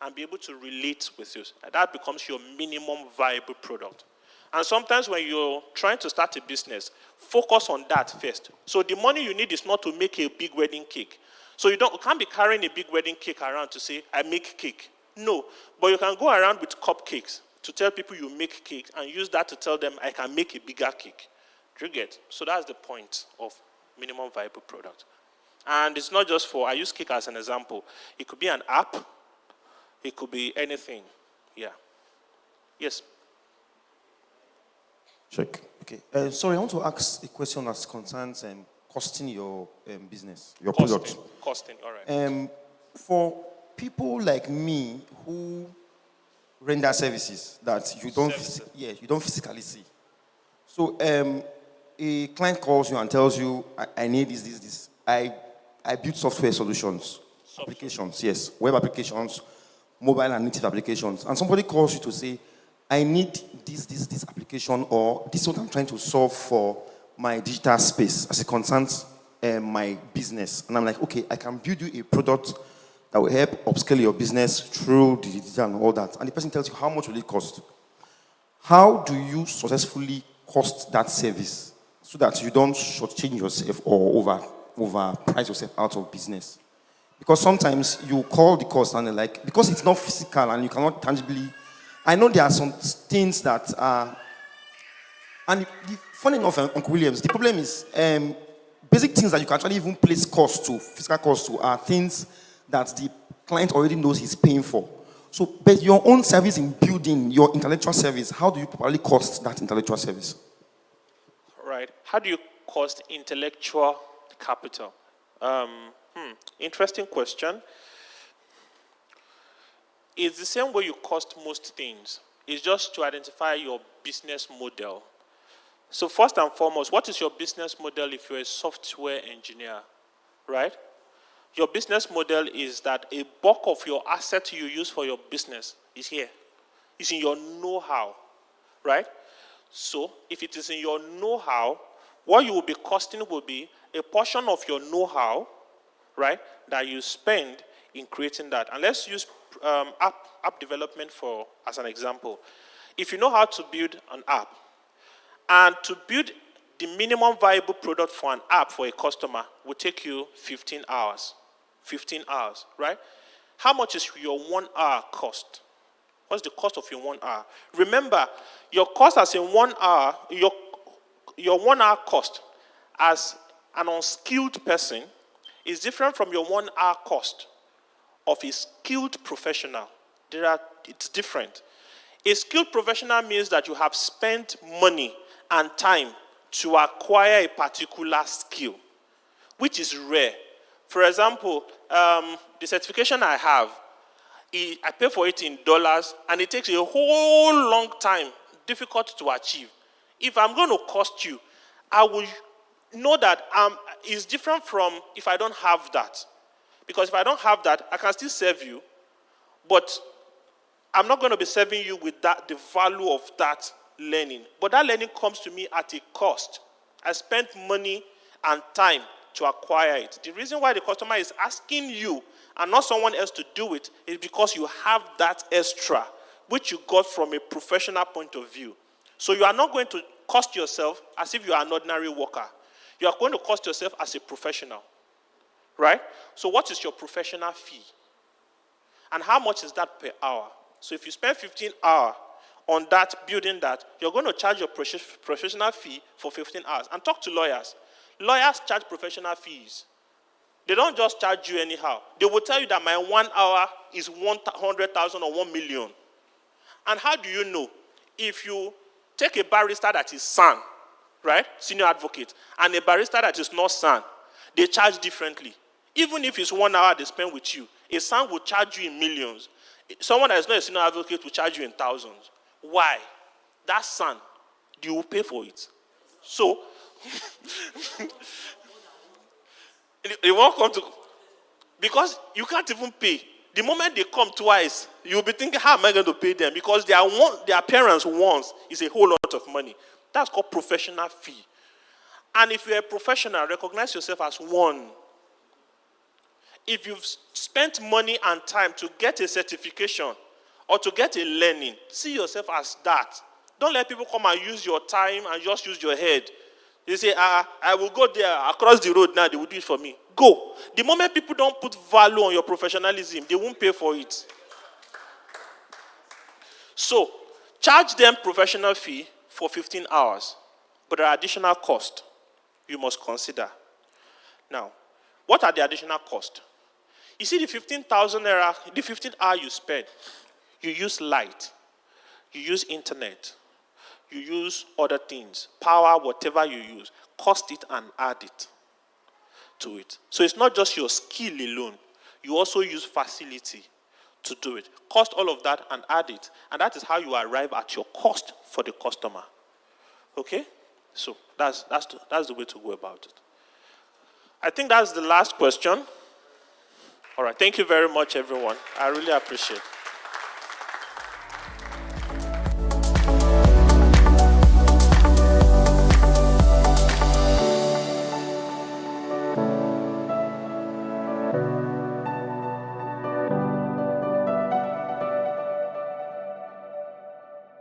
and be able to relate with you. And that becomes your minimum viable product. And sometimes when you're trying to start a business, focus on that first. So the money you need is not to make a big wedding cake. So you can't be carrying a big wedding cake around to say, I make cake. No, but you can go around with cupcakes to tell people you make cake and use that to tell them I can make a bigger cake. Do you get? So that's the point of minimum viable product. And it's not just for, I use cake as an example. It could be an app. It could be anything. Yeah. Yes. Check. Okay. Sorry, I want to ask a question that concerns costing your business, your product. Costing, all right. For people like me who render services that you don't, you don't physically see. So a client calls you and tells you, I need this. I build software solutions, applications, yes, web applications, mobile and native applications. And somebody calls you to say, I need this application, or this is what I'm trying to solve for my digital space as it concerns my business. And I'm like, okay, I can build you a product that will help upscale your business through the digital and all that. And the person tells you, how much will it cost? How do you successfully cost that service so that you don't shortchange yourself or overprice yourself out of business? Because sometimes you call the cost and they're like, because it's not physical and you cannot tangibly. I know there are some things that are, and funny enough, Uncle Williams, the problem is basic things that you can actually even place cost to, physical cost to, are things that the client already knows he's paying for. So, but your own service in building your intellectual service, how do you properly cost that intellectual service? Right. How do you cost intellectual capital? Interesting question. It's the same way you cost most things. It's just to identify your business model. So first and foremost, what is your business model if you're a software engineer, right? Your business model is that a bulk of your asset you use for your business is here. It's in your know-how, right? So if it is in your know-how, what you will be costing will be a portion of your know-how, right, that you spend in creating that. And let's use app development as an example. If you know how to build an app, and to build the minimum viable product for an app for a customer will take you 15 hours. 15 hours, right? How much is your 1 hour cost? What's the cost of your 1 hour? Remember, your cost as in 1 hour, your 1 hour cost as an unskilled person is different from your 1 hour cost of a skilled professional. It's different. A skilled professional means that you have spent money and time to acquire a particular skill, which is rare. For example, the certification I have, I pay for it in dollars, and it takes a whole long time, difficult to achieve. If I'm going to cost you, I will know that it's different from if I don't have that. Because if I don't have that, I can still serve you, but I'm not going to be serving you with that, the value of that learning. But that learning comes to me at a cost. I spent money and time to acquire it. The reason why the customer is asking you and not someone else to do it is because you have that extra, which you got from a professional point of view. So you are not going to cost yourself as if you are an ordinary worker. You are going to cost yourself as a professional. Right? So what is your professional fee? And how much is that per hour? So if you spend 15 hours on that, building that, you're going to charge your professional fee for 15 hours. And talk to lawyers. Lawyers charge professional fees. They don't just charge you anyhow. They will tell you that my 1 hour is 100,000 or 1 million. And how do you know? If you take a barrister that is SAN, right, senior advocate, and a barrister that is not SAN, they charge differently. Even if it's 1 hour they spend with you, a SAN will charge you in millions. Someone that is not a senior advocate will charge you in thousands. Why? That SAN, you will pay for it. So, they won't come to, because you can't even pay. The moment they come twice, you'll be thinking, how am I going to pay them? Because their appearance once is a whole lot of money. That's called professional fee. And if you're a professional, recognize yourself as one. If you've spent money and time to get a certification or to get a learning, see yourself as that. Don't let people come and use your time and just use your head. They say, I will go there across the road now, they will do it for me. Go. The moment people don't put value on your professionalism, they won't pay for it. So, charge them professional fee for 15 hours, but there are additional costs you must consider. Now, what are the additional costs? You see the 15,000 naira, the 15 hours you spend, you use light, you use internet, you use other things, power, whatever you use, cost it and add it to it. So it's not just your skill alone. You also use facility to do it. Cost all of that and add it. And that is how you arrive at your cost for the customer. Okay? So that's the way to go about it. I think that's the last question. All right. Thank you very much, everyone. I really appreciate it.